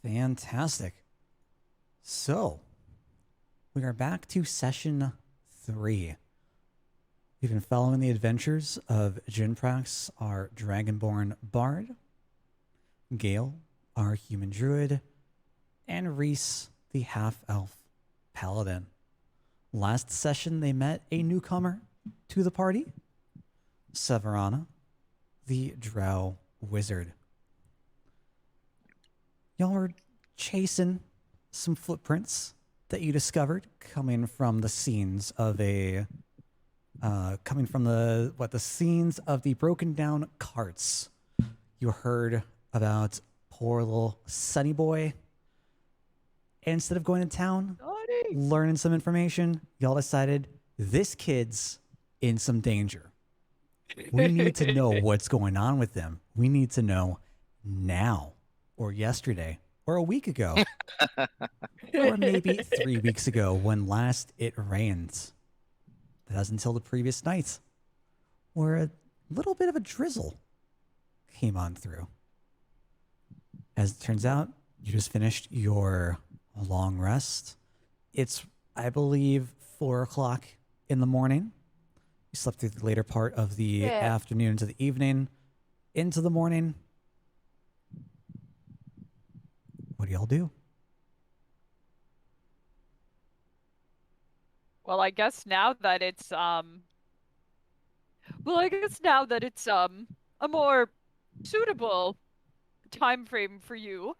Fantastic. So, we are back to session 3. We've been following the adventures of Jinprax, our Dragonborn Bard, Gale, our human druid, and Reese, the half-elf paladin. Last session, they met a newcomer to the party, Severana, the drow wizard. Y'all were chasing some footprints that you discovered coming from the scenes of the scenes of the broken down carts. You heard about poor little Sunny Boy. And instead of going to town, learning some information, y'all decided this kid's in some danger. We need to know what's going on with them. We need to know now, or yesterday, or a week ago, or maybe 3 weeks ago when last it rained. That was until the previous night, where a little bit of a drizzle came on through. As it turns out, you just finished your long rest. It's, I believe, 4 o'clock in the morning. You slept through the later part of the afternoon to the evening, into the morning. What do y'all do? Well, I guess now that it's a more suitable time frame for you,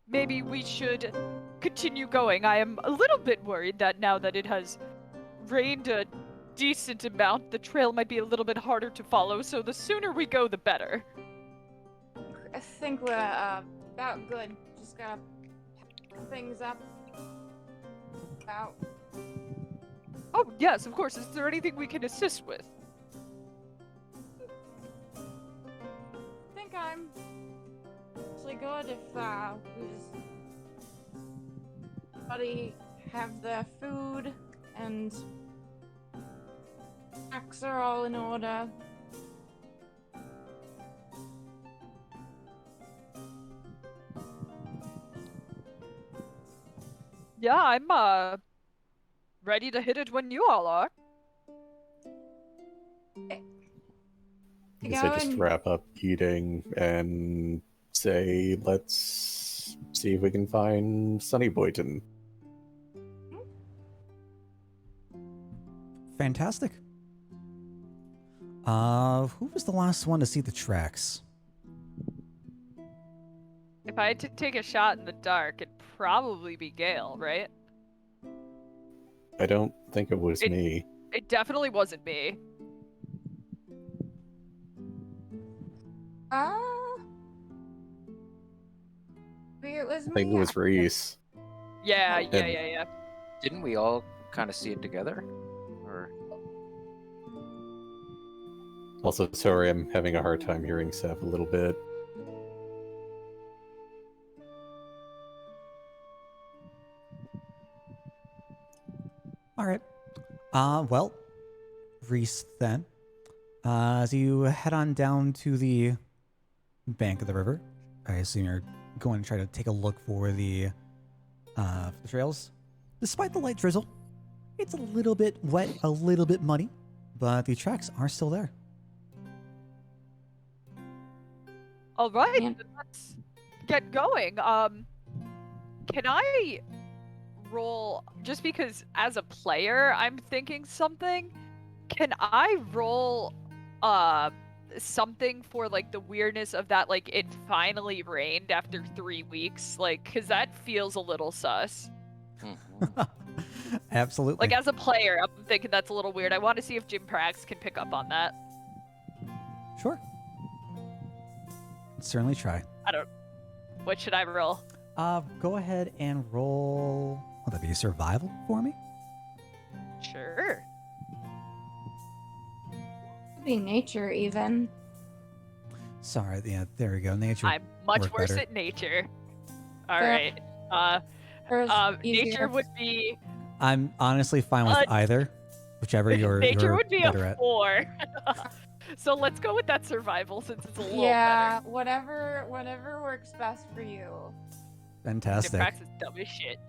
maybe we should continue going. I am a little bit worried that now that it has rained a decent amount, the trail might be a little bit harder to follow, so the sooner we go, the better. I think we're about good. Just gotta pack things up. About. Oh, yes, of course. Is there anything we can assist with? I think I'm actually good if we just everybody have their food and packs are all in order. Yeah, I'm ready to hit it when you all are. I guess I just wrap up eating and say, let's see if we can find Sunny Boyton. Fantastic. Who was the last one to see the tracks? If I had to take a shot in the dark, it'd probably be Gale, right? I don't think it was me. It definitely wasn't me. It was me. I think it was Reese. Yeah. Didn't we all kind of see it together? Or Also, sorry, I'm having a hard time hearing Seth a little bit. All right. Well, Reese, then, as you head on down to the bank of the river, I assume you're going to try to take a look for the trails. Despite the light drizzle, it's a little bit wet, a little bit muddy, but the tracks are still there. All right, let's get going. Can I roll, just because as a player I'm thinking something, can I roll something for like the weirdness of that, like it finally rained after 3 weeks, like, because that feels a little sus. Absolutely. Like as a player I'm thinking that's a little weird. I want to see if Jinprax can pick up on that. Sure. Certainly try. What should I roll? Go ahead and roll. Will that be survival for me? Sure. Could be nature even. Sorry, yeah, there we go. Nature. I'm much work worse better. at nature. All Fair. right. Easier. Nature would be. I'm honestly fine with either, whichever you're nature would be better a at. 4. So let's go with that survival since it's a little Yeah, better. whatever works best for you. Fantastic. Jimprax is dumb as shit.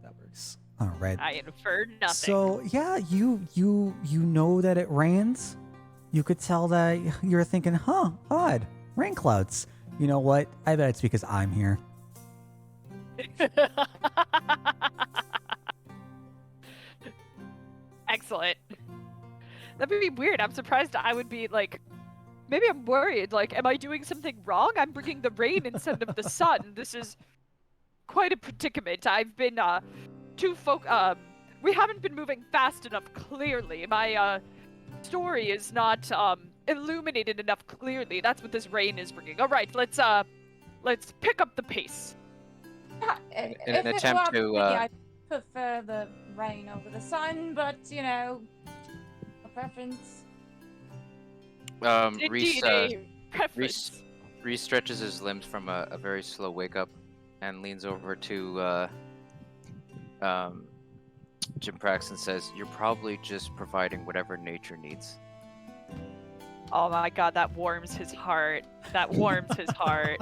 That works. All right. I inferred nothing. So yeah, you know that it rains. You could tell that you're thinking, huh, odd, rain clouds. You know what? I bet it's because I'm here. Excellent. That would be weird. I'm surprised I would be like, maybe I'm worried. Like, am I doing something wrong? I'm bringing the rain instead of the sun. This is quite a predicament. I've been we haven't been moving fast enough. Clearly, my story is not illuminated enough. Clearly, that's what this rain is bringing. All right, let's pick up the pace. In an attempt to I prefer the rain over the sun, but you know, a preference. Indeed, a preference. Reese stretches his limbs from a very slow wake up and leans over to Jim Praxton says, "You're probably just providing whatever nature needs." Oh my god, that warms his heart. That warms his heart.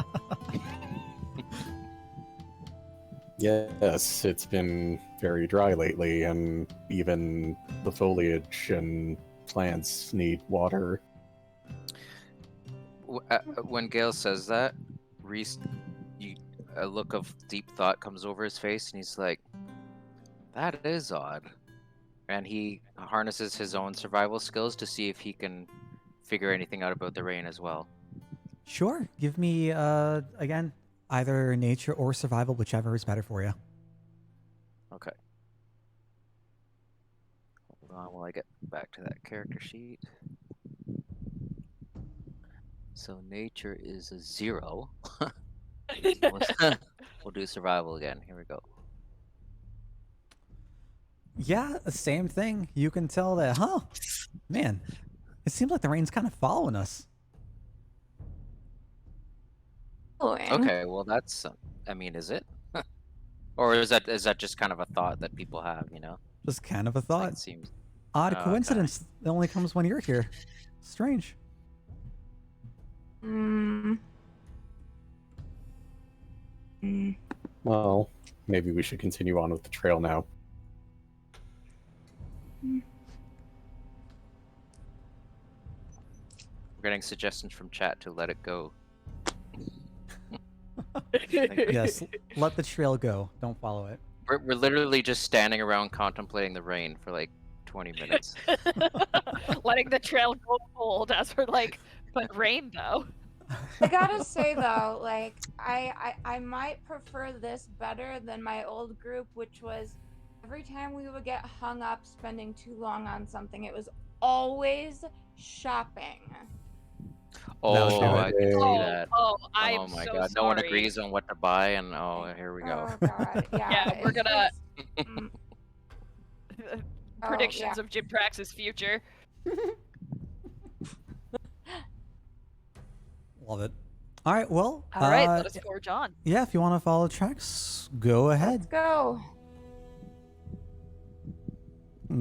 Yes, it's been very dry lately, and even the foliage and plants need water. When Gale says that, Reese, a look of deep thought comes over his face, and he's like, "That is odd." And he harnesses his own survival skills to see if he can figure anything out about the rain as well. Sure. Give me again either nature or survival, whichever is better for you. Okay. Hold on while I get back to that character sheet. So nature is a 0. We'll do survival again. Here we go. Yeah, same thing. You can tell that, huh? Man, it seems like the rain's kind of following us. Okay, well that's, I mean, is it? Or is that just kind of a thought that people have, you know? Just kind of a Like, thought. it seems. Odd Okay. coincidence. It only comes when you're here. Strange. Well, maybe we should continue on with the trail now. We're getting suggestions from chat to let it go. Yes, let the trail go. Don't follow it. We're literally just standing around contemplating the rain for like 20 minutes. Letting the trail go cold as we're like, but rain though. I gotta say though, like I might prefer this better than my old group, which was every time we would get hung up spending too long on something, it was always shopping. Oh, do I it. can see Oh, that. I'm Oh my so god, sorry. no one agrees on what to buy, and here we go. Oh god, yeah. Yeah, we're gonna mm, predictions yeah. of Jim Prax's future. Love it. All right, well. All right, let us forge on. Yeah, if you want to follow tracks, go ahead. Let's go.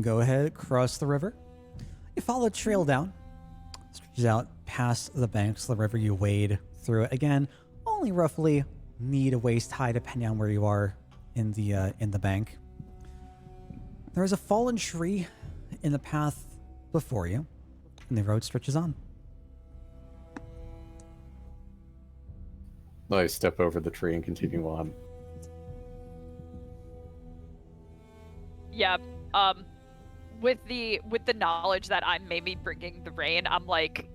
Go ahead, cross the river. You follow the trail down. Stretches out past the banks of the river. You wade through it again. Only roughly knee to waist high, depending on where you are in the bank. There is a fallen tree in the path before you, and the road stretches on. I step over the tree and continue on. Yeah, with the knowledge that I'm maybe bringing the rain, I'm like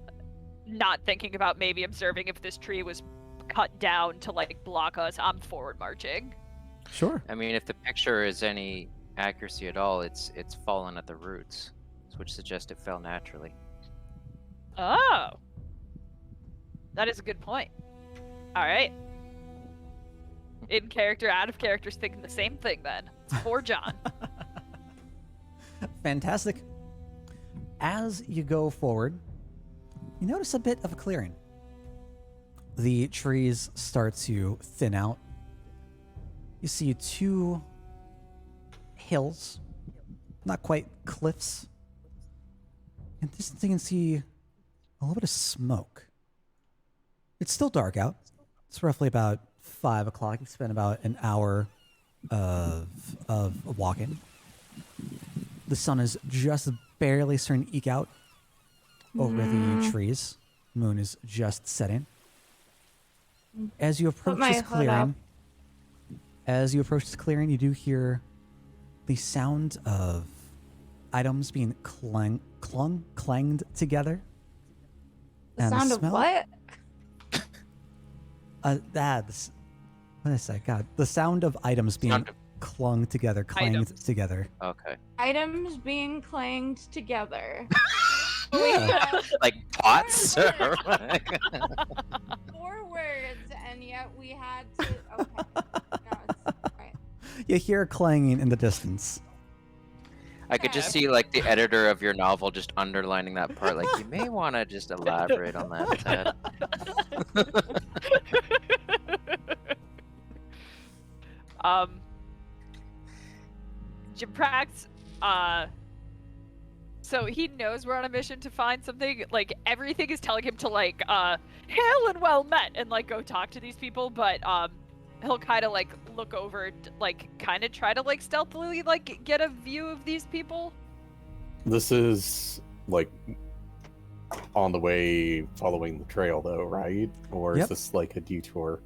not thinking about maybe observing if this tree was cut down to like block us. I'm forward marching. Sure. I mean, if the picture is any accuracy at all, it's fallen at the roots, which suggests it fell naturally. Oh, that is a good point. All right. In character, out of character's thinking the same thing then. For John. Fantastic. As you go forward, you notice a bit of a clearing. The trees start to thin out. You see two hills, not quite cliffs, In the distance, you can see a little bit of smoke. It's still dark out. It's roughly about 5 o'clock. You've spent about an hour of walking. The sun is just barely starting to eke out over the trees. Moon is just setting. As you approach my this hood up. clearing, you do hear the sound of items being clanged together. The And sound of smell- what? What did I say? God, the sound of items being Sound of- clung together, clanged Items. together. Okay. Items being clanged together. Yeah. Like pots? 4 words, and yet we had to. Okay. No, it's right. You hear clanging in the distance. I could just see like the editor of your novel just underlining that part. Like you may want to just elaborate on that, Ted. Jimprax, so he knows we're on a mission to find something. Like everything is telling him to like, hail and well met, and like go talk to these people. But he'll kind of like look over, like kind of try to like stealthily like get a view of these people. This is like on the way following the trail, though, right? Or Yep. is this like a detour?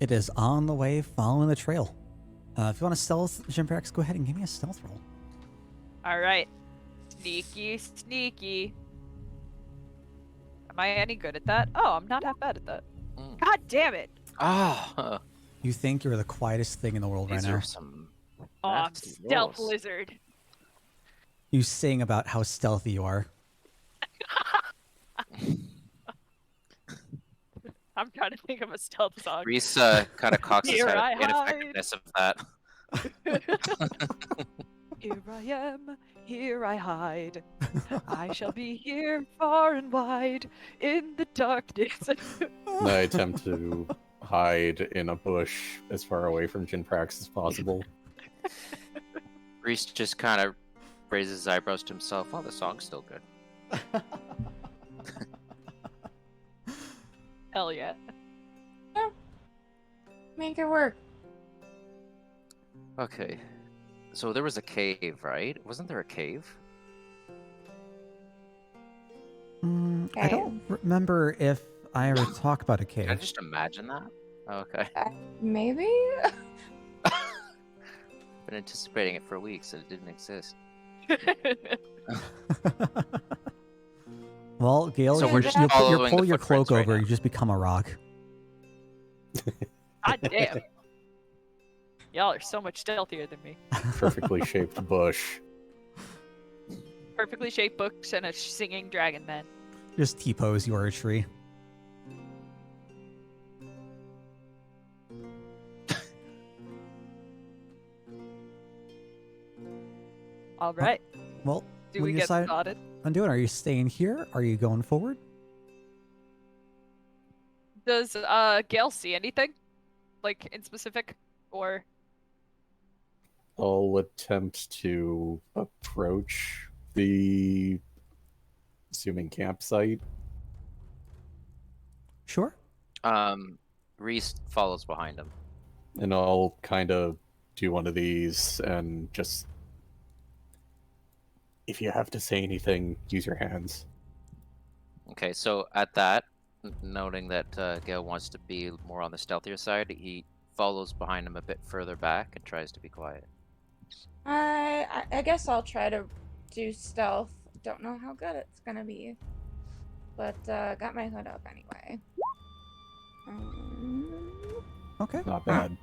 It is on the way following the trail. If you want to stealth, Jimprax, go ahead and give me a stealth roll. All right, sneaky, sneaky. Am I any good at that? Oh, I'm not half bad at that. Mm. God damn it! Ah, You think you're the quietest thing in the world right these now. are some Oh, I'm nasty stealth rolls. lizard. You sing about how stealthy you are. I'm trying to think of a stealth song. Reese kind of cocks his Here head I at the hide. ineffectiveness of that. Here I am, here I hide. I shall be here far and wide in the darkness. And I attempt to hide in a bush as far away from Jinprax as possible. Reese just kind of raises his eyebrows to himself. Oh, the song's still good. Hell yeah. Make it work. Okay. So there was a cave, right? Wasn't there a cave? I don't remember if I ever talked about a Can I cave. just imagine that? Okay. Maybe? Been anticipating it for weeks and it didn't exist. Well, Gale, So you, we're just you following pull the your cloak footprints right over, now. you just become a rock. God damn. Y'all are so much stealthier than me. Perfectly shaped bush. Perfectly shaped books and a singing dragon man. Just T-pose, you are a tree. All right. Well, Do when we you get decide started? on doing, are you staying here? Are you going forward? Does Gale see anything? Like in specific? Or I'll attempt to approach the assuming campsite. Sure. Reese follows behind him. And I'll kind of do one of these and just... If you have to say anything, use your hands. Okay, so at that, noting that Gale wants to be more on the stealthier side, he follows behind him a bit further back and tries to be quiet. I guess I'll try to do stealth. Don't know how good it's gonna be. But got my hood up anyway. Okay. Not bad.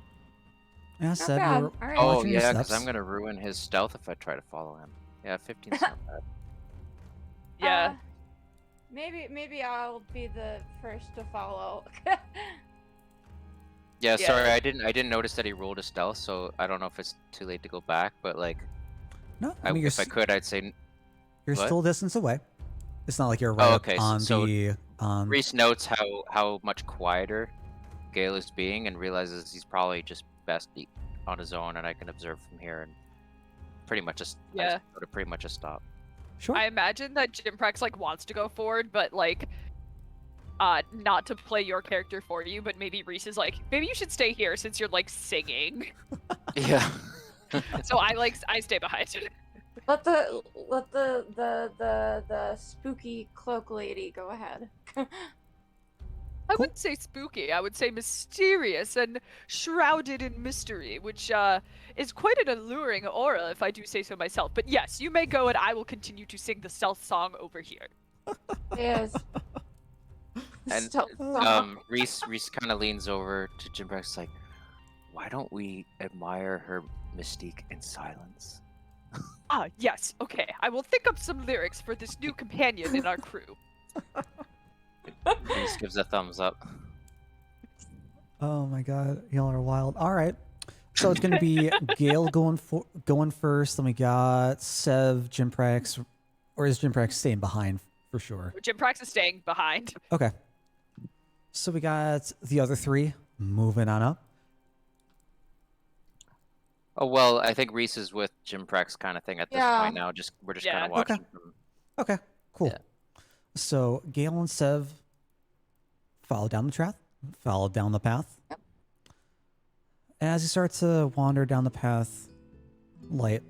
Yeah, Not said bad. we're All right. Oh, watching your yeah, because steps. I'm going to ruin his stealth if I try to follow him. Yeah, 15's not bad. yeah. Maybe I'll be the first to follow. Yeah, Yeah. sorry, I didn't notice that he rolled a stealth, so I don't know if it's too late to go back, but like, No, I mean, if I could, I'd say you're what? still a distance away. It's not like you're right okay, up on so the... Reese notes how much quieter Gale is being and realizes he's probably just best on his own, and I can observe from here and pretty much just Yeah. pretty much a stop. Sure. I imagine that Jimprex like wants to go forward, but like not to play your character for you, but maybe Reese is like, maybe you should stay here since you're like singing. Yeah. So I stay behind. Let the spooky cloak lady go ahead. I Cool. wouldn't say spooky. I would say mysterious and shrouded in mystery, which is quite an alluring aura, if I do say so myself. But yes, you may go, and I will continue to sing the stealth song over here. Yes. And Stealth song. Reese kind of leans over to Jimprex like, why don't we admire her mystique in silence? Ah, yes. Okay, I will think up some lyrics for this new companion in our crew. Reese gives a thumbs up. Oh my god, y'all are wild. All right. So it's gonna be Gale going first. Then we got Sev, Jimprex, or is Jimprex staying behind for sure? Jimprex is staying behind. Okay. So we got the other three moving on up. Oh well, I think Reese is with Jimprex kind of thing at this Yeah. point now. We're just kind Yeah. of watching. Okay. From... Okay, cool. Yeah. So Gale and Sev follow down the path. Yep. As you start to wander down the path, light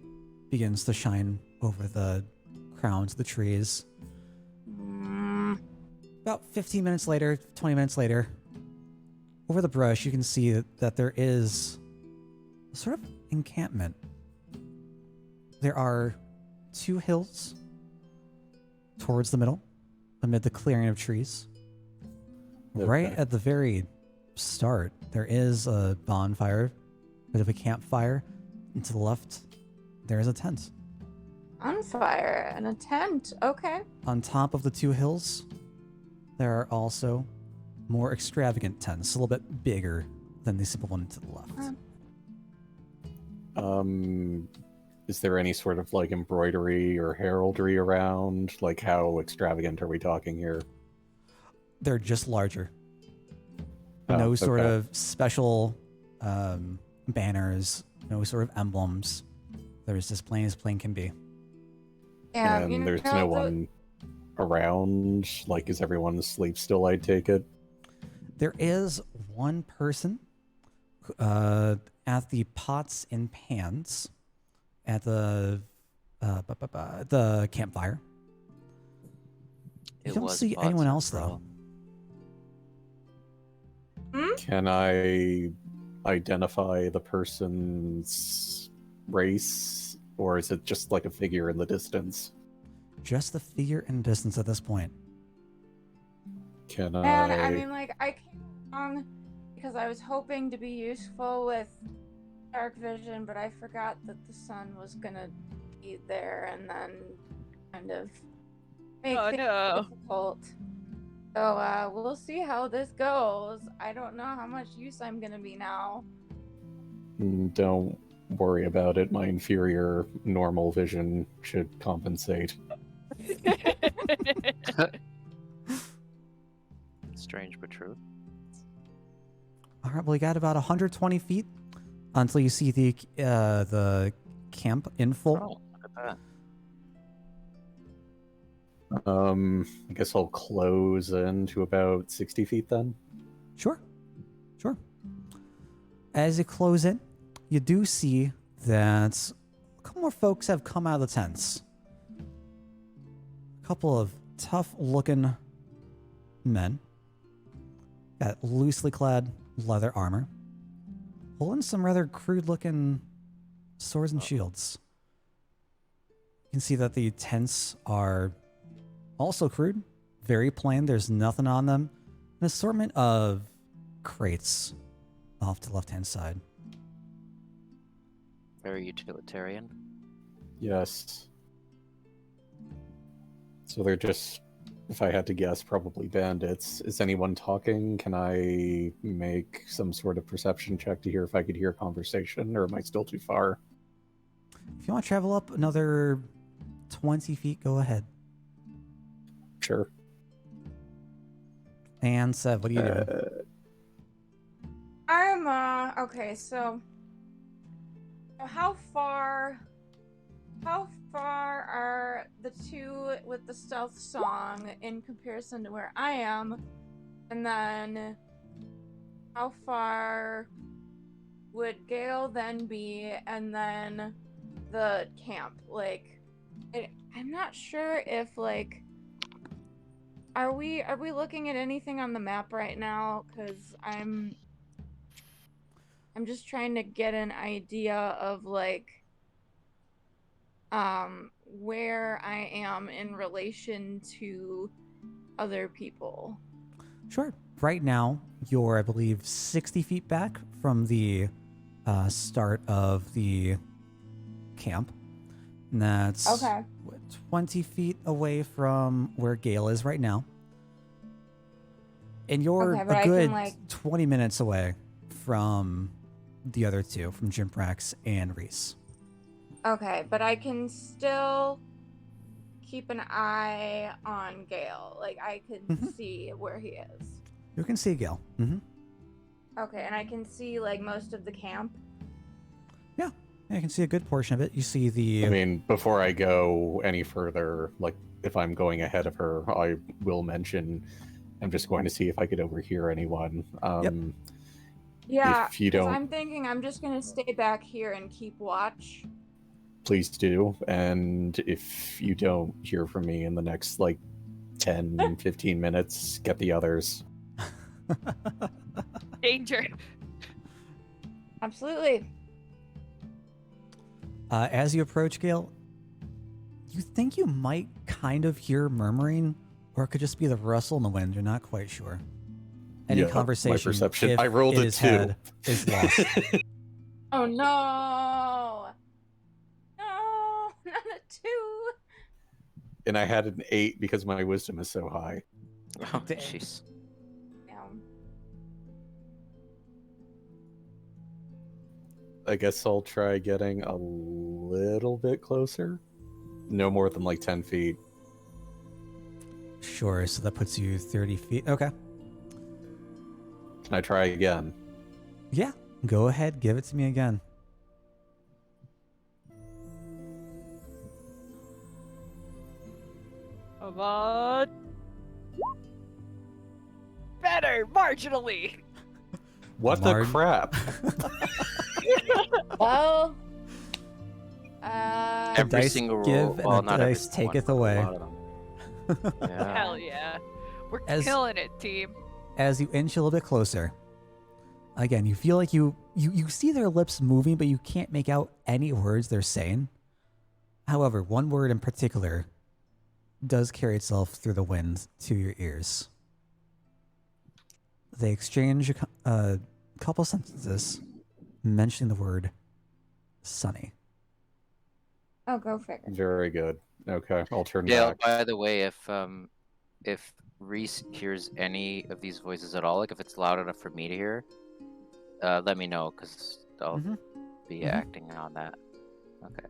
begins to shine over the crowns of the trees. About 15 minutes later, 20 minutes later, over the brush, you can see that there is a sort of encampment. There are 2 hills towards the middle, amid the clearing of trees. Right Okay. at the very start, there is a bonfire, a bit of a campfire. And to the left, there is a tent. On fire and a tent. Okay. On top of the 2 hills, there are also more extravagant tents, a little bit bigger than the simple one to the left. Is there any sort of like embroidery or heraldry around? Like, how extravagant are we talking here? They're just larger. Oh, No sort okay. of special banners, no sort of emblems. There's just plain as plain can be. Yeah. And you there's know, no one around. Like, is everyone asleep still? I take it. There is one person at the pots and pans at the campfire. You It don't was see Bots anyone and else though. Brawl. Can I identify the person's race, or is it just like a figure in the distance? Just the figure in distance at this point. Can And I? I mean, like, I came along because I was hoping to be useful with dark vision, but I forgot that the sun was gonna be there and then kind of make Oh, things no. difficult. So we'll see how this goes. I don't know how much use I'm gonna be now. Don't worry about it. My inferior normal vision should compensate. Strange but true. All right, well, you got about 120 feet until you see the camp in full. Oh, look at that. I guess I'll close in to about 60 feet then. Sure. As you close in, you do see that a couple more folks have come out of the tents. A couple of tough-looking men. Got loosely clad leather armor. Holding some rather crude-looking swords and shields. You can see that the tents are also crude, very plain. There's nothing on them. An assortment of crates off to the left-hand side. Very utilitarian. Yes. So they're just, if I had to guess, probably bandits. Is anyone talking? Can I make some sort of perception check to hear if I could hear conversation, or am I still too far? If you want to travel up another 20 feet, go ahead. Sure. And Sev, what are you doing? I'm okay, so how far How far are the two with the stealth song in comparison to where I am? And then how far would Gale then be? And then the camp? Like, I'm not sure if like. Are we looking at anything on the map right now? Because I'm just trying to get an idea of like where I am in relation to other people. Sure. Right now, you're, I believe, 60 feet back from the start of the camp. And that's Okay. 20 feet away from where Gale is right now. And you're Okay, but a I good can, like... 20 minutes away from the other two, from Jimprax and Reese. Okay, but I can still keep an eye on Gale. Like, I can see where he is. You can see Gale. Mm-hmm. Okay, and I can see, like, most of the camp? Yeah, you can see a good portion of it. You see the... I mean, before I go any further, like, if I'm going ahead of her, I will mention I'm just going to see if I could overhear anyone. Yep. Yeah, if you 'cause don't, I'm thinking I'm just gonna stay back here and keep watch. please do. And if you don't hear from me in the next, like, 10, 15 minutes, get the others. Danger. Absolutely. As you approach Gale, you think you might kind of hear murmuring, or it could just be the rustle in the wind. You're not quite sure. Any Yeah, conversation, my perception. if I rolled it a is 2. had, is lost. Oh no! No, not a 2. And I had an 8 because my wisdom is so high. Oh, jeez. Damn. I guess I'll try getting a little bit closer. No more than like 10 feet. Sure, so that puts you 30 feet. Okay. Can I try again? Yeah, go ahead. Give it to me again. Come on. Better, marginally. What the Marg- crap? Well, Every dice single roll. give and well, the not every dice single one, taketh but a away. lot of them. Yeah. Hell yeah. We're As- killing it, team. As you inch a little bit closer, again, you feel like you see their lips moving, but you can't make out any words they're saying. However, one word in particular does carry itself through the wind to your ears. They exchange a couple sentences mentioning the word sunny. oh, go figure. Very good. Okay, I'll turn Dale, back. by the way, if Reese hears any of these voices at all, like if it's loud enough for me to hear, let me know because I'll be acting on that. Okay.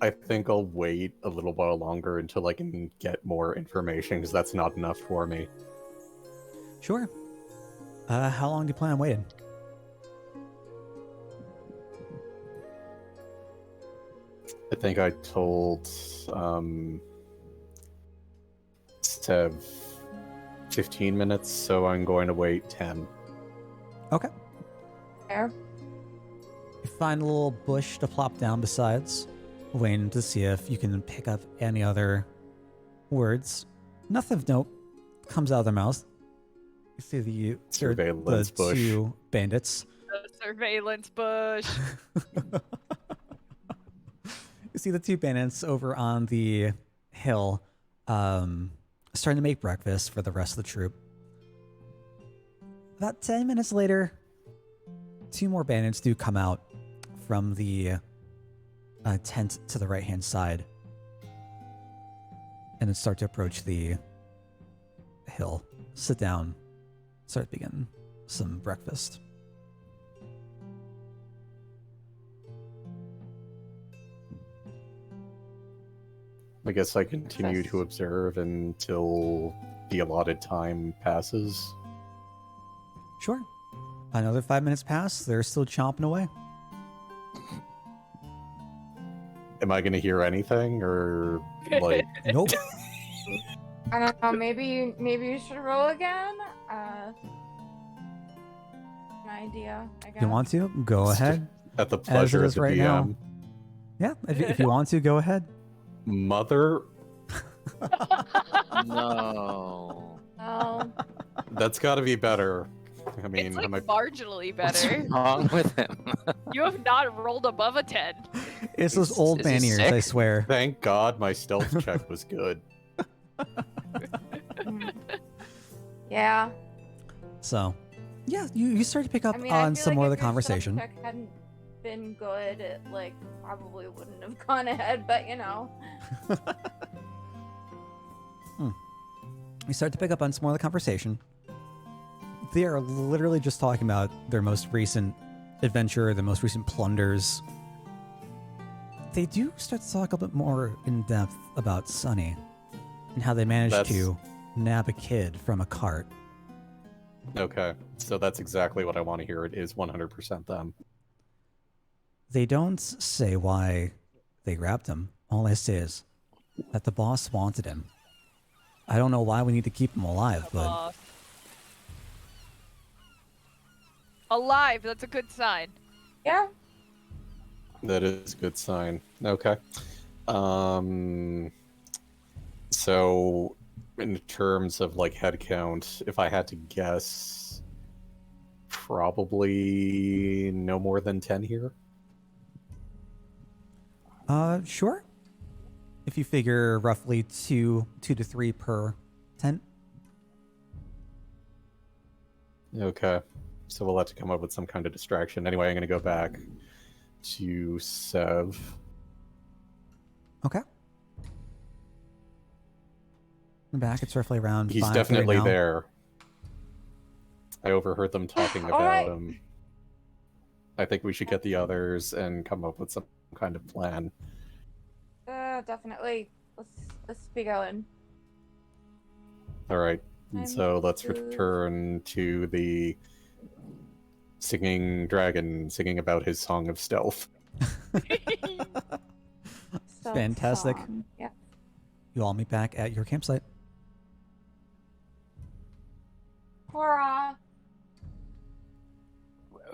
I think I'll wait a little while longer until I can get more information because that's not enough for me. Sure. How long do you plan on waiting? I think I told to have 15 minutes, so I'm going to wait 10. Okay. Fair. You find a little bush to plop down besides, waiting to see if you can pick up any other words. Nothing of note comes out of their mouth. You see the Surveillance bush. two bandits. The surveillance bush. You see the two bandits over on the hill starting to make breakfast for the rest of the troop. About 10 minutes later, two more bandits do come out from the tent to the right-hand side and then start to approach the hill, sit down, start to begin some breakfast. I guess I continue to observe until the allotted time passes. Sure. Another 5 minutes pass. They're still chomping away. Am I going to hear anything, or like? Nope. I don't know. Maybe you should roll again. An idea. I guess. You want to? Go ahead. At the As it pleasure of is the right DM. now. Yeah, if you want to, go ahead. Mother, No. Oh, that's got to be better. I mean, It's like am I... marginally What's better. wrong with him? You have not rolled above a 10. It's those old Is he man ears, I sick? swear. Thank God my stealth check was good. yeah. So, yeah, you start to pick up I mean, I on feel some like more of if the your stealth conversation. check hadn't been good, it like probably wouldn't have gone ahead. But you know. You start to pick up on some more of the conversation. They are literally just talking about their most recent adventure, their most recent plunders. They do start to talk a bit more in depth about Sunny and how they managed to nab a kid from a cart. Okay, so that's exactly what I want to hear. It is 100% them. They don't say why they grabbed him. All they say is that the boss wanted him. I don't know why we need to keep him alive, but Alive, that's a good sign. Yeah. That is a good sign. Okay. So in terms of like head count, if I had to guess, probably no more than 10 here. sure. If you figure roughly two to three per tent. Okay. So we'll have to come up with some kind of distraction. Anyway, I'm going to go back to Sev. Okay. Back, it's roughly around He's 5:30 definitely now. there. I overheard them talking All right. about him. I think we should get the others and come up with some kind of plan. Definitely. Let's be going. All right. Time So let's to- return to the singing dragon singing about his song of stealth. Stealth Fantastic. song. Yeah. You all meet back at your campsite. Hurrah!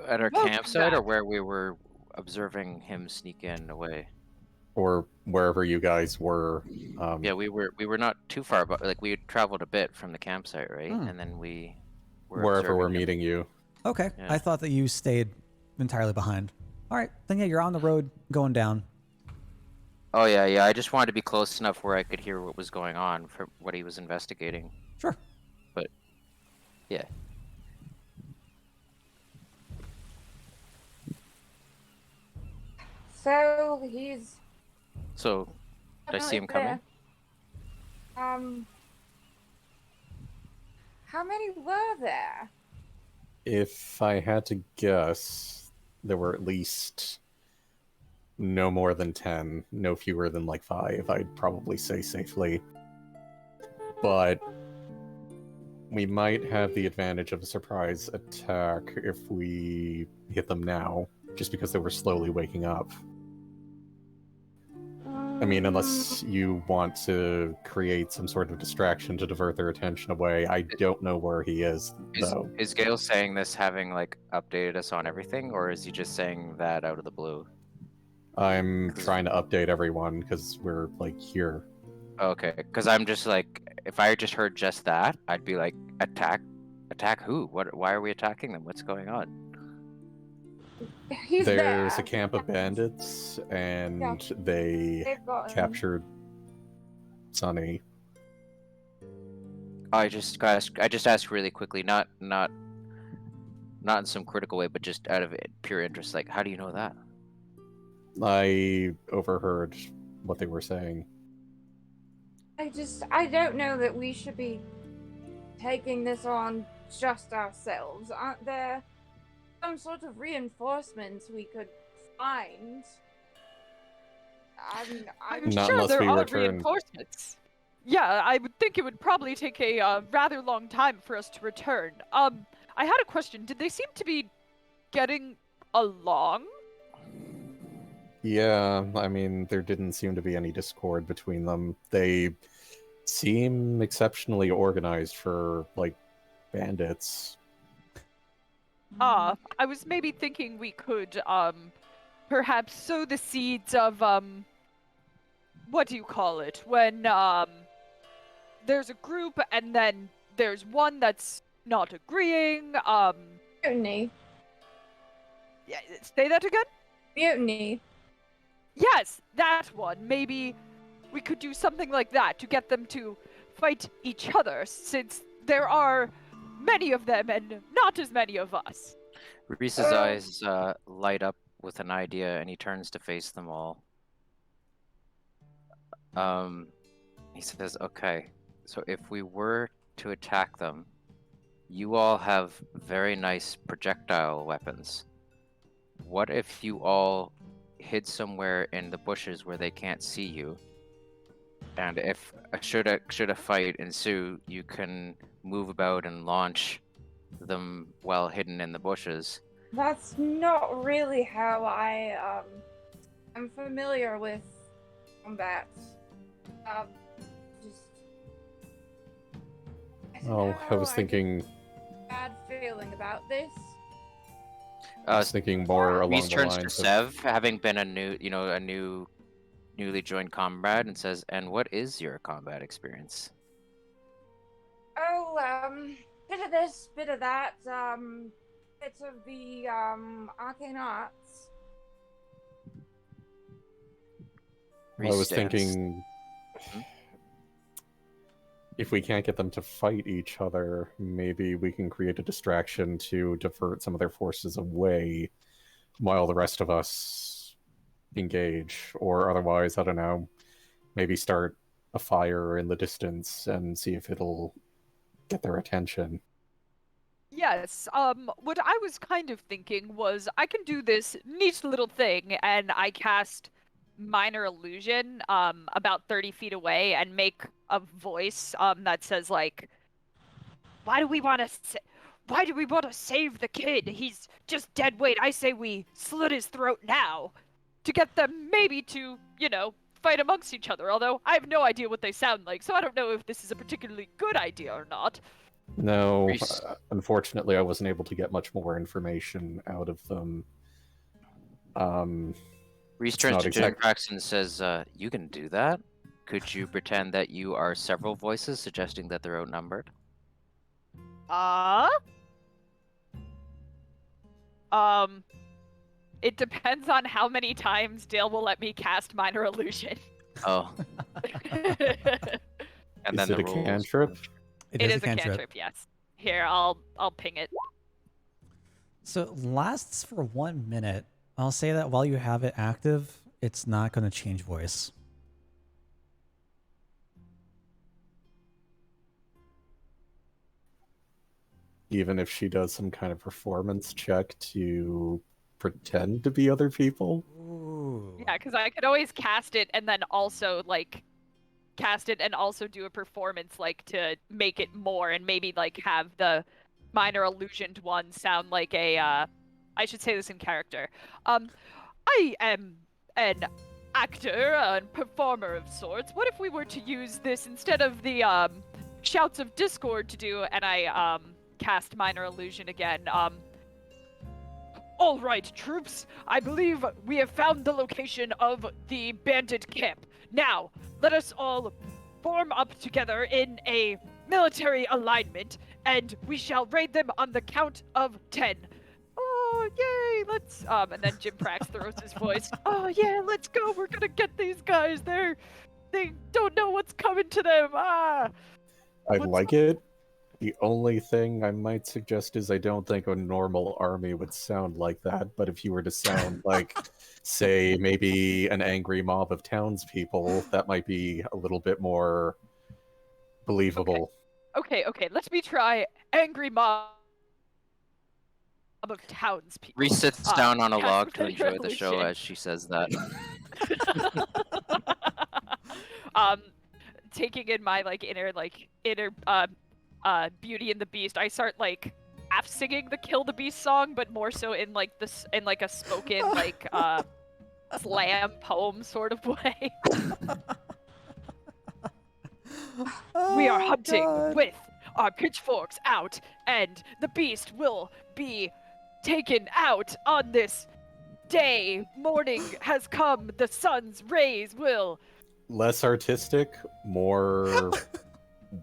At our Welcome campsite, or back. where we were observing him sneak in away? Or wherever you guys were. Yeah, we were not too far, but like we had traveled a bit from the campsite, right? Hmm. And then we were wherever we're observing him. meeting you. Okay. Yeah. I thought that you stayed entirely behind. All right. Then, yeah, you're on the road going down. Oh yeah. I just wanted to be close enough where I could hear what was going on for what he was investigating. Sure. But yeah. So he's. So did I see him coming? How many were there? If I had to guess, there were at least no more than 10, no fewer than like 5, I'd probably say safely. But we might have the advantage of a surprise attack if we hit them now, just because they were slowly waking up. I mean, unless you want to create some sort of distraction to divert their attention away. I don't know where he is, though. Is Gale saying this having like updated us on everything, or is he just saying that out of the blue? I'm trying to update everyone because we're like here. Okay, because I'm just like, if I just heard just that, I'd be like, attack who? Why are we attacking them? What's going on? He's There's there. a camp of bandits, and Yeah. they They've got him. captured Sunny. I just asked really quickly, not in some critical way, but just out of pure interest. Like, how do you know that? I overheard what they were saying. I don't know that we should be taking this on just ourselves. Aren't there some sort of reinforcements we could find? I'm Not sure unless there we are return. reinforcements. Yeah, I would think it would probably take a rather long time for us to return. I had a question. Did they seem to be getting along? Yeah, I mean, there didn't seem to be any discord between them. They seem exceptionally organized for, like, bandits. I was maybe thinking we could, perhaps sow the seeds of, what do you call it? When, there's a group and then there's one that's not agreeing, Mutiny. yeah, say that again? Mutiny. Yes, that one. Maybe we could do something like that to get them to fight each other, since there are many of them and not as many of us. Reese's eyes light up with an idea, and he turns to face them all. He says, "Okay, so if we were to attack them, you all have very nice projectile weapons. What if you all hid somewhere in the bushes where they can't see you? And if should a fight ensue, you can move about and launch them while hidden in the bushes." That's not really how I am familiar with combat. Just. Oh, I was thinking. Bad feeling about this. I was thinking more along Reese the turns to lines of. Sev, having been a newly joined comrade, and says, "And what is your combat experience?" Oh, bit of this, bit of that, bits of the, arcane arts. I was Reese stands. thinking. If we can't get them to fight each other, maybe we can create a distraction to divert some of their forces away while the rest of us engage. Or otherwise, I don't know, maybe start a fire in the distance and see if it'll get their attention. Yes, what I was kind of thinking was I can do this neat little thing and I cast minor illusion about 30 feet away and make a voice that says like, why do we want to save the kid? He's just dead weight. I say we slit his throat now to get them maybe to, fight amongst each other. Although I have no idea what they sound like, so I don't know if this is a particularly good idea or not. No, Reese. Unfortunately, I wasn't able to get much more information out of them. Reese It's turns not to Jim exact- Prax and says, "You can do that? Could you pretend that you are several voices, suggesting that they're outnumbered?" It depends on how many times Dale will let me cast minor illusion. Oh. And Is then it the a rules. cantrip? It is a cantrip, yes. Here, I'll ping it. So it lasts for 1 minute. I'll say that while you have it active, it's not going to change voice. Even if she does some kind of performance check to pretend to be other people? Ooh. Yeah, because I could always cast it and then also do a performance to make it more and maybe have the minor illusioned one sound like a I should say this in character. I am an actor and performer of sorts. What if we were to use this instead of the shouts of discord to do, and I cast minor illusion again. All right, troops, I believe we have found the location of the bandit camp. Now, let us all form up together in a military alignment, and we shall raid them on the count of 10. Oh, yay, let's, and then Jim Prax throws his voice. Oh, yeah, let's go, we're gonna get these guys. They don't know what's coming to them. I like it. The only thing I might suggest is I don't think a normal army would sound like that, but if you were to sound like, say, maybe an angry mob of townspeople, that might be a little bit more believable. Okay, let me try angry mob of townspeople. Reese sits down on a cast log to minor enjoy the show illusion. as she says that. Taking in my inner Beauty and the Beast, I start half singing the Kill the Beast song, but more so in a spoken slam poem sort of way. We are Oh, hunting God. with our pitchforks out, and the beast will be taken out on this day. Morning has come. The sun's rays will. Less artistic, more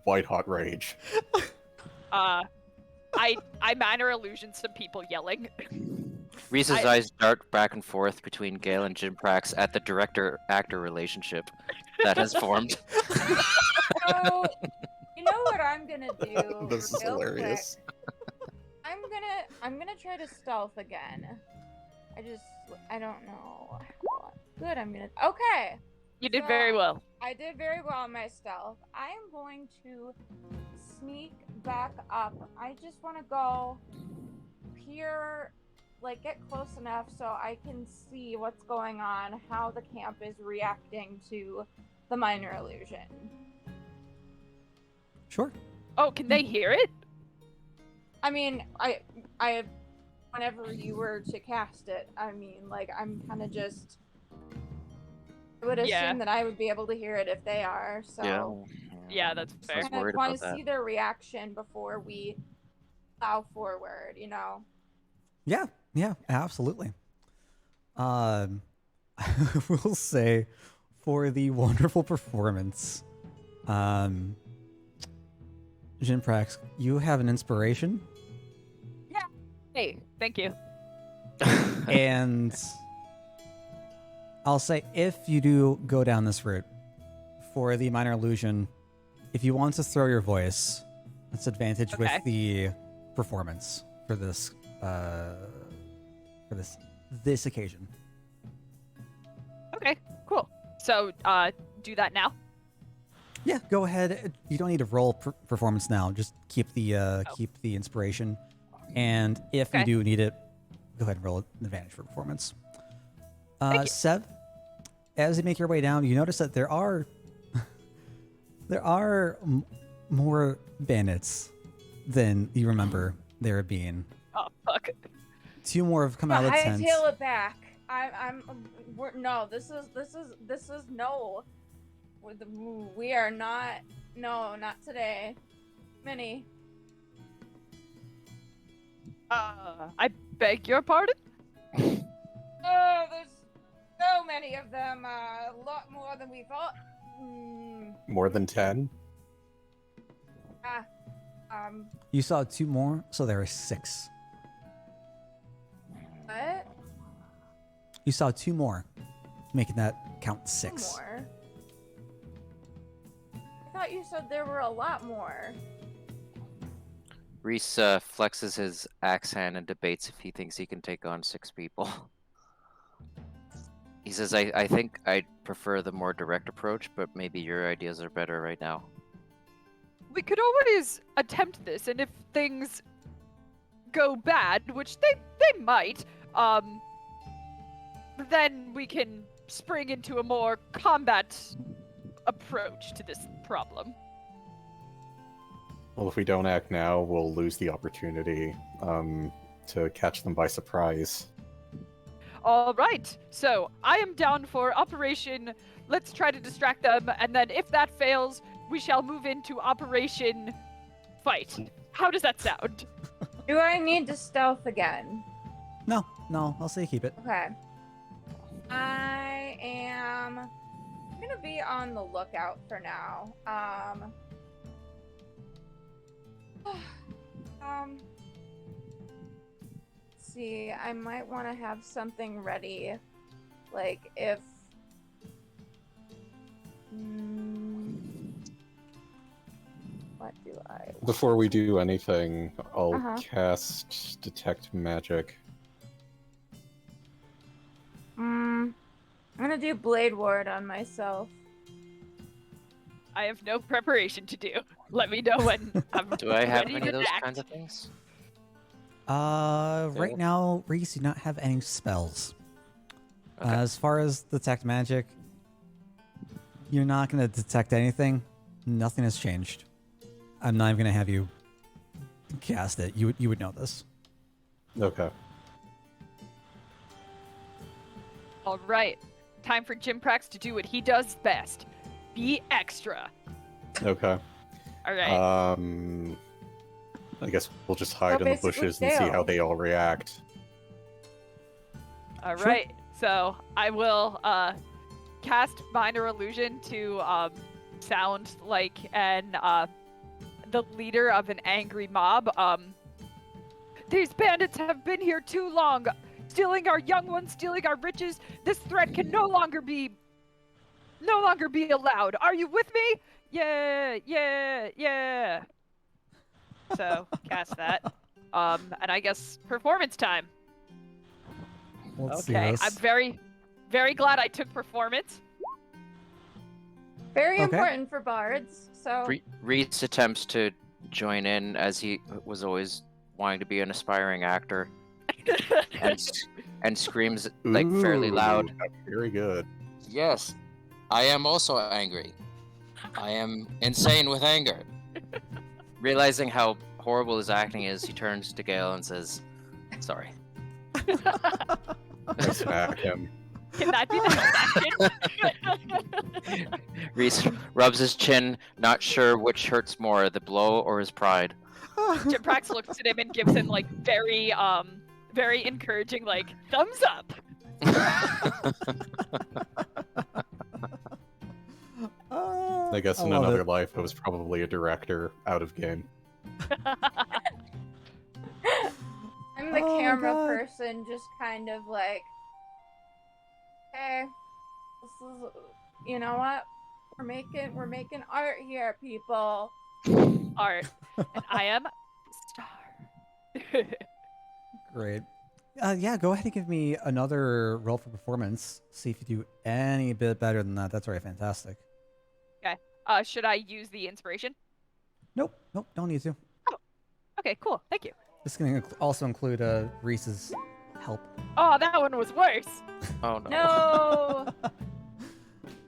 white hot rage. I minor illusion some people yelling. Reese's eyes dart back and forth between Gale and Jim Prax at the director-actor relationship that has formed. So, you know what I'm gonna do? This is real hilarious. quick? I'm gonna try to stealth again. I don't know. Good, okay. You did So, very well. I did very well on my stealth. I am going to sneak back up. I just want to go peer, like get close enough so I can see what's going on, how the camp is reacting to the minor illusion. Sure. Oh, can they hear it? I mean, whenever you were to cast it, I mean, like, I'm kind of just. I would assume that I would be able to hear it if they are. So Yeah, that's fair. I was I worried want about to that. see their reaction before we plow forward. Yeah, absolutely. I will say for the wonderful performance, Jinprax, you have an inspiration, Hey, thank you. and I'll say if you do go down this route for the minor illusion, if you want to throw your voice, that's advantage with the performance for this this occasion. Okay, cool. So, do that now. Yeah, go ahead. You don't need to roll performance now. Just keep the inspiration, and if you do need it, go ahead and roll an advantage for performance. Sev, as you make your way down, you notice that there are more bandits than you remember there being. Oh fuck! 2 more have come out of the tent. Hightail it back. No. This is no. We are not. No, not today. Many. I beg your pardon? Oh, there's so many of them. A lot more than we thought. More than 10? You saw 2 more, so there are 6. What? You saw 2 more, making that count 6. 2 more? I thought you said there were a lot more. Reese flexes his axe hand and debates if he thinks he can take on 6 people. He says, I think I'd prefer the more direct approach, but maybe your ideas are better right now. We could always attempt this, and if things go bad, which they might, then we can spring into a more combat approach to this problem. Well, if we don't act now, we'll lose the opportunity to catch them by surprise. All right, so I am down for Operation Let's Try to Distract Them, and then if that fails, we shall move into Operation Fight. How does that sound? Do I need to stealth again? No, I'll say keep it. Okay. I'm gonna be on the lookout for now. See, I might want to have something ready, like if. What do I? Before we do anything, I'll Uh-huh. cast Detect Magic. I'm gonna do Blade Ward on myself. I have no preparation to do. Let me know when I'm Do I have ready any to of those act. kinds of things? Right now, Reese, you do not have any spells. Okay. As far as detect magic, you're not going to detect anything. Nothing has changed. I'm not even going to have you cast it. You would know this. Okay. All right. Time for Jim Prax to do what he does best. Be extra. Okay. All right. I guess we'll just hide in the basically bushes and see how Dale. they all react. All Sure. right. So I will cast minor illusion to sound like the leader of an angry mob. These bandits have been here too long, stealing our young ones, stealing our riches. This threat can no longer be allowed. Are you with me? Yeah, yeah, yeah. So cast that. And I guess performance time. Let's see Okay, this. I'm very, very glad I took performance. Very Okay. important for bards. So Reese attempts to join in as he was always wanting to be an aspiring actor, and screams like fairly loud. Ooh, that's very good. Yes, I am also angry. I am insane with anger. Realizing how horrible his acting is, he turns to Gale and says, "Sorry." I smack him. Can that be the second? Reese rubs his chin, not sure which hurts more, the blow or his pride. Jim Prax looks at him and gives him like very encouraging like thumbs up. I guess in love another it. life, I was probably a director out of game. I'm the Oh my camera God. person, just kind of like, hey, this is, you know what? We're making art here, people. Art, and I am star. Great. Yeah, go ahead and give me another roll for performance. See if you do any bit better than that. That's already fantastic. Should I use the inspiration? Nope, don't need to. Okay, cool. Thank you. This can also include Reese's help. Oh, that one was worse. Oh no. No.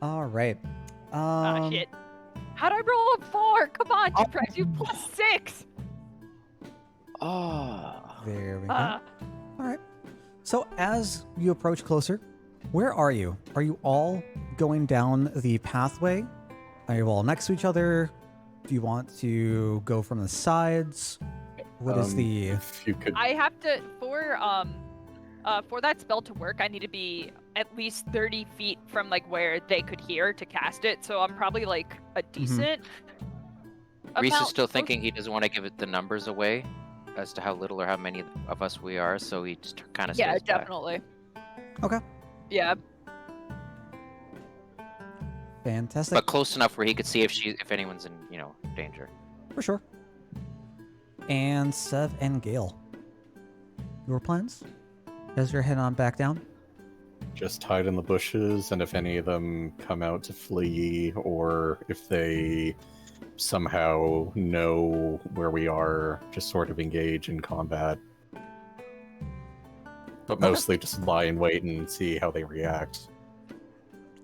All right. Ah, shit. How'd I roll a 4? Come on, Jim Prax, you +6. Oh. There we go. Uh, All right. So as you approach closer, where are you? Are you all going down the pathway? Are you all next to each other? Do you want to go from the sides? What is the... If you could, I have to for that spell to work, I need to be at least 30 feet from like where they could hear to cast it. So I'm probably like a decent. Reese is amount still close- thinking he doesn't want to give it the numbers away as to how little or how many of us we are, so he just kind of Yeah, stays back. definitely. Okay. Yeah. Fantastic. But close enough where he could see if anyone's in danger. For sure. And Sev and Gale. Your plans? As you're heading on back down? just hide in the bushes, and if any of them come out to flee, or if they somehow know where we are, just sort of engage in combat. But mostly just lie in wait and see how they react.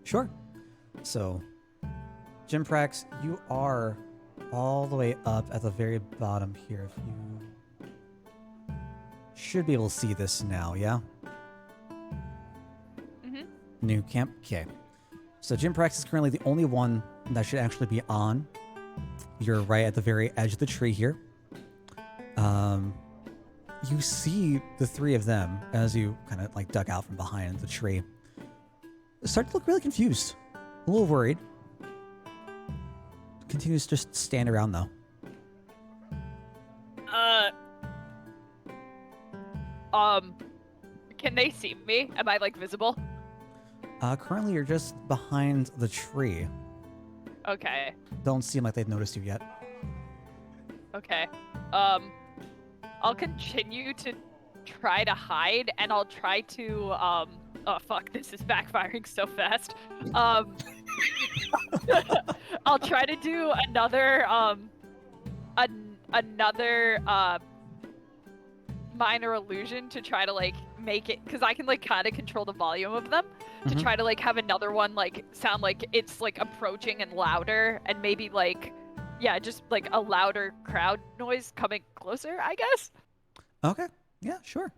Sure. So, Jim Prax, you are all the way up at the very bottom here. If you should be able to see this now, yeah? Mm-hmm. New camp. Okay. So Jim Prax is currently the only one that should actually be on. You're right at the very edge of the tree here. You see the three of them as you kind of like duck out from behind the tree. Start to look really confused, a little worried. Continues to just stand around though. Can they see me? Am I like visible? Currently you're just behind the tree. Okay. Don't seem like they've noticed you yet. Okay. I'll continue to try to hide, and I'll try to, oh fuck, this is backfiring so fast. I'll try to do another, minor illusion to try to, like, make it, because I can, like, kind of control the volume of them, to Mhm. try to, like, have another one, like, sound like it's, like, approaching and louder, and maybe, like, yeah, just, like, a louder crowd noise coming closer, I guess? Okay. Yeah, sure.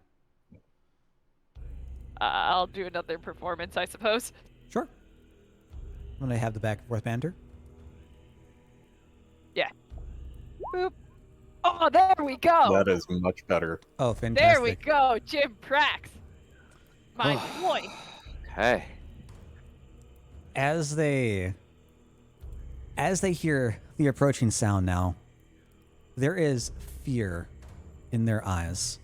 I'll do another performance, I suppose. Sure. When I have the back and forth banter. Boop. Oh, there we go. That is much better. Oh, There we fantastic. go, Jim Prax. My boy. Okay. As they hear the approaching sound now, there is fear in their eyes.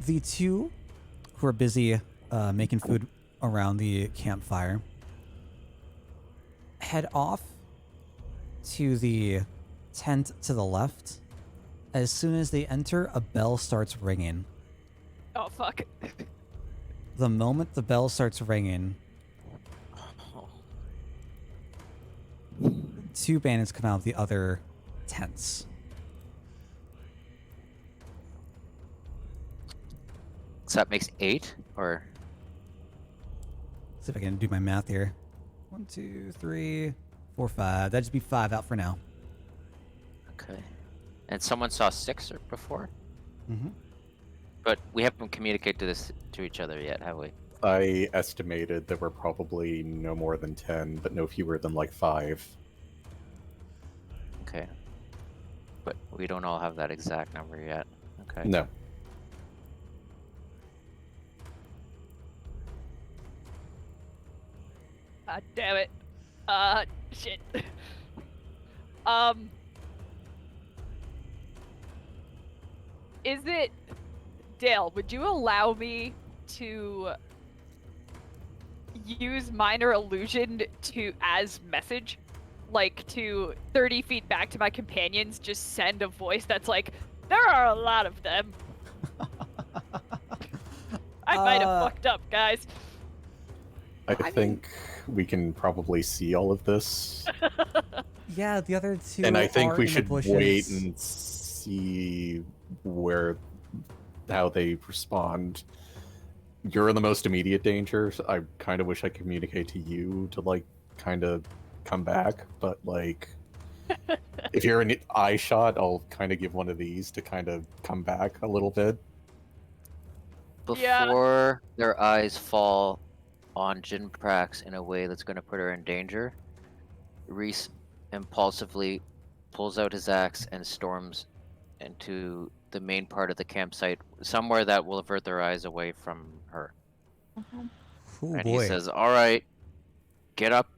The two who are busy making food around the campfire head off to the tent to the left. As soon as they enter, a bell starts ringing. Oh, fuck. The moment the bell starts ringing, two bandits come out of the other tents. So that makes 8, or See if I can do my math here. 1, 2, 3, 4, 5. That'd just be 5 out for now. okay. And someone saw 6 before, Mm-hmm. but we haven't communicated this to each other yet, have we? I estimated there were probably no more than 10, but no fewer than like 5. Okay. But we don't all have that exact number yet. Okay. No. God damn it. Shit. Is it... Dale, would you allow me to use minor illusion as message? Like, to 30 feet back to my companions, just send a voice that's like, there are a lot of them. I might have fucked up, guys. I think we can probably see all of this. Yeah, the other two And I think are we in the should bushes. wait and see how they respond. You're in the most immediate danger. So I kind of wish I could communicate to you to like kind of come back, but like if you're in eye shot, I'll kind of give one of these to kind of come back a little bit. Yeah. Before their eyes fall on Jin Prax in a way that's going to put her in danger, Reese impulsively pulls out his axe and storms into the main part of the campsite, somewhere that will avert their eyes away from her. Ooh, And boy. he says, "All right, get up,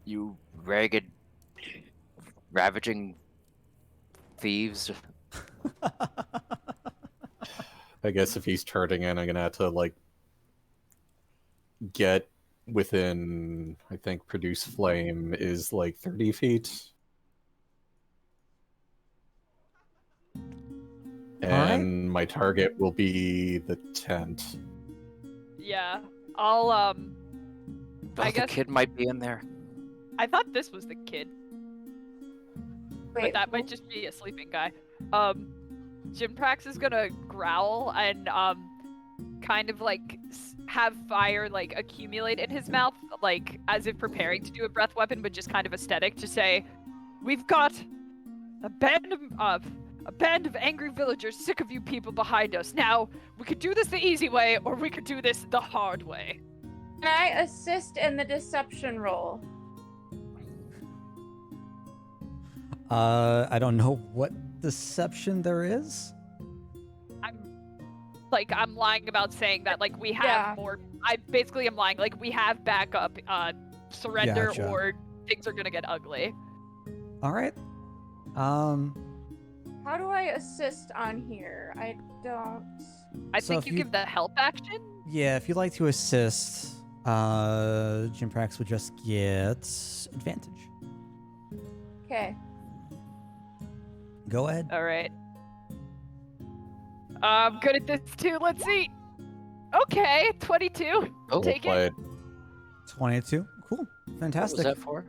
you ragged, ravaging thieves." I guess if he's turning in, I'm gonna have to like get within. I think produce flame is like 30 feet, and my target will be the tent. Yeah. I'll, I The guess... kid might be in there. I thought this was the kid. But Wait, that might just be a sleeping guy. Jim Prax is gonna growl and kind of like have fire like accumulate in his mouth, like as if preparing to do a breath weapon, but just kind of aesthetic to say, "We've got a band of angry villagers sick of you people behind us. Now we could do this the easy way, or we could do this the hard way." can I assist in the deception roll? I don't know what deception there is. I'm lying about saying that like we have Yeah. more. I basically am lying. Like we have backup. Surrender Gotcha. or things are gonna get ugly. All right. How do I assist on here? I don't. I So think if you you- give the help action. Yeah, if you'd like to assist, Jim Prax would just get advantage. Okay. Go ahead. All right. I'm good at this too. Let's see. Okay, 22. Oh, Take it. But 22. Cool. What was Fantastic. that for?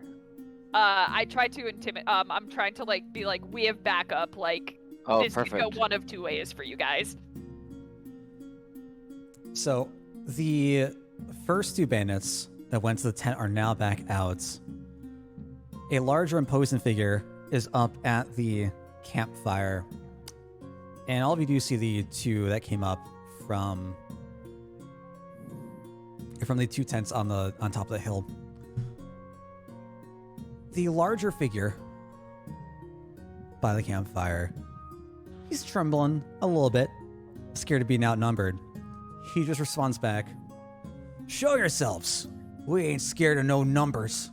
I tried to intimidate. I'm trying to like be like we have backup. Like Oh, this could perfect. go one of two ways for you guys. So the first two bandits that went to the tent are now back out. A larger imposing figure is up at the campfire. And all of you do see the two that came up from from the two tents on top of the hill. The larger figure by the campfire, he's trembling a little bit, scared of being outnumbered. He just responds back, "Show yourselves. We ain't scared of no numbers."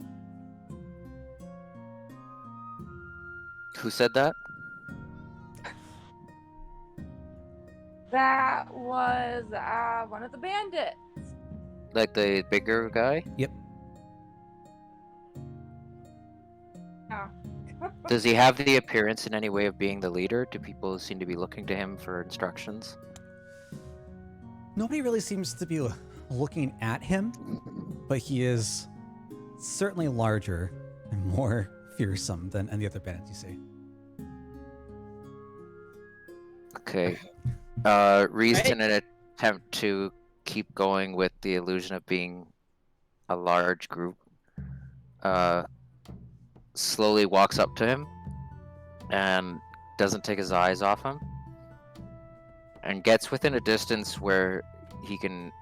Who said that? That was one of the bandits. Like the bigger guy? Yep. Oh. Does he have the appearance in any way of being the leader? Do people seem to be looking to him for instructions? Nobody really seems to be looking at him, but he is certainly larger and more fearsome than any other bandits you see. Okay. Reese, in an attempt to keep going with the illusion of being a large group, slowly walks up to him and doesn't take his eyes off him, and gets within a distance where he can,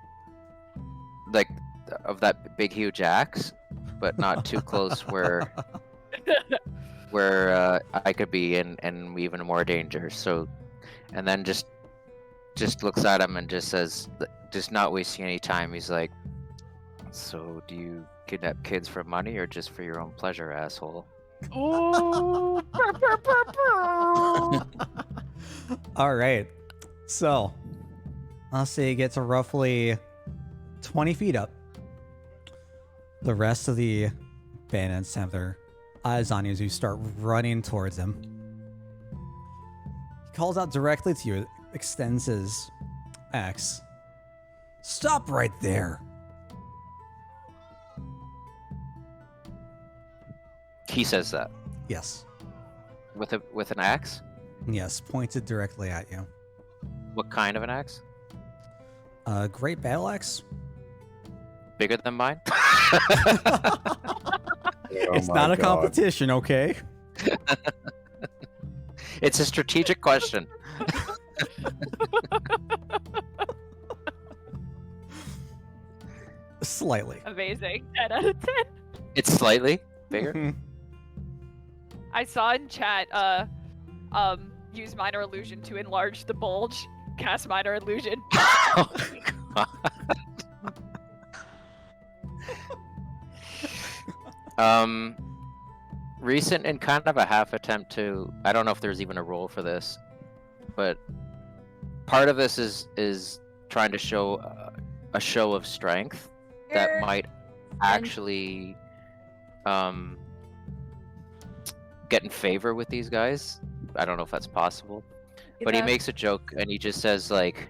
like, of that big huge axe, but not too close where I could be in even more danger. So, and then just looks at him and just says, just not wasting any time, he's like, "So do you kidnap kids for money or just for your own pleasure, asshole?" Oh, purr, purr, purr, purr. All right. So, I'll say you get to roughly 20 feet up. The rest of the bandits have their eyes on you as you start running towards him. He calls out directly to you, extends his axe. "Stop right there." He says that Yes. with an axe. Yes, pointed directly at you. What kind of an axe? Great battle axe. Bigger than mine? It's not a competition, okay? It's a strategic question. Slightly. Amazing. 10 out of 10. It's slightly bigger. Mhm. I saw in chat, use minor illusion to enlarge the bulge. Cast minor illusion. Oh my God. Recent and kind of a half attempt to, I don't know if there's even a role for this, but part of this is trying to show a show of strength that might actually get in favor with these guys. I don't know if that's possible, but he makes a joke and he just says, like,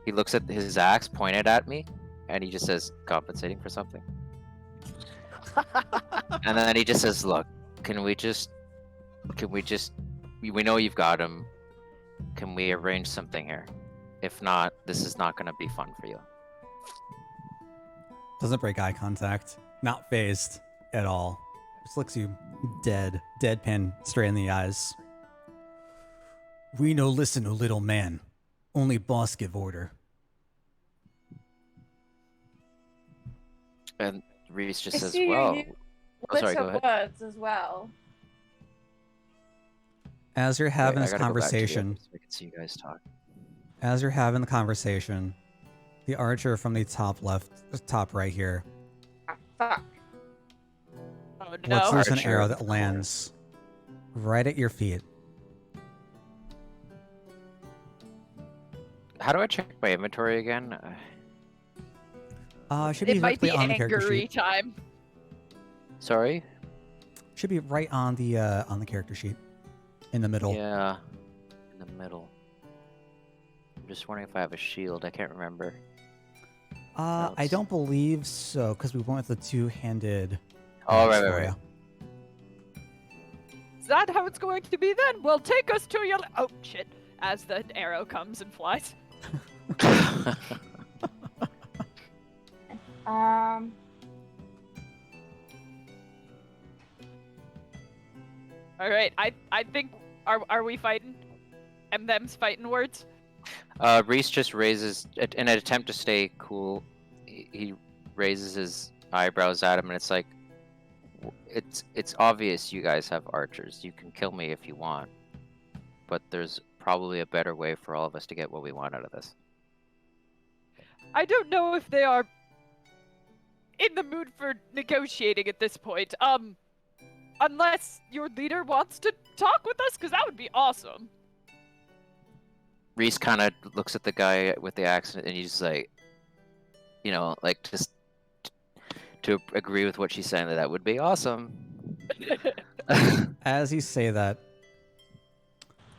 he looks at his axe pointed at me and he just says, "Compensating for something." And then he just says, "Look, we know you've got him. Can we arrange something here? If not, this is not going to be fun for you." Doesn't break eye contact. Not phased at all. Just looks you deadpan straight in the eyes. "We no listen to little man. Only boss give order." And Reese just I says, see you "Well," use oh, sorry, go Wits of ahead. Woods as well. As you're having Wait, I this gotta go back to the conversation, others so I can see you guys talk. as you're having the conversation, the archer from the top right here, Ah, fuck. Oh lets no. loose an Archer, arrow of that course. lands right at your feet. How do I check my inventory again? Should be It might directly be on the character angry sheet. time. Sorry? Should be right on the character sheet, in the middle. Yeah, in the middle. I'm just wondering if I have a shield. I can't remember. I Notes. don't believe so, because we went with the two-handed. Oh, axe right, for right, ya. right. Is that how it's going to be then? Well, take us to your. Oh shit! As the arrow comes and flies. All right. I think are we fighting? Them's fighting words. Reese just raises, in an attempt to stay cool, he raises his eyebrows at him, and it's like, it's obvious you guys have archers. You can kill me if you want, but there's probably a better way for all of us to get what we want out of this. I don't know if they are in the mood for negotiating at this point. Unless your leader wants to talk with us, because that would be awesome. Reese kind of looks at the guy with the accent, and he's like, you know, like just to agree with what she's saying, that would be awesome. As you say that,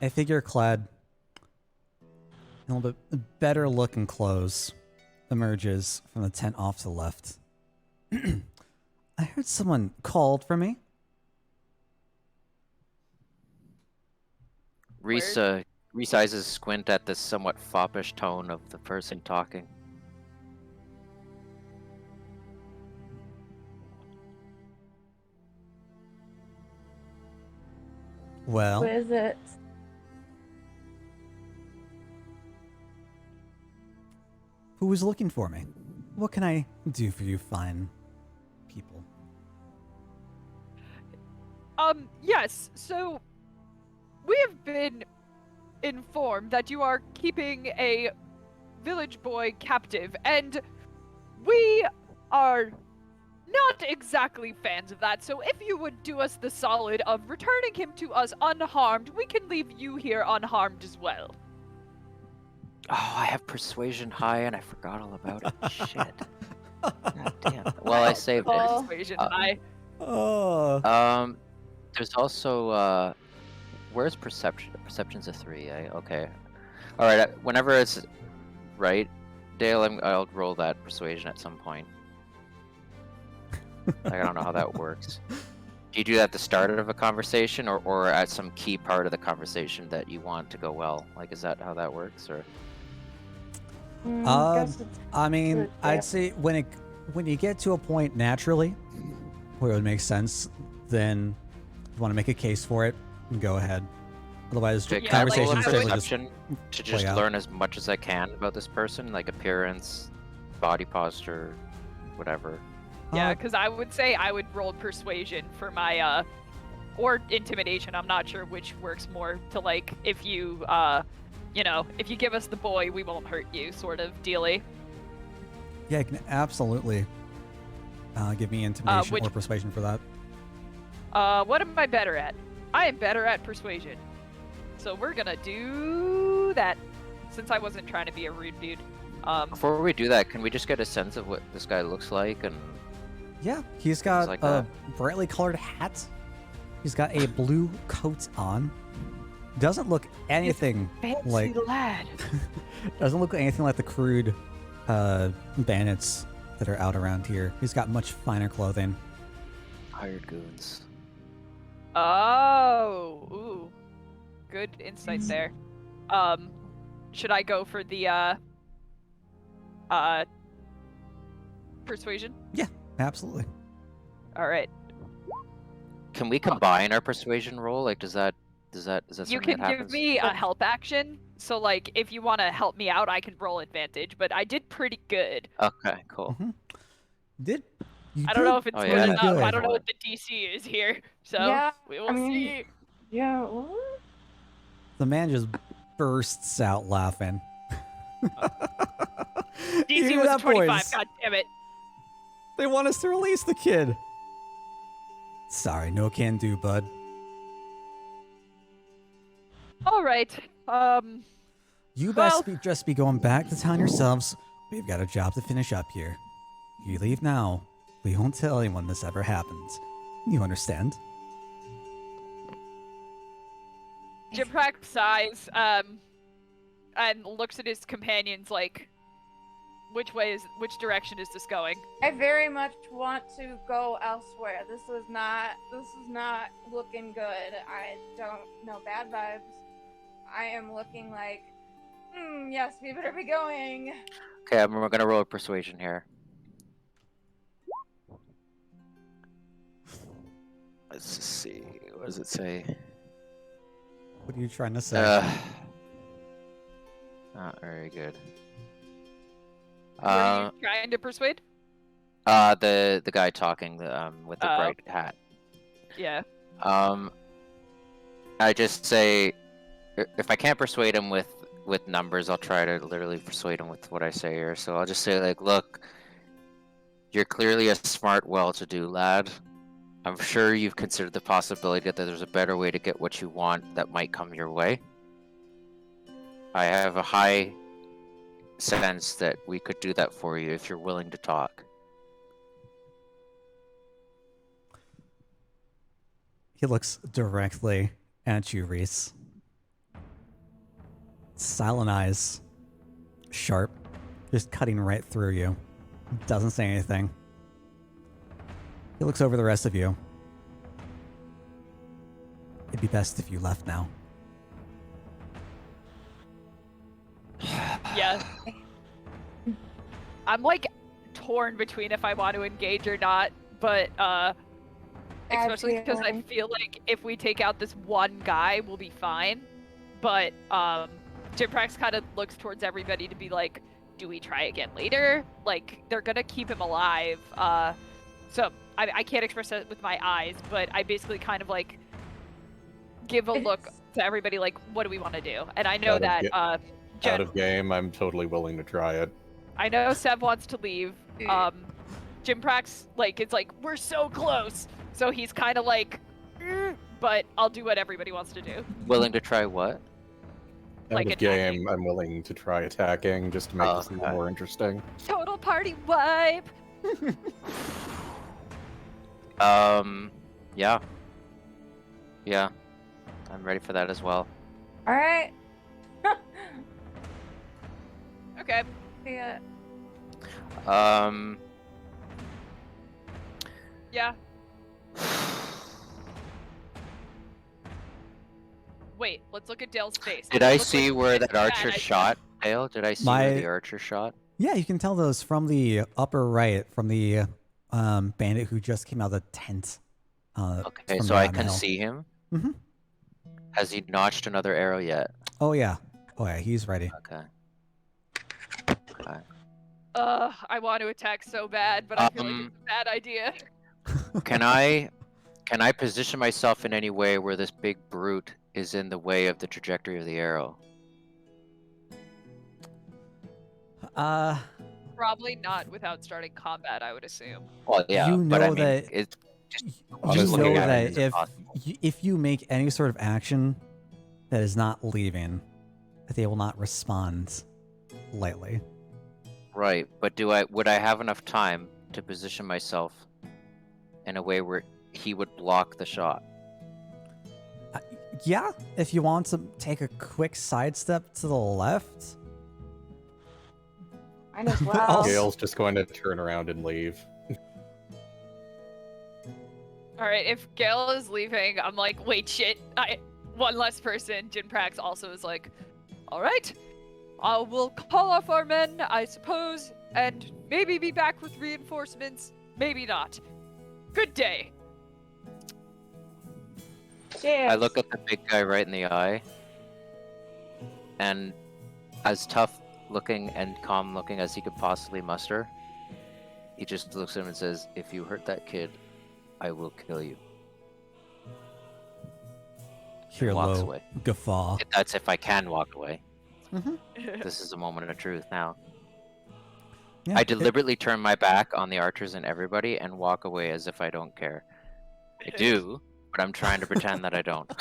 a figure clad in a little bit better looking clothes emerges from the tent off to the left. I heard someone called for me. Reese eyes squint at this somewhat foppish tone of the person talking. Well, What is it? who was looking for me? What can I do for you fine people? Yes, so we have been informed that you are keeping a village boy captive, and we are not exactly fans of that, so if you would do us the solid of returning him to us unharmed, we can leave you here unharmed as well. Oh, I have persuasion high, and I forgot all about it. Shit. God damn. Well, I saved it. Oh. Persuasion Uh, high. Oh, There's also where's perception? Perception's a 3. Okay. All right. Whenever it's right, Dale, I'll roll that persuasion at some point. I don't know how that works. Do you do that at the start of a conversation, or at some key part of the conversation that you want to go well? Like, is that how that works, or? Guess it's I mean, good, I'd yeah. say when you get to a point naturally where it would make sense, then if you want to make a case for it, go ahead. Otherwise, Can Yeah, I roll a conversations I would- typically just perception to just out. learn as much as I can about this person, like appearance, body posture, whatever? Yeah, Uh, because I would say I would roll persuasion for my or intimidation. I'm not sure which works more to, like, if you if you give us the boy, we won't hurt you, sort of dealy. yeah, you can absolutely give me intimidation which- or persuasion for that. What am I better at? I am better at persuasion. So we're gonna do that, since I wasn't trying to be a rude dude. Before we do that, can we just get a sense of what this guy looks like? And Yeah, he's got like a that. brightly colored hat. He's got a blue coat on. Doesn't look anything Fancy like lad. doesn't look anything like the crude bandits that are out around here. He's got much finer clothing. hired goons. Oh, ooh, good insight there. Should I go for the persuasion? Absolutely. All right. Can we combine our persuasion roll? Like, is that You something can that give happens? me a help action. So, like, if you want to help me out, I can roll advantage. But I did pretty good. Okay, cool. Mhm. Did you I don't did know if it's Oh, good yeah, enough. pretty I good. don't know what the DC is here. So Yeah, we will I mean- see. Yeah. What? The man just bursts out laughing. DC Hear was that, 25. boys? God damn it. They want us to release the kid. Sorry, no can do, bud. All right. You best Well- just be going back to town yourselves. We've got a job to finish up here. You leave now. We won't tell anyone this ever happens. You understand? Jiprak sighs, and looks at his companions like, which direction is this going? I very much want to go elsewhere. This is not looking good. I don't know, bad vibes. I am looking like, yes, we better be going. Okay, we're gonna roll a persuasion here. Let's just see. What does it say? What are you trying to say? Not very good. Were you trying to persuade? The guy talking with the Oh. bright hat. Yeah. I just say, if I can't persuade him with numbers, I'll try to literally persuade him with what I say here. So I'll just say, like, look, you're clearly a smart, well-to-do lad. I'm sure you've considered the possibility that there's a better way to get what you want that might come your way. I have a high sense that we could do that for you if you're willing to talk. He looks directly at you, Reese. Silent eyes, sharp, just cutting right through you. Doesn't say anything. He looks over the rest of you. It'd be best if you left now. Yeah. I'm like torn between if I want to engage or not, but especially because I feel like if we take out this one guy, we'll be fine. But Jimprax kind of looks towards everybody to be like, do we try again later? Like, they're gonna keep him alive. So I can't express it with my eyes, but I basically kind of like give a look to everybody like, what do we want to do? And I know out of game, I'm totally willing to try it. I know Seb wants to leave. Jimprax, like, it's like, we're so close. So he's kind of like, but I'll do what everybody wants to do. Willing to try what? Like Out of game, I'm willing to try attacking just to make this a little more interesting. Total party wipe! Yeah. Yeah. I'm ready for that as well. Alright. Okay. Yeah. Yeah. Wait, let's look at Dale's face. Did I see where that archer shot, Dale? Did I see where the archer shot? Yeah, you can tell those from the upper right, from the bandit who just came out of the tent. Okay, so I can see him? Mm-hmm. Has he notched another arrow yet? Oh yeah, he's ready. Okay. Okay. I want to attack so bad, but I feel like it's a bad idea. Can I position myself in any way where this big brute is in the way of the trajectory of the arrow? Probably not without starting combat, I would assume. Well, yeah, you know but I mean, that it's just you know that it's if impossible. if you make any sort of action that is not leaving, they will not respond lightly. Right, but would I have enough time to position myself in a way where he would block the shot? Yeah, if you want to take a quick sidestep to the left. Mine as well. Gale's just going to turn around and leave. Alright, if Gale is leaving, I'm like, wait, shit. One less person. Jimprax also is like, alright. We'll call off our men, I suppose, and maybe be back with reinforcements. Maybe not. Good day. Cheers. I look at the big guy right in the eye, and as tough looking and calm looking as he could possibly muster, he just looks at him and says, "If you hurt that kid, I will kill you." Hear walks low away. guffaw. That's if I can walk away. Mm-hmm. This is a moment of truth now. Yeah, I deliberately turn my back on the archers and everybody and walk away as if I don't care. I do, but I'm trying to pretend that I don't.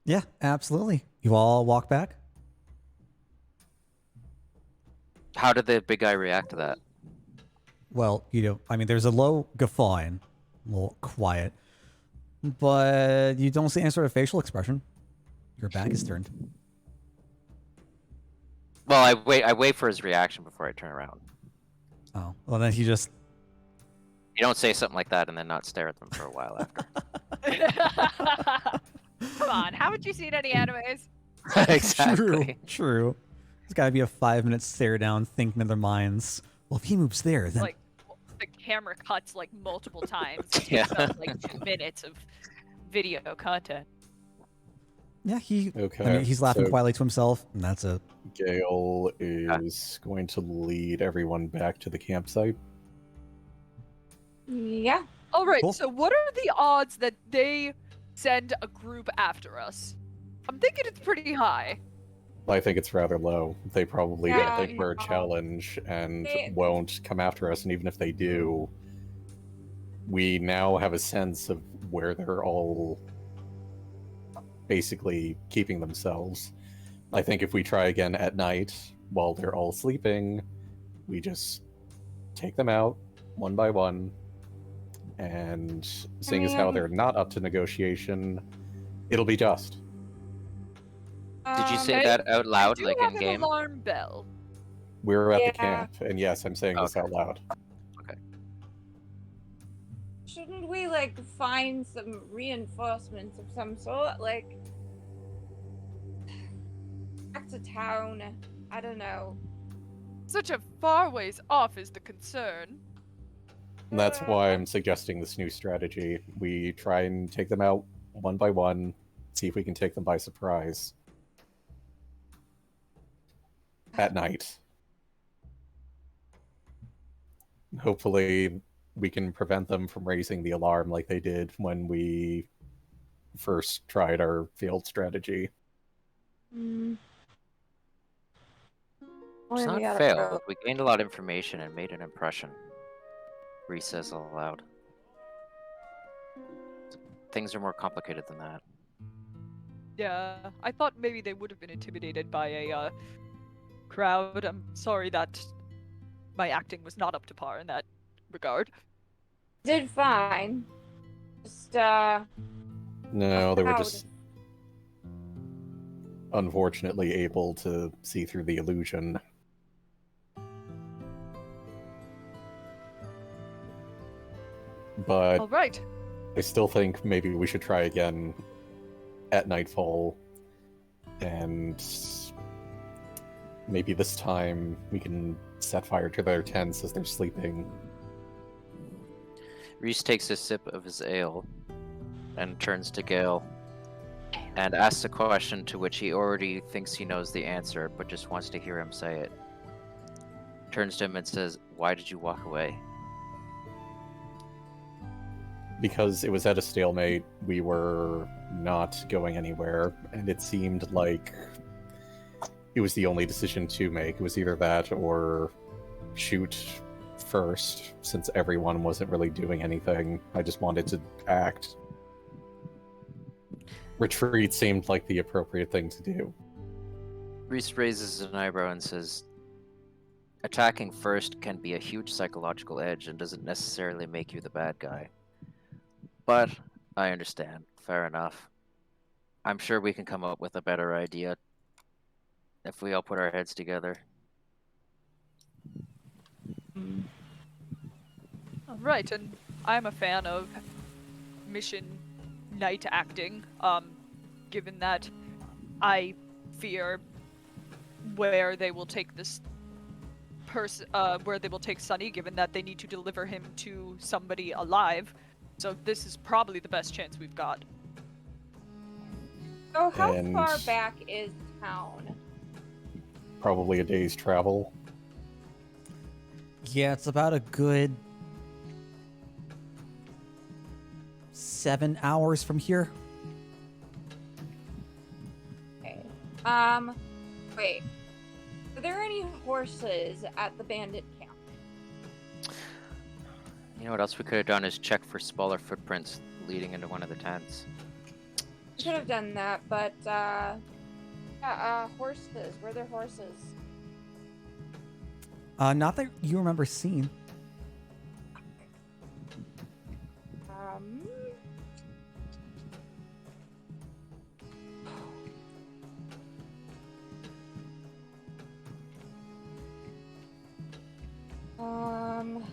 Yeah, absolutely. You all walk back. How did the big guy react to that? Well, I mean, there's a low guffawing, a little quiet, but you don't see any sort of facial expression. Your back is turned. Well, I wait for his reaction before I turn around. Oh, well, then he just. You don't say something like that and then not stare at them for a while after. Come on, haven't you seen any animes? Exactly. True. It's got to be a 5-minute stare down, thinking in their minds. Well, if he moves there, then. Like, the camera cuts like multiple times. It Yeah. takes up, like 2 minutes of video content. Yeah, Okay. I mean, he's laughing so quietly to himself, and that's it. Gale is going to lead everyone back to the campsite. Yeah. All right. Cool. So what are the odds that they send a group after us? I'm thinking it's pretty high. I think it's rather low. They probably don't Yeah, think we're a no. challenge and They- won't come after us. And even if they do, we now have a sense of where they're all basically keeping themselves. I think if we try again at night while they're all sleeping, we just take them out one by one. And seeing as how mean- they're not up to negotiation, it'll be dust. Did you say Okay. that out I loud, do like have in an game? alarm bell. We're at the Yeah. camp, and yes, I'm saying this Okay. out loud. Shouldn't we like find some reinforcements of some sort? Like back to town. I don't know. Such a far ways off is the concern. And that's why I'm suggesting this new strategy. We try and take them out one by one, see if we can take them by surprise. At night. Hopefully, we can prevent them from raising the alarm like they did when we first tried our failed strategy. Hmm. It's Only not we gotta failed. go. We gained a lot of information and made an impression. Reese says aloud. Things are more complicated than that. Yeah, I thought maybe they would have been intimidated by a crowd. I'm sorry that my acting was not up to par in that regard. Did fine. Just No, they were Proud. just unfortunately able to see through the illusion. But All right. I still think maybe we should try again at nightfall, and maybe this time we can set fire to their tents as they're sleeping. Reese takes a sip of his ale and turns to Gale and asks a question to which he already thinks he knows the answer, but just wants to hear him say it. Turns to him and says, "Why did you walk away?" Because it was at a stalemate, we were not going anywhere, and it seemed like it was the only decision to make. It was either that or shoot first, since everyone wasn't really doing anything. I just wanted to act. Retreat seemed like the appropriate thing to do. Reese raises an eyebrow and says, "Attacking first can be a huge psychological edge and doesn't necessarily make you the bad guy. But I understand. Fair enough. I'm sure we can come up with a better idea if we all put our heads together." All right, and I'm a fan of mission night acting. Given that I fear where they will take this person, where they will take Sunny, given that they need to deliver him to somebody alive. So this is probably the best chance we've got. So how And- far back is town? Probably a day's travel. Yeah, it's about a good 7 hours from here. Okay. Wait. Are there any horses at the bandit camp? You know what else we could have done is check for smaller footprints leading into one of the tents. We could have done that, but horses. Were there horses? Not that you remember seeing. Um. Um.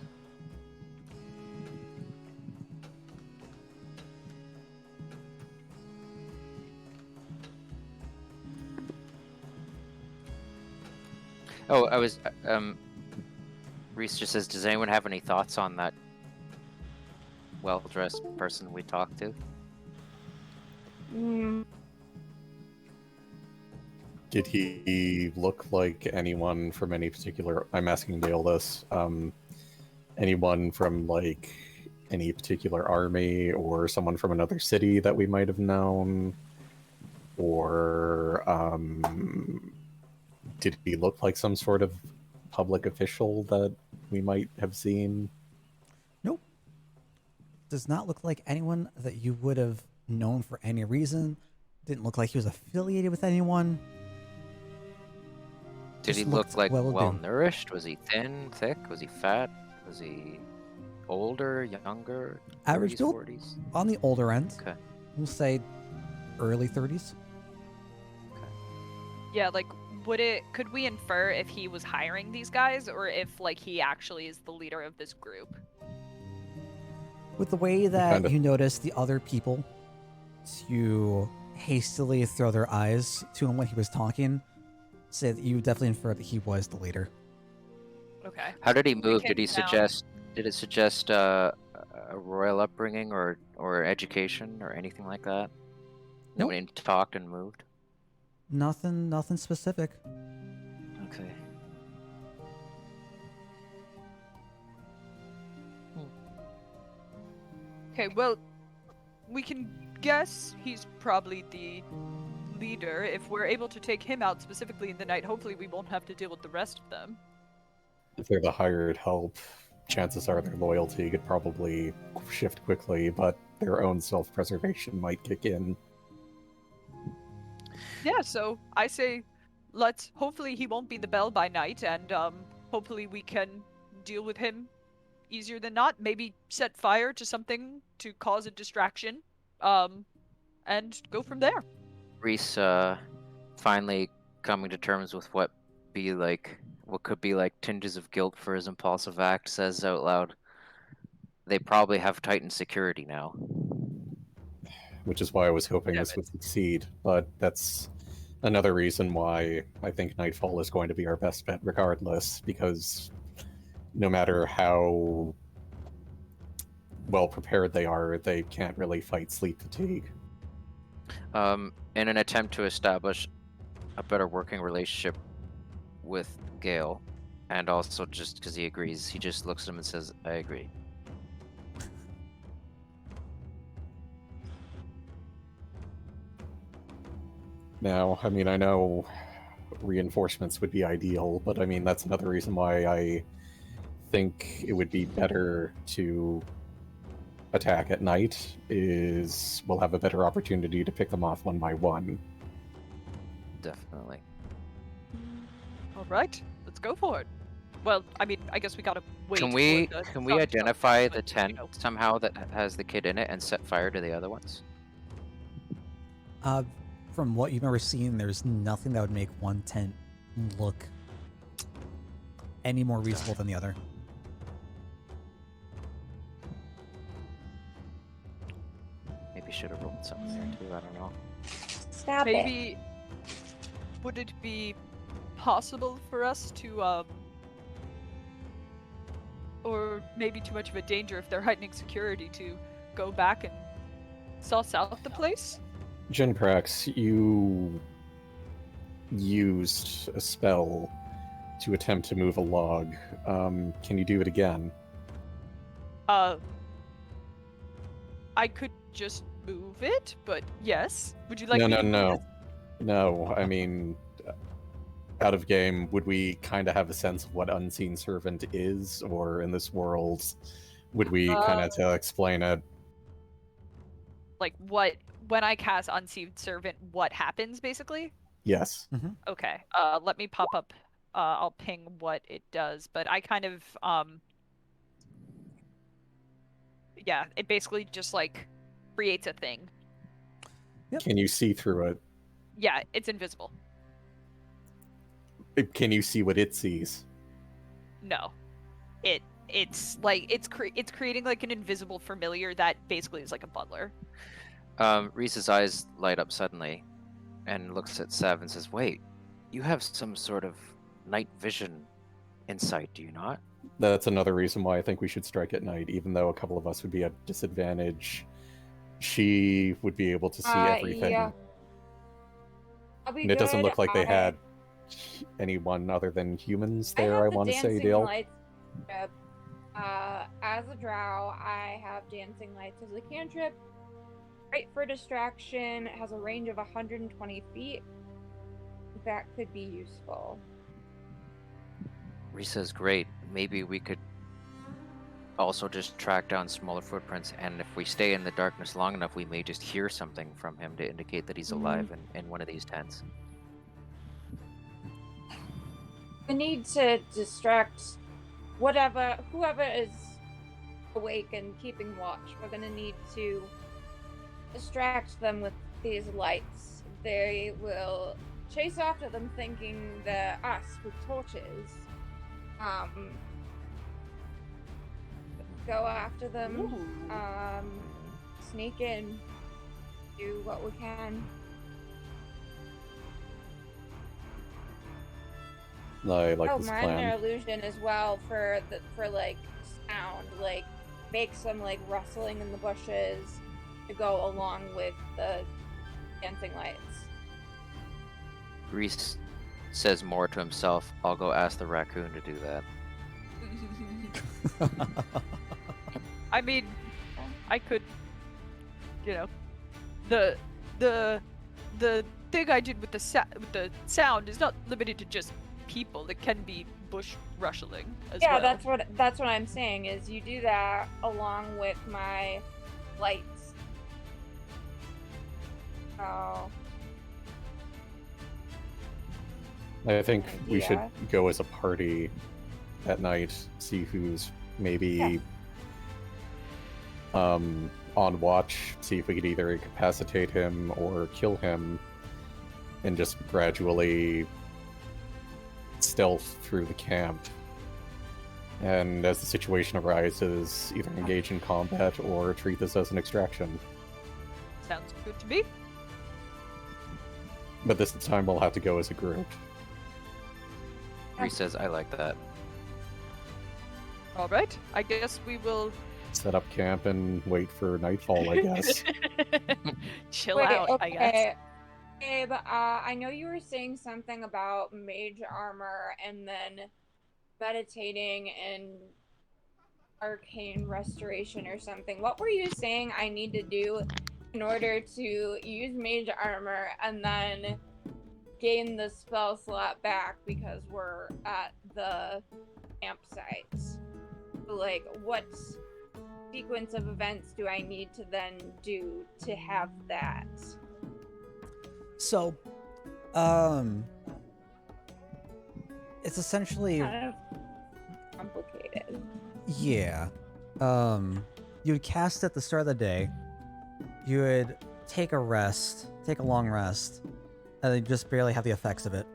Oh, I was, Reese just says, "Does anyone have any thoughts on that well-dressed person we talked to?" mm, Did he look like anyone from any particular... I'm asking Dale this. Anyone from, like, any particular army or someone from another city that we might have known? Or did he look like some sort of public official that we might have seen? Nope. Does not look like anyone that you would have known for any reason. Didn't look like he was affiliated with anyone. Did Just he look looked like well-to-do. well nourished? Was he thin, thick? Was he fat? Was he older, younger? Average 30s, build? 40s? On the older end. Okay. We'll say early 30s. Yeah, like, could we infer if he was hiring these guys, or if, like, he actually is the leader of this group? With the way that Kinda. you notice the other people to hastily throw their eyes to him when he was talking, say that you definitely infer that he was the leader. Okay. How did he move? came Did he down. suggest? Did it suggest a royal upbringing or education or anything like that? Nope. When he talked and moved. Nothing specific. Okay. Okay, well, we can guess he's probably the leader. If we're able to take him out specifically in the night, hopefully we won't have to deal with the rest of them. If they're the hired help, chances are their loyalty could probably shift quickly, but their own self-preservation might kick in. Yeah, so I say hopefully he won't be the bell by night, and hopefully we can deal with him easier than not. Maybe set fire to something to cause a distraction, and go from there. Reese, finally coming to terms with what could be like tinges of guilt for his impulsive act, says out loud, "They probably have tightened security now." Which is why I was hoping Damn this it. would succeed, but that's another reason why I think Nightfall is going to be our best bet regardless, because no matter how well prepared they are, they can't really fight sleep fatigue. In an attempt to establish a better working relationship with Gale, and also just because he agrees, he just looks at him and says, "I agree." Now, I mean, I know reinforcements would be ideal, but I mean, that's another reason why I think it would be better to attack at night, is we'll have a better opportunity to pick them off one by one. Definitely. All right, let's go for it. Well, I mean, I guess we gotta wait. Can for we the can we sun to identify come, the but, tent you know. somehow that has the kid in it and set fire to the other ones? From what you've ever seen, there's nothing that would make one tent look any more reasonable than the other. Maybe should have rolled something there too. I don't know. Stop it. Maybe would it be possible for us to or maybe too much of a danger if they're heightening security to go back and suss out the place? Genprax, you used a spell to attempt to move a log. Can you do it again? I could just move it, but yes. Would you like me to move it? No, I mean, out of game, would we kind of have a sense of what Unseen Servant is? Or in this world, would we kind of to explain it? Like when I cast Unseen Servant, what happens basically? Yes. Okay. Let me pop up. I'll ping what it does, but I kind of yeah, it basically just like creates a thing. Yep. Can you see through it? Yeah, it's invisible. Can you see what it sees? No, it's like it's creating like an invisible familiar that basically is like a butler. Reese's eyes light up suddenly, and looks at Sev and says, "Wait, you have some sort of night vision insight, do you not?" That's another reason why I think we should strike at night, even though a couple of us would be at disadvantage. She would be able to see everything. Yeah. I'll be And it doesn't good. look like they I- had anyone other than humans I there, have I the want to say, dancing Dale. lights. As a drow, I have dancing lights as a cantrip. Great for distraction. It has a range of 120 feet. That could be useful. Reese says, great. Maybe we could also just track down smaller footprints, and if we stay in the darkness long enough, we may just hear something from him to indicate that he's alive in one of these tents. We need to distract whoever is awake and keeping watch. We're gonna need to distract them with these lights. They will chase after them thinking they're us with torches. Go after them, sneak in, do what we can. I like Oh, this minor plan. illusion as well for like sound, like make some like rustling in the bushes to go along with the dancing lights. Reese says more to himself, I'll go ask the raccoon to do that. I mean, I could, the thing I did with the sound is not limited to just people. It can be bush rustling as well. Yeah, that's what I'm saying is you do that along with my lights. Oh. I think we should Yeah. go as a party at night, see who's maybe on watch, see if we could either incapacitate him or kill him, and just gradually stealth through the camp. And as the situation arises, either engage in combat or treat this as an extraction. Sounds good to me. But this time we'll have to go as a group. Reese says, I like that. All right. I guess we will Set up camp and wait for nightfall, I guess. chill out. I guess. Babe, I know you were saying something about mage armor and then meditating and arcane restoration or something. What were you saying I need to do in order to use mage armor and then gain the spell slot back because we're at the campsite? Like, what sequence of events do I need to then do to have that? So, it's essentially, Kind of complicated. yeah. You would cast at the start of the day. You would take a long rest, and then just barely have the effects of it.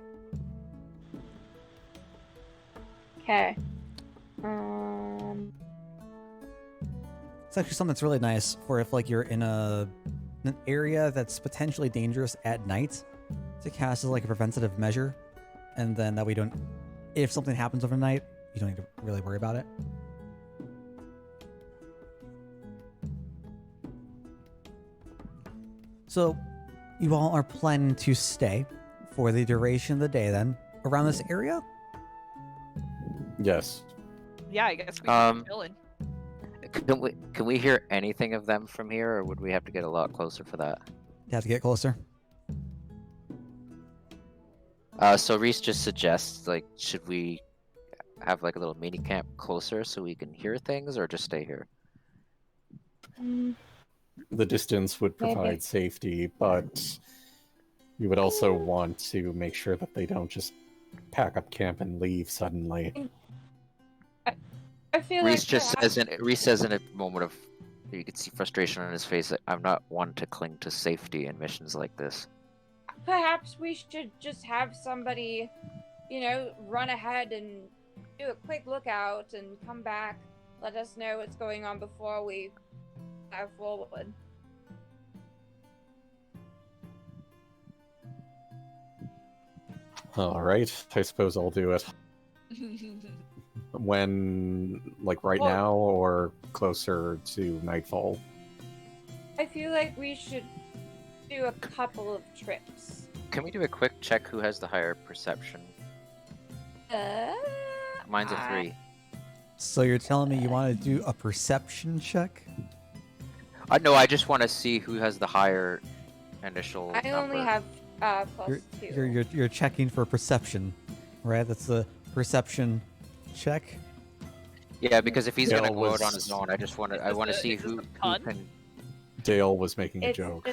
Okay. It's actually something that's really nice for if like you're in an area that's potentially dangerous at night to cast as like a preventative measure, and then that we don't, if something happens overnight, you don't need to really worry about it. So you all are planning to stay for the duration of the day then around this area? Yes. Yeah, I guess we can be chilling. Can we hear anything of them from here, or would we have to get a lot closer for that? You have to get closer. So Reese just suggests, like, should we have like a little mini camp closer so we can hear things, or just stay here? The distance would provide safety, but you would also want to make sure that they don't just pack up camp and leave suddenly. I feel Reese like just perhaps- Reese says in a moment of, you can see frustration on his face, that I'm not one to cling to safety in missions like this. perhaps we should just have somebody, run ahead and do a quick lookout and come back, let us know what's going on before we dive forward. Alright, I suppose I'll do it. When, like right Well- now, or closer to nightfall? I feel like we should do a couple of trips. Can we do a quick check who has the higher perception? Mine's a 3. So you're telling me you want to do a perception check? No, I just want to see who has the higher initial I number. only have plus You're 2. you're checking for perception, right? That's the perception check. Yeah, because if he's Dale gonna go out on was- his own, I just want to. I this want to a- see is this who a pun? can. Dale was making a It's joke.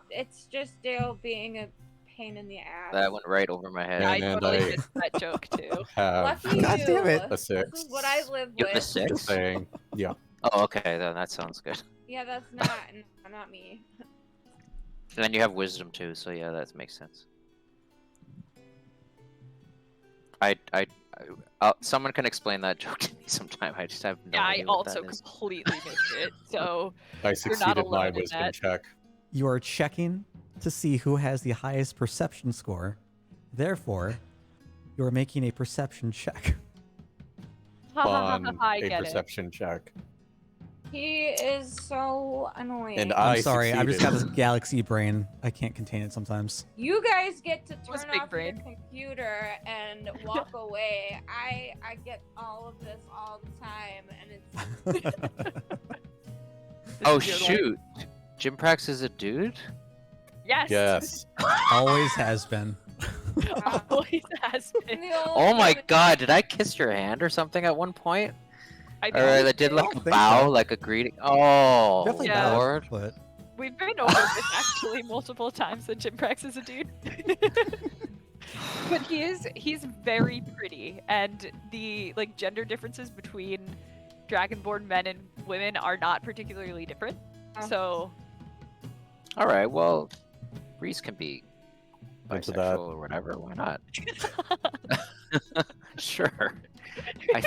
it's just Dale being a pain in the ass. That went right over my head. I And totally I- missed that joke too. Have Lucky God you. damn it. a This 6. is what I live You have a with. 6? Just saying. Yeah. Oh, okay, then that sounds good. Yeah, that's not me. And then you have wisdom too, so yeah, that makes sense. Someone can explain that joke to me sometime. I just have no Yeah, I idea what also that is. completely missed it. So I not succeeded alone my in wisdom that. check. You are checking to see who has the highest perception score. Therefore, you are making a perception check. On I a get it. perception check. He is so annoying. And I'm I sorry, I've just got this succeeded. galaxy brain. I can't contain it sometimes. You guys get to Was turn big off brain. your computer and walk away. I get all of this all the time, and it's Oh This is your life. shoot! Jimprax is a dude. Yes. Yes. Always has been. Always has been. the old Oh my woman- god! Did I kiss your hand or something at one point? I Or know. I did like a don't think bow, so. like a greeting. Oh Definitely Yeah. Lord! bad, but We've been over this actually multiple times that Jimprax is a dude. But he's very pretty, and the like gender differences between dragonborn men and women are not particularly different. So All right, well, Reese can be Into bisexual that. or whatever. Why not? Sure. I...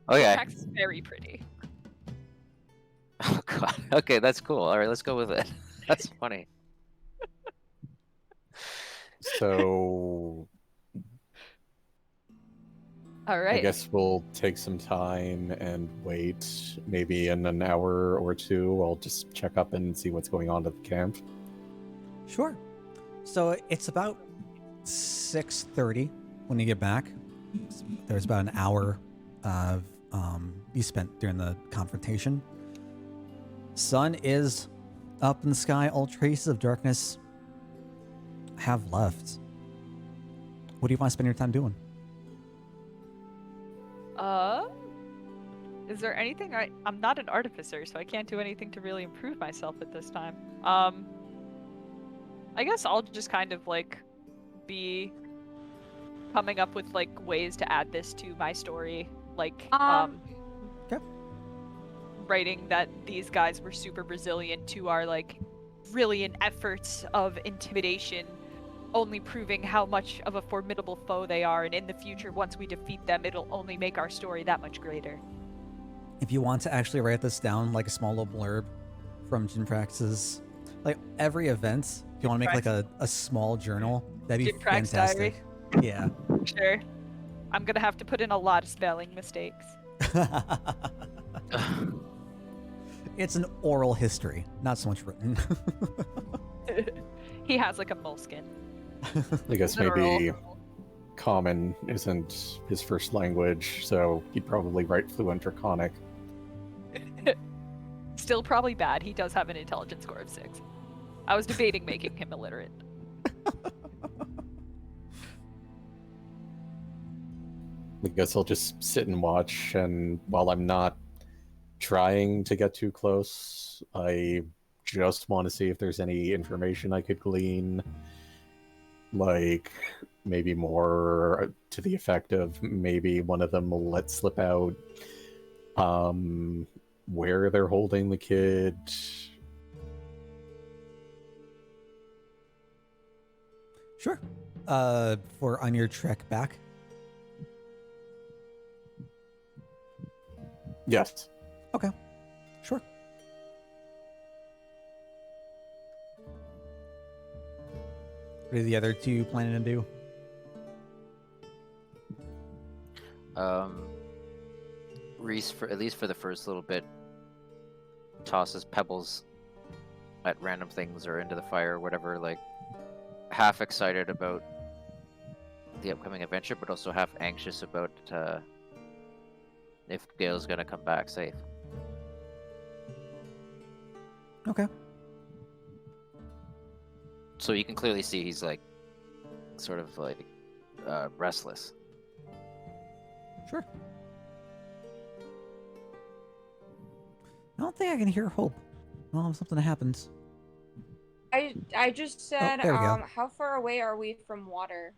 Okay. Jimprax is very pretty. Oh god. Okay, that's cool. All right, let's go with it. That's funny. So All right. I guess we'll take some time and wait. Maybe in an hour or two, I'll just check up and see what's going on at the camp. sure. So it's about 6:30 when you get back. There's about an hour of you spent during the confrontation. Sun is up in the sky. All traces of darkness have left. What do you want to spend your time doing? Is there anything I'm not an artificer, so I can't do anything to really improve myself at this time. I guess I'll just kind of like be coming up with like ways to add this to my story, like Okay. writing that these guys were super resilient to our like brilliant efforts of intimidation, only proving how much of a formidable foe they are, and in the future, once we defeat them, it'll only make our story that much greater. If you want to actually write this down like a small little blurb from Jimprax's, like every event, if you want to make like a small journal, that'd be Jimprax fantastic. Yeah. Sure. I'm gonna have to put in a lot of spelling mistakes. It's an oral history, not so much written. He has like a moleskin. I guess Literal. maybe Common isn't his first language, so he'd probably write fluent Draconic. Still probably bad. He does have an intelligence score of 6. I was debating making him illiterate. I guess I'll just sit and watch, and while I'm not trying to get too close, I just want to see if there's any information I could glean. Like, maybe more to the effect of maybe one of them will let slip out where they're holding the kid. Sure. For on your trek back. Yes. Sure. What are the other two planning to do? Reese, for at least for the first little bit, tosses pebbles at random things or into the fire or whatever, like half excited about the upcoming adventure, but also half anxious about if Gale's gonna come back safe. Okay. So you can clearly see he's like, sort of like, restless. Sure. I don't think I can hear hope. Well, if something happens. I just said, there we go. how far away are we from water?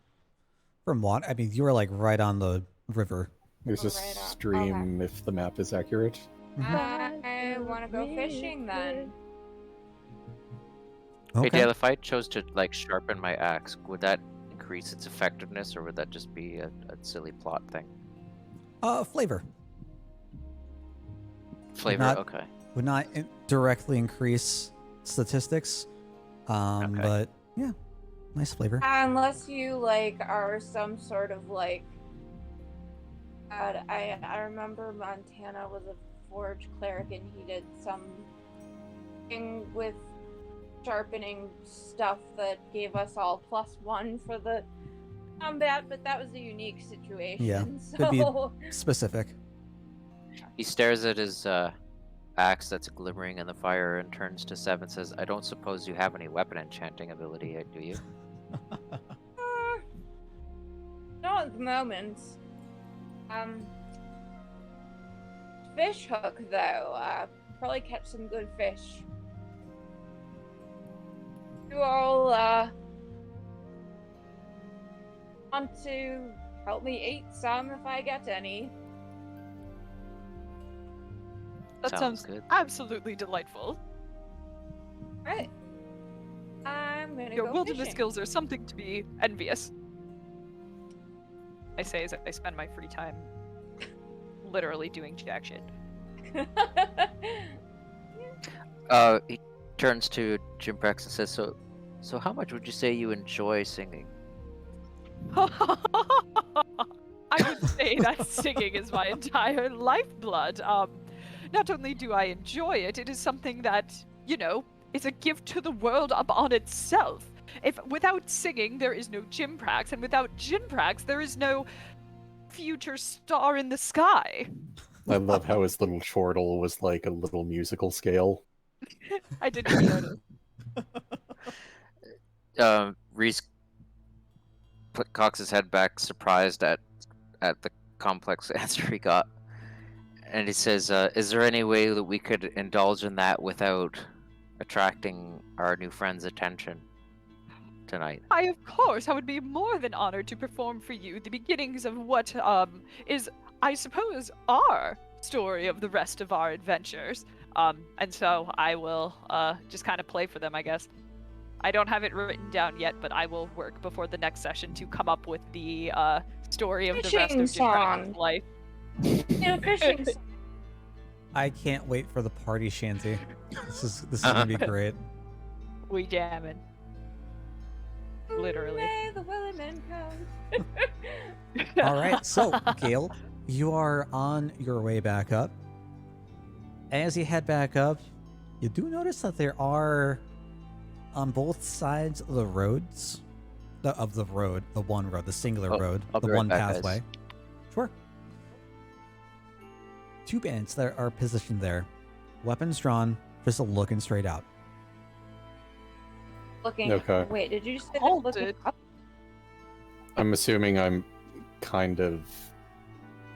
From what? I mean, you were like right on the river. There's a Right on. stream if the map is accurate. I want to go fishing then. Hey Okay. Dale, if I chose to like sharpen my axe, would that increase its effectiveness, or would that just be a silly plot thing? Flavor. Flavor, not- okay. Would not directly increase statistics. Okay. But yeah, nice flavor. Unless you like are some sort of like. God, I remember Montana was a forge cleric and he did something with sharpening stuff that gave us all +1 for the combat, but that was a unique situation. Yeah, so it'd be specific. He stares at his axe that's glimmering in the fire and turns to Seb and says, I don't suppose you have any weapon enchanting ability, do you? not at the moment. Fish hook though. Probably catch some good fish. You all want to help me eat some if I get any? That sounds good. absolutely delightful. Right. I'm gonna Your go wilderness fishing. skills are something to be envious. I say as I spend my free time literally doing jack shit. He turns to Jim Prex and says, so how much would you say you enjoy singing? I would say that singing is my entire lifeblood. Not only do I enjoy it, it is something that, you know, is a gift to the world up on itself. If without singing, there is no Jimprax, and without Jimprax, there is no future star in the sky. I love how his little chortle was like a little musical scale. I didn't even notice. Reese cocks his head back, surprised at the complex answer he got. And he says, is there any way that we could indulge in that without attracting our new friend's attention tonight? I, of course, I would be more than honored to perform for you the beginnings of what, is, I suppose, our story of the rest of our adventures. And so I will, just kind of play for them, I guess. I don't have it written down yet, but I will work before the next session to come up with the, story of the rest Fishing of song. Jim's life. Fishing. I can't wait for the party shanty. This is gonna be great. We jamming. Literally. May the willing men come. All right, so Gale, you are on your way back up. As you head back up, you do notice that there are, on both sides of the roads, the one road, the singular Oh, road, I'll the be right one back, guys. pathway. Sure. Two bandits that are positioned there, weapons drawn, just looking straight out. Looking. Okay. Wait, did you say Hold looking it. up? I'm assuming I'm kind of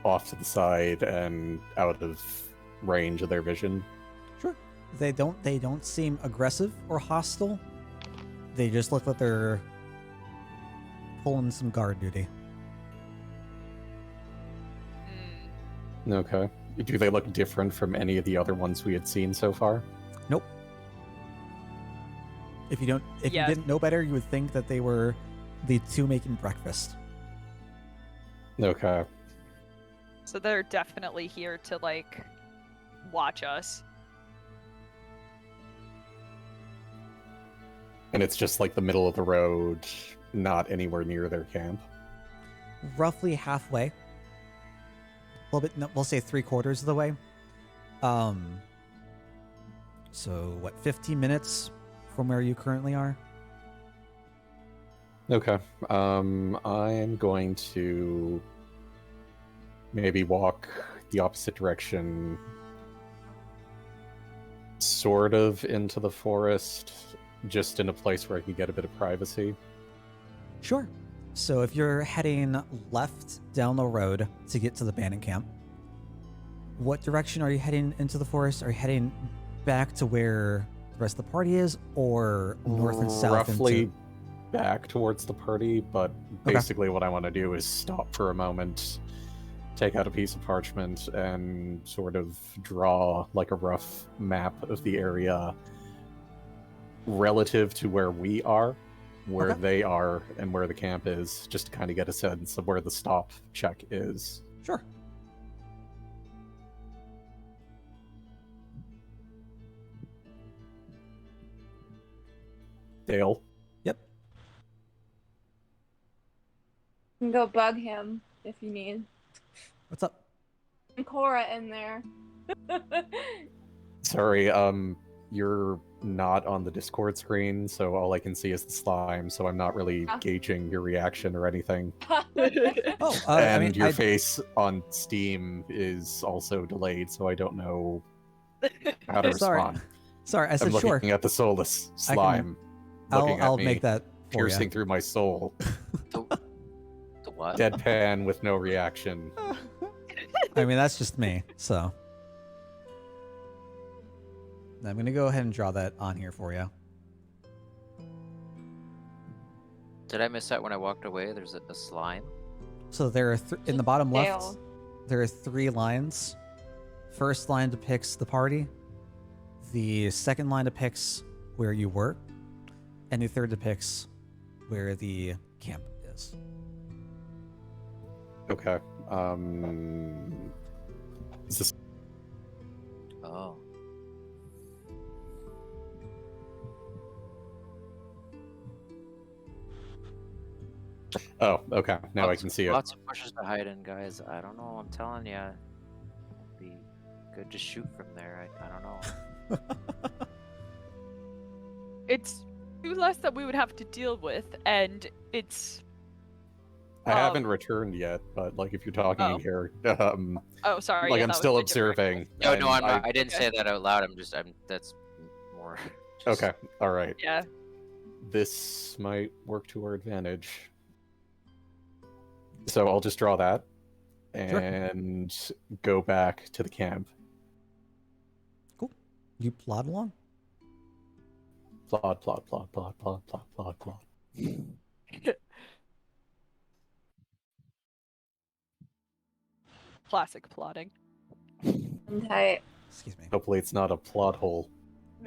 off to the side and out of range of their vision. Sure. They don't seem aggressive or hostile. They just look like they're pulling some guard duty. Okay. Do they look different from any of the other ones we had seen so far? Nope. If you Yes. didn't know better, you would think that they were the two making breakfast. Okay. So they're definitely here to, like, watch us. And it's just like the middle of the road, not anywhere near their camp. Roughly halfway. A little bit, no, we'll say 3/4 of the way. So what, 15 minutes from where you currently are. Okay. I am going to maybe walk the opposite direction, sort of into the forest, just in a place where I can get a bit of privacy. Sure. So if you're heading left down the road to get to the bandit camp, what direction are you heading into the forest? Are you heading back to where the rest of the party is, or north and south? Roughly back towards the party, but basically what I want to do is stop for a moment, take out a piece of parchment, and sort of draw like a rough map of the area relative to where we are, where they are, and where the camp is, just to kind of get a sense of where the stop check is. Sure. Dale? Yep. You can go bug him if you need. What's up? And Cora in there. Sorry, you're not on the Discord screen, so all I can see is the slime, so I'm not really gauging your reaction or anything. Oh, And I mean, your face on Steam is also delayed, so I don't know how to Sorry. respond. Sorry, I said I'm looking sure. at the soulless slime. looking I'll at me, make that for piercing you. through my soul. The what? Deadpan with no reaction. I mean, that's just me. So I'm gonna go ahead and draw that on here for you. Did I miss that when I walked away? There's a slime. So there are in the bottom left, Dale. there are 3 lines. First line depicts the party. The second line depicts where you were, and the third depicts where the camp is. Okay. Is this... Oh. Oh, okay. Now I can see it. Lots of bushes to hide in, guys. I don't know. I'm telling you. Be good to shoot from there. I don't know. It's 2 less that we would have to deal with, and it's. I haven't returned yet, but like if you're talking in here, Oh, sorry. like yeah, I'm that was still a different observing. No, and I'm not. I didn't Okay. say that out loud. That's more. Just, Okay, all right. Yeah. This might work to our advantage. So I'll just draw that and go back to the camp. Cool. You plod along. Plod, plod, plod, plod, plod, plod, plod, plod. Classic plotting. Tight. Excuse me. Hopefully it's not a plot hole.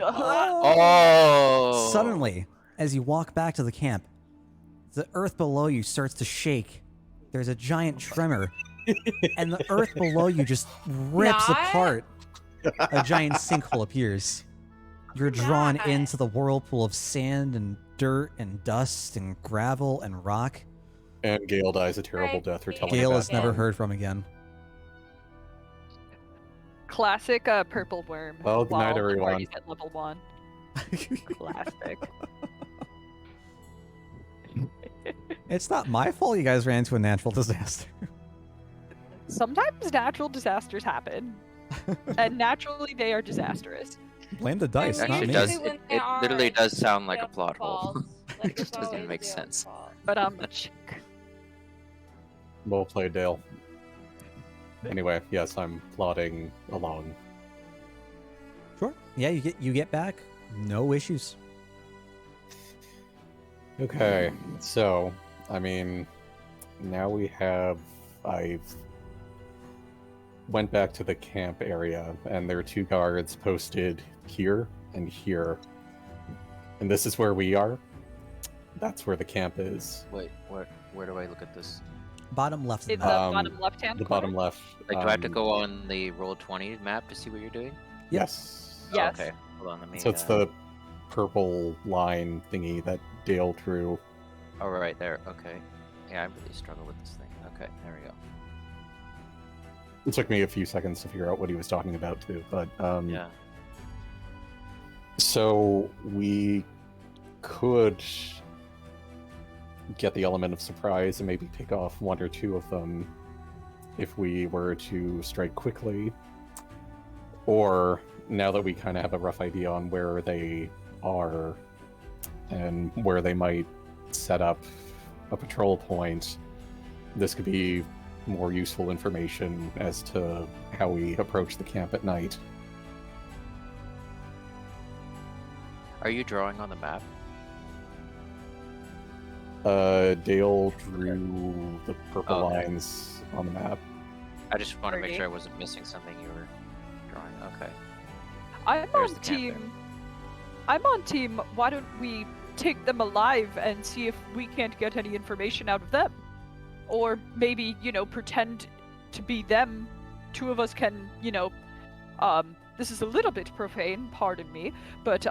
Oh! Suddenly, as you walk back to the camp, the earth below you starts to shake. There's a giant tremor, and the earth below you just rips Not? apart. A giant sinkhole appears. You're drawn Not. into the whirlpool of sand and dirt and dust and gravel and rock. And Gale dies a terrible Right. death for telling Gale her is that never story. heard from again. Classic purple worm. Well, good night, while the everyone. party's at level 1. Classic. It's not my fault you guys ran into a natural disaster. Sometimes natural disasters happen, and naturally they are disastrous. Blame the dice, And not Actually me. does. usually when It they are, literally it's does sound like a their plot hole. fault. Like, It it's doesn't always make their sense. fault. But Well played, Dale. Anyway, yes, I'm plodding along. Sure. Yeah, you get back. No issues. Okay, so, I mean, now I've went back to the camp area, and there are 2 guards posted here and here. And this is where we are. That's where the camp is. Wait, where do I look at this? Bottom left of in the the map. bottom left-hand The corner. bottom left. Like, do I have to go on the Roll20 map to see what you're doing? Yes. Yes. Oh, okay. Hold on, let me. So it's the purple line thingy that Dale drew. Oh, right there. Okay. Yeah, I really struggle with this thing. Okay, there we go. It took me a few seconds to figure out what he was talking about too, but Yeah. So we could get the element of surprise and maybe pick off one or two of them if we were to strike quickly. Or, now that we kind of have a rough idea on where they are and where they might set up a patrol point, this could be more useful information as to how we approach the camp at night. Are you drawing on the map? Dale drew the purple Oh, okay. lines on the map. I just want to make Alrighty. sure I wasn't missing something you were drawing. Okay. I'm There's on the camp there. team. I'm on team. Why don't we take them alive and see if we can't get any information out of them? Or maybe, pretend to be them. Two of us can, this is a little bit profane, pardon me, but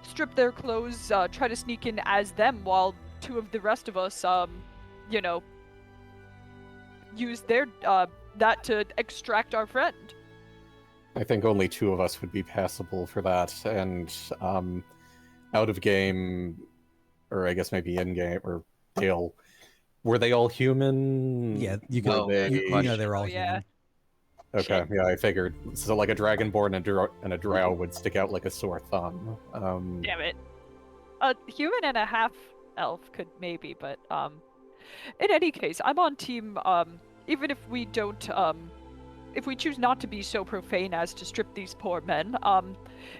strip their clothes, try to sneak in as them while two of the rest of us, use their that to extract our friend. I think only two of us would be passable for that, and out of game, or I guess maybe in game, or Dale, were they all human? Yeah, you Were can. Oh, they... You know they're all Oh, yeah. human. Okay, Shit. yeah, I figured. So like a dragonborn and a drow would stick out like a sore thumb. Damn it. A human and a half elf could maybe, but in any case, I'm on team even if we don't if we choose not to be so profane as to strip these poor men,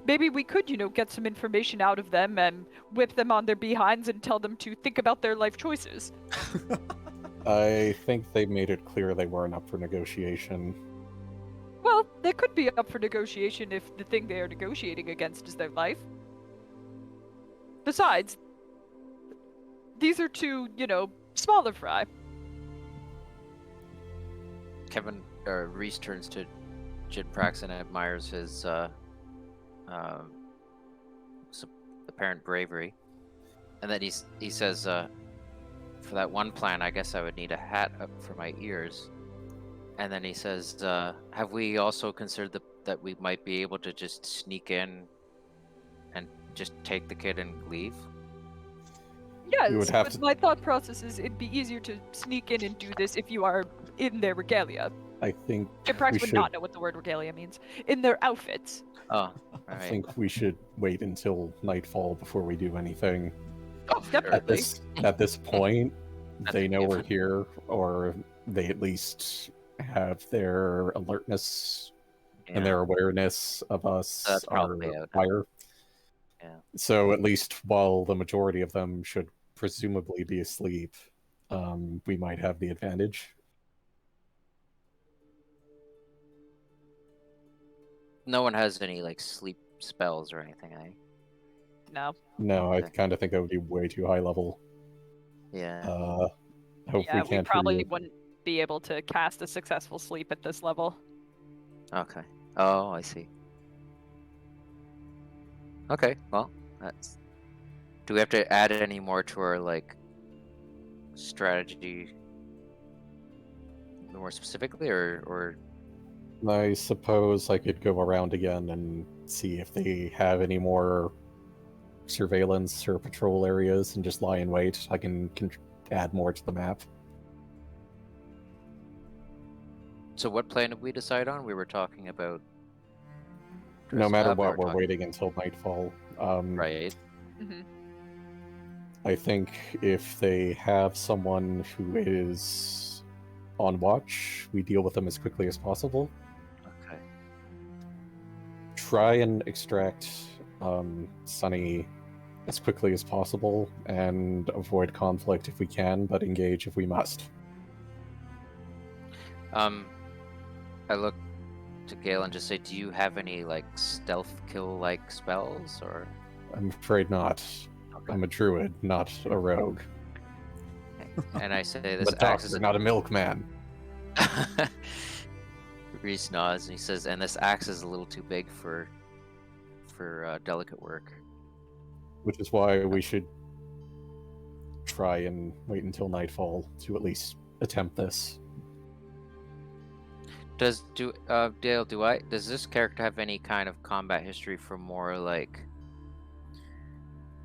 maybe we could, get some information out of them and whip them on their behinds and tell them to think about their life choices. I think they made it clear they weren't up for negotiation. Well, they could be up for negotiation if the thing they are negotiating against is their life. Besides, these are two, smaller fry. Kevin or Reese turns to Jidprax and admires his apparent bravery, and then he says, "For that one plan, I guess I would need a hat up for my ears." And then he says, "Have we also considered that we might be able to just sneak in and just take the kid and leave?" Yes, would have but to- my thought process is it'd be easier to sneak in and do this if you are in their regalia. I think Jimprax we would should. not know what the word regalia means. In their outfits. Oh, I alright. think we should wait until nightfall before we do anything. Oh, definitely. At this point, That's they a know we're given. here, or they at least have their alertness and Yeah. their awareness of us That's are probably out. higher. Yeah. So at least while the majority of them should presumably be asleep, we might have the advantage. No one has any like sleep spells or anything, eh? No. No, I Okay. kind of think that would be way too high level. Yeah. Hope Yeah, we can't probably hear you. wouldn't be able to cast a successful sleep at this level. Okay. Oh, I see. Okay, well, that's... Do we have to add any more to our, like, strategy more specifically, or... I suppose I could go around again and see if they have any more surveillance or patrol areas and just lie in wait. I can add more to the map. So what plan did we decide on? We were talking about... No dressing matter up, we what, were we're talking- waiting until nightfall. Right. Hmm. I think if they have someone who is on watch, we deal with them as quickly as possible. Okay. Try and extract Sunny as quickly as possible and avoid conflict if we can, but engage if we must. I look to Gale and just say, do you have any, like, stealth kill-like spells, or... I'm afraid not. Okay. I'm a druid, not a rogue. And I say, I'm this a axe is... doctor, not a milkman. Reese nods and he says, and this axe is a little too big for delicate work. Which is why we should try and wait until nightfall to at least attempt this. Does this character have any kind of combat history for more like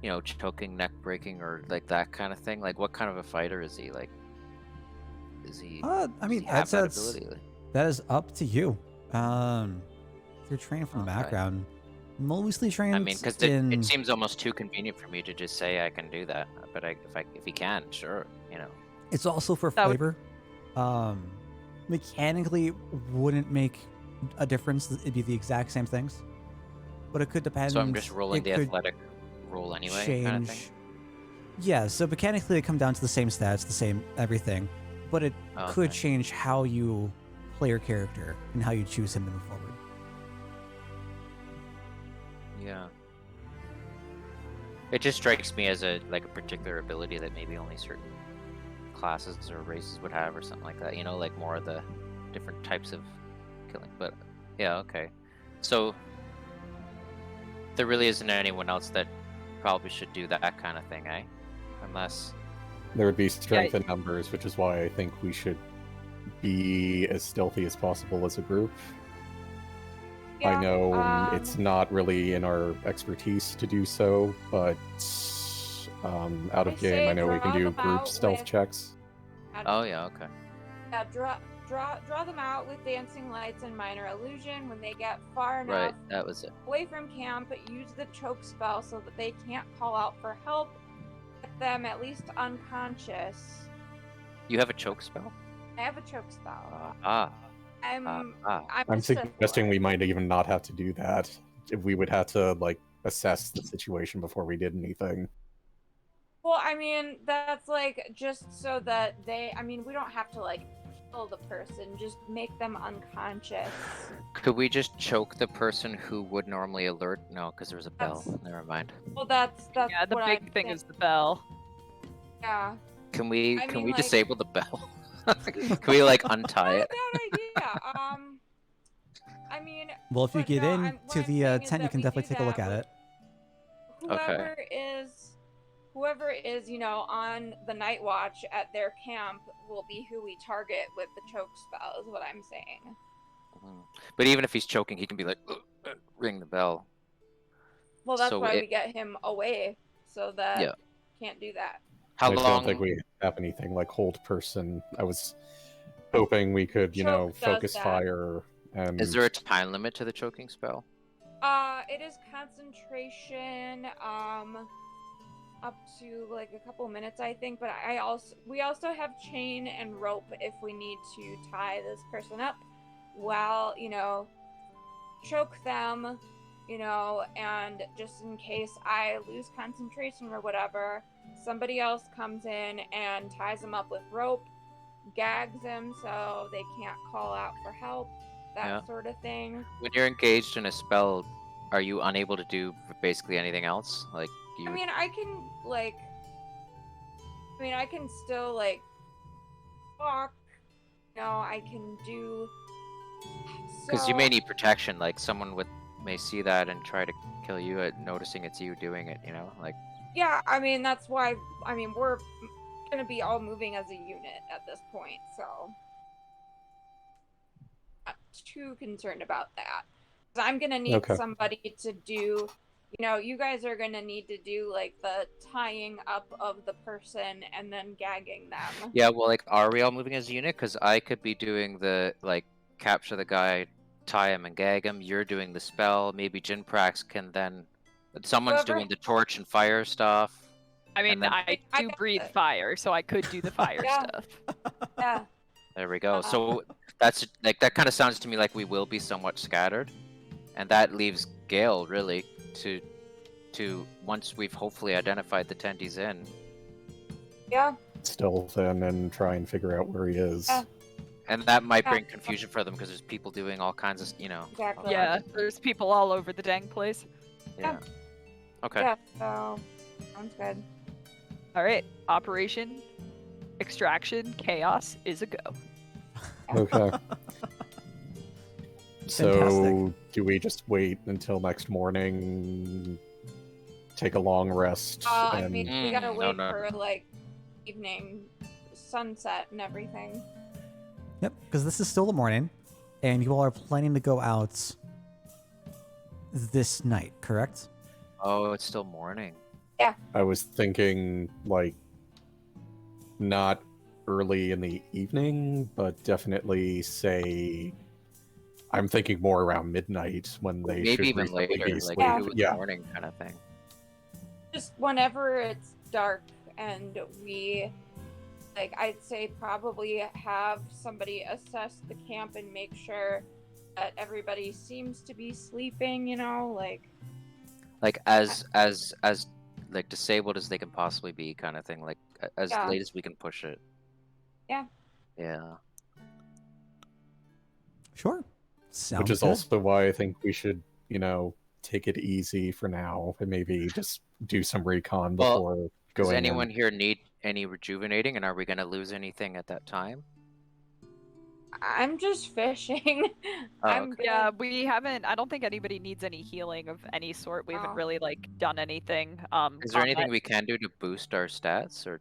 choking, neck breaking, or like that kind of thing? Like, what kind of a fighter is he? Like, is he? I Does mean, he have that that's ability? that is up to you. If you're trained from the Okay. background, mostly I trained mean, because in. it seems almost too convenient for me to just say I can do that. But if he can, sure. It's also for That would- flavor. Mechanically wouldn't make a difference. It'd be the exact same things, but it could depend. So I'm just rolling it the could athletic roll anyway, change. kind of thing. Yeah, so mechanically they come down to the same stats, the same everything, but it could Okay. change how you play your character and how you choose him to move forward. Yeah. It just strikes me as a particular ability that maybe only certain classes or races would have, or something like that. Like more of the different types of killing. But yeah, okay. So there really isn't anyone else that probably should do that kind of thing, eh? Unless There would be strength in numbers, which is why I think we should be as stealthy as possible as a group. Yeah, I know it's not really in our expertise to do so, but out of I game, say I know we can draw do them group out stealth with- checks. oh yeah, okay. Yeah, draw them out with dancing lights and minor illusion. When they get far enough Right, that was it. away from camp, use the choke spell so that they can't call out for help. Get them at least unconscious. You have a choke spell? I have a choke spell. I'm I'm a Sith suggesting Lord. we might even not have to do that. If we would have to assess the situation before we did anything. Well, I mean, that's just so that we don't have to kill the person, just make them unconscious. Could we just choke the person who would normally alert? No, because there's a bell. That's- Never mind. Well, that's Yeah, the what big I'm thing saying. is the bell. Yeah. Can we I mean, disable the bell? Can we untie Not it? a bad idea. I mean, Well, if you but get no, in what to I'm the saying is tent, you that can we definitely do take a look that at with it. whoever is on the night watch at their camp will be who we target with the choke spell, is what I'm saying. Mhm. But even if he's choking, he can be like, ring the bell. Well, that's So why we get him away, so that Yeah. can't do that. How I long? don't think we have anything like hold person. I was hoping we could, Choke does focus that. fire and. Is there a time limit to the choking spell? It is concentration, up to a couple minutes, I think. But we also have chain and rope if we need to tie this person up, while choke them, and just in case I lose concentration or whatever, somebody else comes in and ties them up with rope, gags them so they can't call out for help, that sort of thing. When you're engaged in a spell, are you unable to do basically anything else? Like you? I mean, I can I can still walk. I can do. Because you may need protection. Like someone may see that and try to kill you at noticing it's you doing it. Yeah, that's why. We're gonna be all moving as a unit at this point, so not too concerned about that. 'Cause I'm gonna need somebody to do. You guys are gonna need to do the tying up of the person and then gagging them. Yeah. Well, are we all moving as a unit? Because I could be doing the capture the guy, tie him and gag him. You're doing the spell. Maybe Jinprax can then. Someone's doing the torch and fire stuff. I mean, then... I do breathe fire, so I could do the fire stuff. Yeah. There we go. So that's that kind of sounds to me like we will be somewhat scattered, and that leaves Gale really to once we've hopefully identified the tent he's in. Yeah. Stealth in and try and figure out where he is. Yeah. And that might bring confusion for them because there's people doing all kinds of Exactly. Yeah, there's people all over the dang place. Yeah. Okay. Yeah. So sounds good. All right, Operation Extraction Chaos is a go. Okay. So, Fantastic. do we just wait until next morning, take a long rest, and... We gotta wait no. for evening, sunset, and everything. Yep, because this is still the morning, and you all are planning to go out this night, correct? Oh, it's still morning. I was thinking, like, not early in the evening, but definitely, say, I'm thinking more around midnight when they Maybe should even reasonably be later, asleep. like 2 in the Yeah. morning kind of thing. Just whenever it's dark and we, like, I'd say probably have somebody assess the camp and make sure that everybody seems to be sleeping, Like as like disabled as they can possibly be, kind of thing. Like as Yeah. late as we can push it. Yeah. Yeah. Sure. Sounds Which is good. also why I think we should, take it easy for now and maybe just do some recon Well, before Does going anyone in. here need any rejuvenating, and are we gonna lose anything at that time? I'm just fishing. Oh, I'm okay. Yeah, we haven't. I don't think anybody needs any healing of any sort. We haven't Oh. really like done anything. Is there anything combat- we can do to boost our stats, or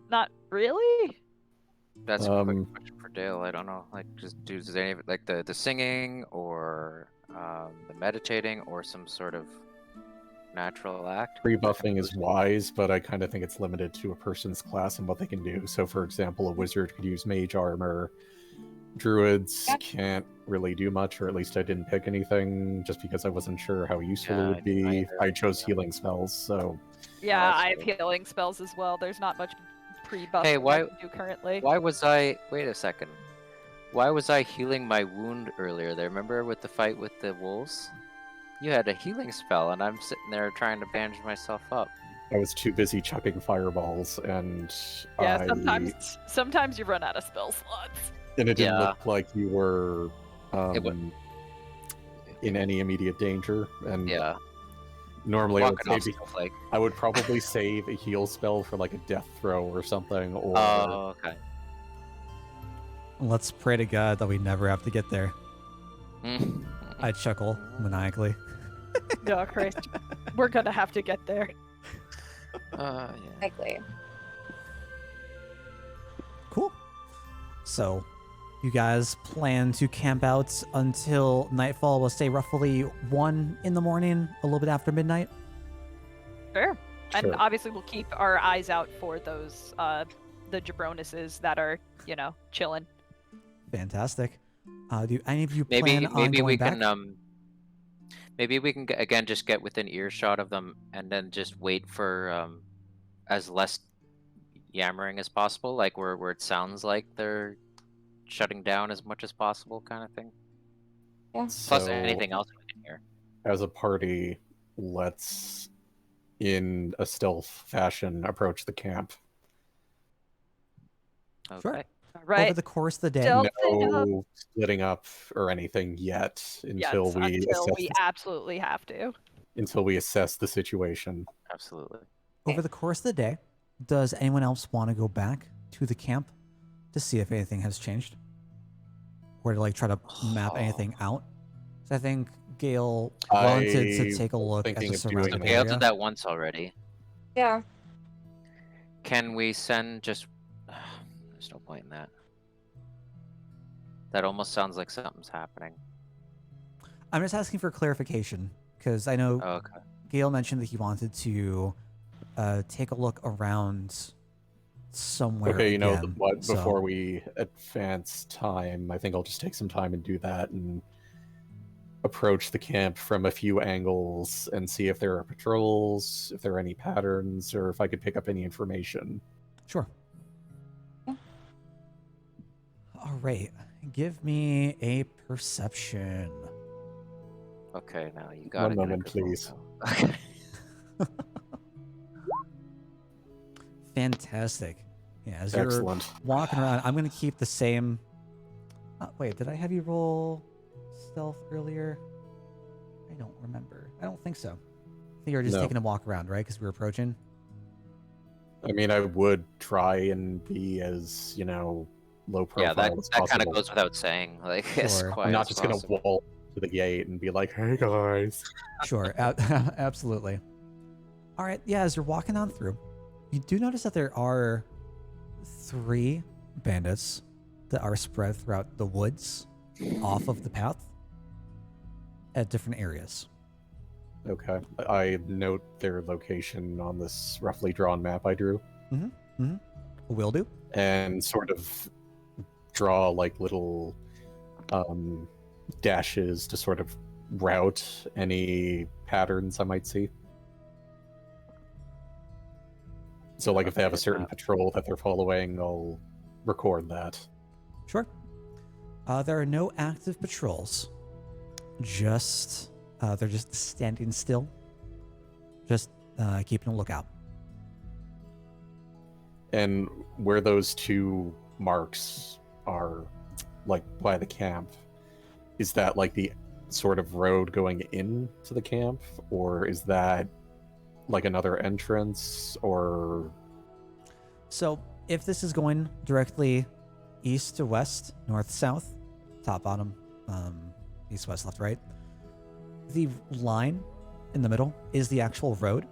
Not really. that's a quick question for Dale? I don't know. Like, just does any of it, like the singing or the meditating or some sort of natural act? Rebuffing is wise, but I kind of think it's limited to a person's class and what they can do. So, for example, a wizard could use mage armor. Druids Yep. can't really do much, or at least I didn't pick anything just because I wasn't sure how useful Yeah, it I would didn't be. either. I chose Yeah. healing spells, so Yeah, that's I have true. healing spells as well. There's not much pre-buff Hey, I why- can do currently. Why was I? Wait a second. Why was I healing my wound earlier? There, remember with the fight with the wolves? You had a healing spell, and I'm sitting there trying to bandage myself up. I was too busy chucking fireballs, and Yeah, sometimes you run out of spell slots. and it didn't Yeah. look like you were It wa- in any immediate danger. And Yeah. normally I would, Walking off say snowflake. I would probably save a heal spell for like a death throw or something, or Oh, okay. Let's pray to God that we never have to get there. Mm. I chuckle maniacally. No, Christ. We're gonna have to get there. Yeah. likely. Cool. So, you guys plan to camp out until nightfall. We'll say roughly 1 in the morning, a little bit after midnight. Sure. And Sure. obviously we'll keep our eyes out for those the jabronuses that are, chilling. Fantastic. Do any of you Maybe plan on maybe going we back? can maybe we can again just get within earshot of them and then just wait for as less yammering as possible, like where it sounds like they're shutting down as much as possible, kind of thing. Yeah. Plus so anything else we can hear. as a party, let's, in a stealth fashion, approach the camp. Okay. Sure. All right. Over the course of the day. Stealth it up. No splitting up or anything yet until we absolutely have to. until we assess the situation. Absolutely. Over the course of the day, does anyone else want to go back to the camp to see if anything has changed? Or to try to map anything out? So I think Gale wanted to I take a look at thinking the of doing So surrounding that. Gale area. did that once already. Yeah. Can we send just? There's no point in that. That almost sounds like something's happening. I'm just asking for clarification because I know Okay. Gale mentioned that he wanted to take a look around somewhere. Okay, again, what? so- Before we advance time, I think I'll just take some time and do that and approach the camp from a few angles and see if there are patrols, if there are any patterns, or if I could pick up any information. Sure. Yeah. All right. Give me a perception. Okay, now you got One moment, please. Okay. Fantastic. Yeah, as you're Excellent. walking around, I'm going to keep the same. Wait, did I have you roll stealth earlier? I don't remember. I don't think so. I think you were just No. taking a walk around, right? Because we were approaching. I mean, I would try and be as, low profile Yeah, that as kind of possible. goes without saying. Like, as Sure. quiet I'm not as just going to possible. walk to the gate and be like, hey, guys. Sure, absolutely. All right, yeah, as you're walking on through, you do notice that there are 3 bandits that are spread throughout the woods off of the path at different areas. Okay. I note their location on this roughly drawn map I drew, Will do. and sort of draw like little dashes to sort of route any patterns I might see. So, like, if they have a certain patrol that they're following, I'll record that. Sure. There are no active patrols. Just they're just standing still. Just keeping a lookout. And where those two marks are, like, by the camp, is that like the sort of road going into the camp, or is that like another entrance, or... So if this is going directly east to west, north, south, top, bottom, east, west, left, right, the line in the middle is the actual road.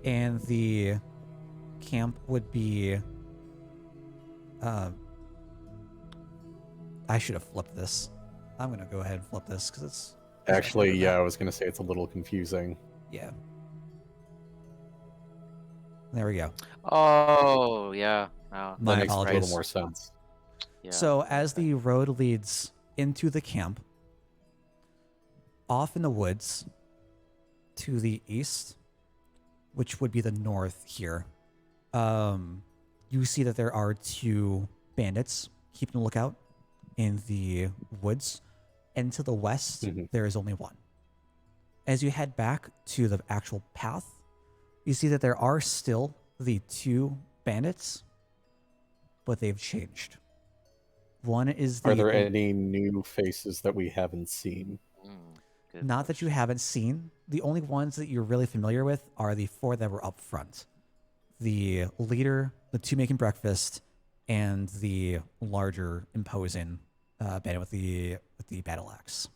And the camp would be... I should have flipped this. I'm going to go ahead and flip this because it's... Actually, yeah, I was going to say it's a little confusing. Yeah. There we go. Oh, yeah. Oh, My that makes a apologies. little more sense. yeah. So as the road leads into the camp, off in the woods to the east, which would be the north here, you see that there are two bandits keeping a lookout in the woods. And to the west, there is only one. As you head back to the actual path, you see that there are still the two bandits, but they've changed. One is the... Are there any new faces that we haven't seen? Not that you haven't seen. The only ones that you're really familiar with are the four that were up front. The leader, the two making breakfast, and the larger, imposing bandit with the battle axe.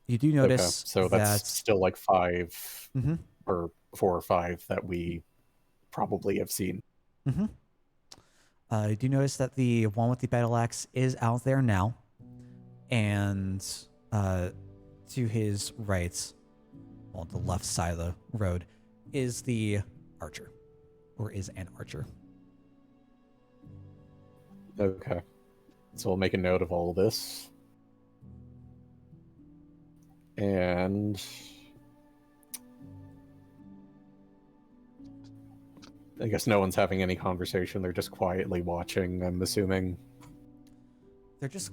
You do notice so that's still like 5 or 4 or 5 that we probably have seen. You do notice that the one with the battle axe is out there now, and to his right, well, the left side of the road, is the archer, or is an archer. Okay. So we'll make a note of all of this. And I guess no one's having any conversation. They're just quietly watching, I'm assuming. They're just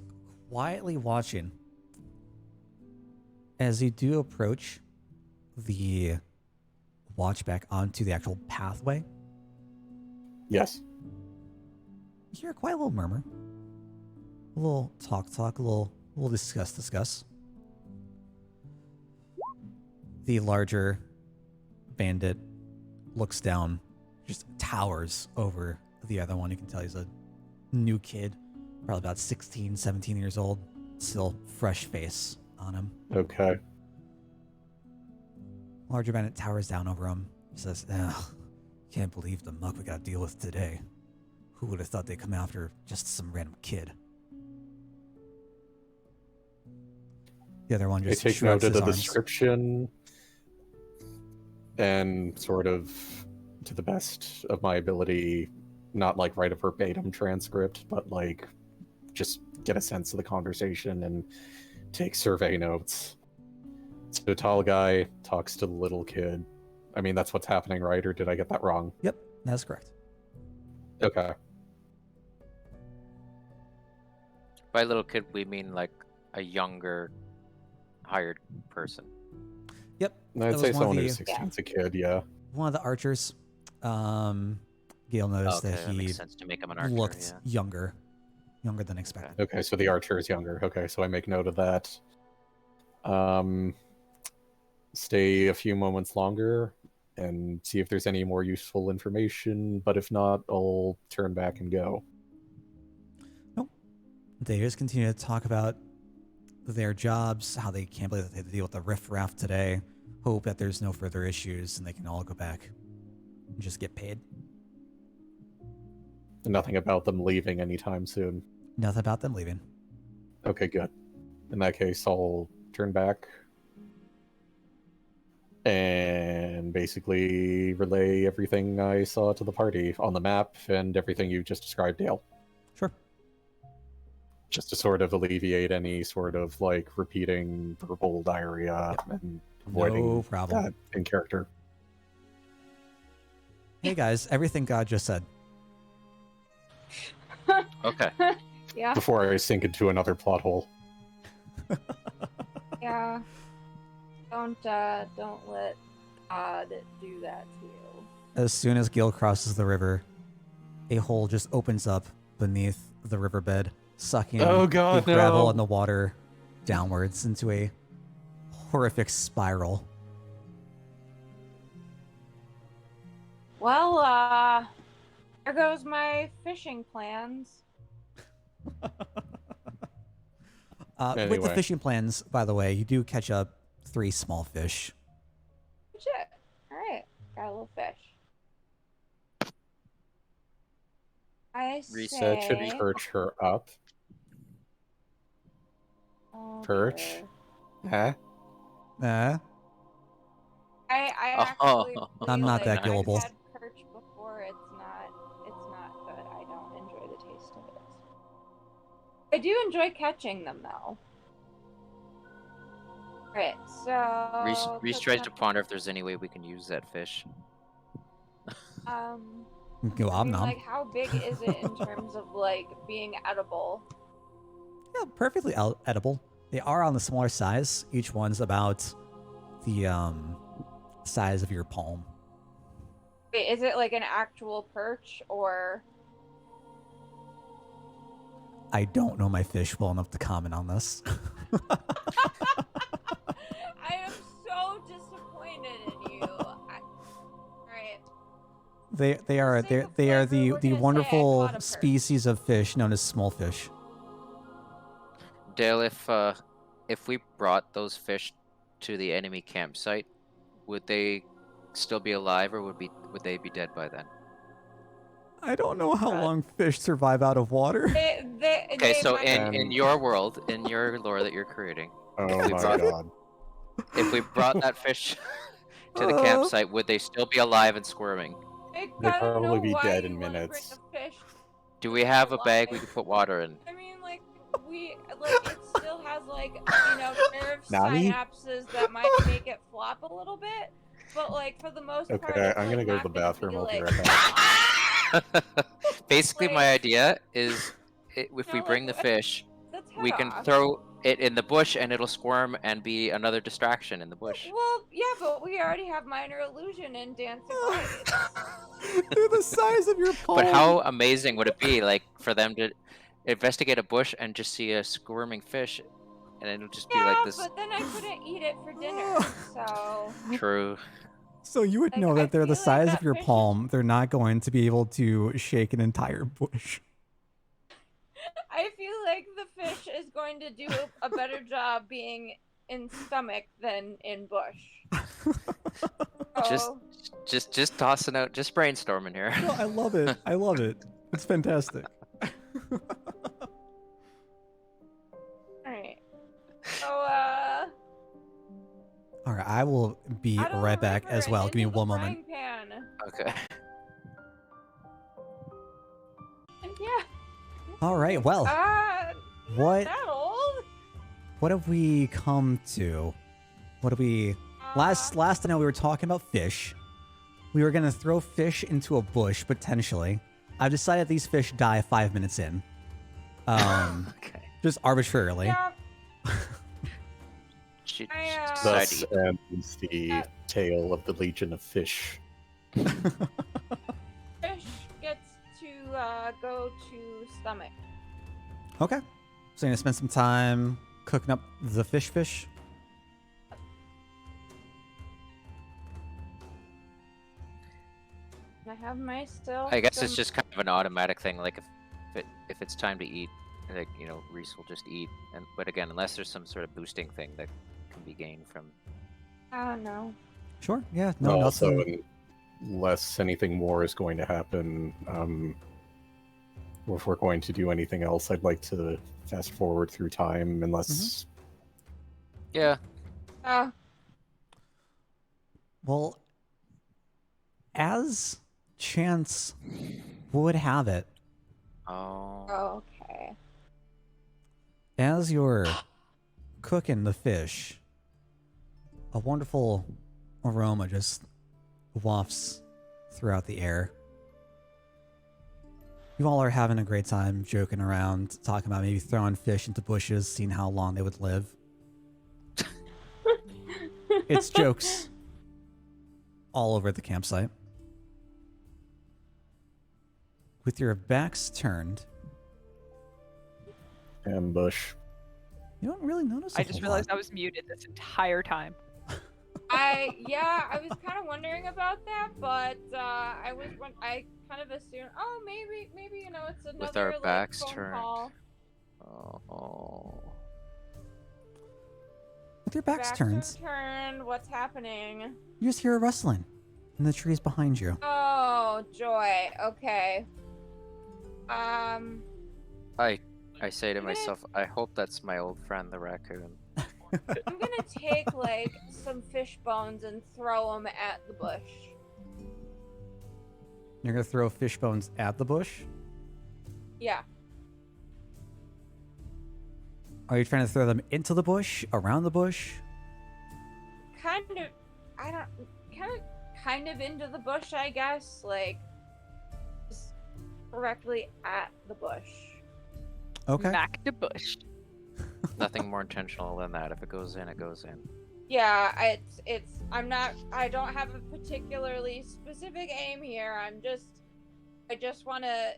quietly watching. As you do approach the watch back onto the actual pathway, Yes. you hear a quiet little murmur. A little talk, a little discuss. The larger bandit looks down, just towers over the other one. You can tell he's a new kid, probably about 16, 17 years old, still fresh face on him. Okay. Larger bandit towers down over him. He says, can't believe the muck we gotta deal with today. Who would have thought they'd come after just some random kid? The other one I just take shrugs note of his the arms. description and sort of, to the best of my ability, not like write a verbatim transcript, but like just get a sense of the conversation and take survey notes. So the tall guy talks to the little kid. I mean, that's what's happening, right? Or did I get that wrong? Yep, that's correct. Okay. By little kid, we mean like a younger, hired person. Yep. I'd that say was one of someone the- who's 16 is a kid, yeah. One of the archers. Gail noticed Okay, that that he makes sense to make him an archer. looked Yeah. younger than expected. Okay, so the archer is younger. Okay, so I make note of that. Stay a few moments longer and see if there's any more useful information, but if not, I'll turn back and go. Nope. They just continue to talk about their jobs, how they can't believe that they had to deal with the riffraff today, hope that there's no further issues and they can all go back and just get paid. Nothing about them leaving anytime soon. Nothing about them leaving. Okay, good. In that case, I'll turn back. and basically relay everything I saw to the party on the map and everything you just described, Dale. Sure. Just to sort of alleviate any sort of like repeating verbal diarrhea and avoiding No problem. that in character. Hey guys, everything God just said. Okay. Yeah, Before I sink into another plot hole. yeah. Don't let God do that to you. As soon as Gil crosses the river, a hole just opens up beneath the riverbed, sucking Oh, God, the gravel no. and the water downwards into a horrific spiral. Well, there goes my fishing plans. With the Anyway. fishing plans, by the way, you do catch up 3 small fish. Shit. Alright, got a little fish. I Reset should be say... perch her up. Oh, Perch. dear. Huh? I Oh, actually I'm not that I've gullible. had perch before. It's not good. I don't enjoy the taste of it. I do enjoy catching them though. Right, so Reese tries to ponder if there's any way we can use that fish. Go I om mean, nom. like how big is it in terms of like being edible? Yeah, perfectly edible. They are on the smaller size. Each one's about the size of your palm. Wait, is it like an actual perch or? I don't know my fish well enough to comment on this. I am so disappointed in you. Right. They are For the sake of they are flavor, the we're gonna say I wonderful caught a perch. species of fish known as small fish. Dale, if we brought those fish to the enemy campsite, would they still be alive, or would they be dead by then? I don't know how Uh, long fish survive out of water. Okay, so might- in your world, in your lore that you're creating, Oh we my brought- god. if we brought that fish to the Uh. campsite, would they still be alive and squirming? I They'd gotta probably know be why dead you in wanna bring minutes. a fish Do we have a bag we alive. could put water in? I mean, like, it still has, like, nerve Nani? synapses that might make it flop a little bit, but, like, for the most part, Okay, it's, I'm like, gonna go to not the gonna bathroom. be, I'll be like, right back. Basically, my idea is if we No, bring the like, fish, that's we can off. throw it in the bush and it'll squirm and be another distraction in the bush. Well, yeah, but we already have minor illusion and dancing lights. They're the size of your palm. But how amazing would it be, like, for them to investigate a bush and just see a squirming fish, and it'll just be Yeah, like this. but then I couldn't eat it for dinner, so... True. So you would Like, know I that they're the feel like size that of your fish is- palm. They're not going to be able to shake an entire bush. I feel like the fish is going to do a better job being in stomach than in bush. So, Just tossing out, just brainstorming here. No, I love it. I love it. It's fantastic. alright. So, All right, I will be out of the right back river as and well. Give me into the one moment. frying pan. Okay. And yeah. All right, well, what That old? what have we come to? What do we last I know we were talking about fish. We were gonna throw fish into a bush potentially. I've decided these fish die 5 minutes in. Okay. Just arbitrarily. Yeah, She I, decided Thus to eat. ends the tale of the Legion of Fish. fish gets to go to stomach. Okay. So you're gonna spend some time cooking up the fish. I have my still. I guess some- it's just kind of an automatic thing. Like if it's time to eat, like, Reese will just eat. But again, unless there's some sort of boosting thing that can be gained from. I don't know. Sure. Yeah. No. Also, Nothing. unless anything more is going to happen, or if we're going to do anything else, I'd like to fast forward through time, unless Yeah. Well, as chance would have it, Oh. Okay. as you're cooking the fish, a wonderful aroma just wafts throughout the air. You all are having a great time joking around, talking about maybe throwing fish into bushes, seeing how long they would live. It's jokes all over the campsite. With your backs turned, Ambush. you don't really notice a I just whole realized lot. I was muted this entire time. I was kind of wondering about that, but I kind of assumed, oh, maybe it's another With our like, backs phone turned. call. Oh. With your backs turned, Turned. What's happening? you just hear a rustling in the trees behind you. Oh, joy. Okay. I say to I'm gonna- myself, I hope that's my old friend the raccoon. I'm gonna take like some fish bones and throw them at the bush. You're gonna throw fish bones at the bush? Yeah. Are you trying to throw them into the bush, around the bush? Kind of. I don't. Kind of into the bush, I guess. Like, just directly at the bush. Okay. Smack the bush. Nothing more intentional than that. If it goes in, it goes in. Yeah, I don't have a particularly specific aim here. I just want to,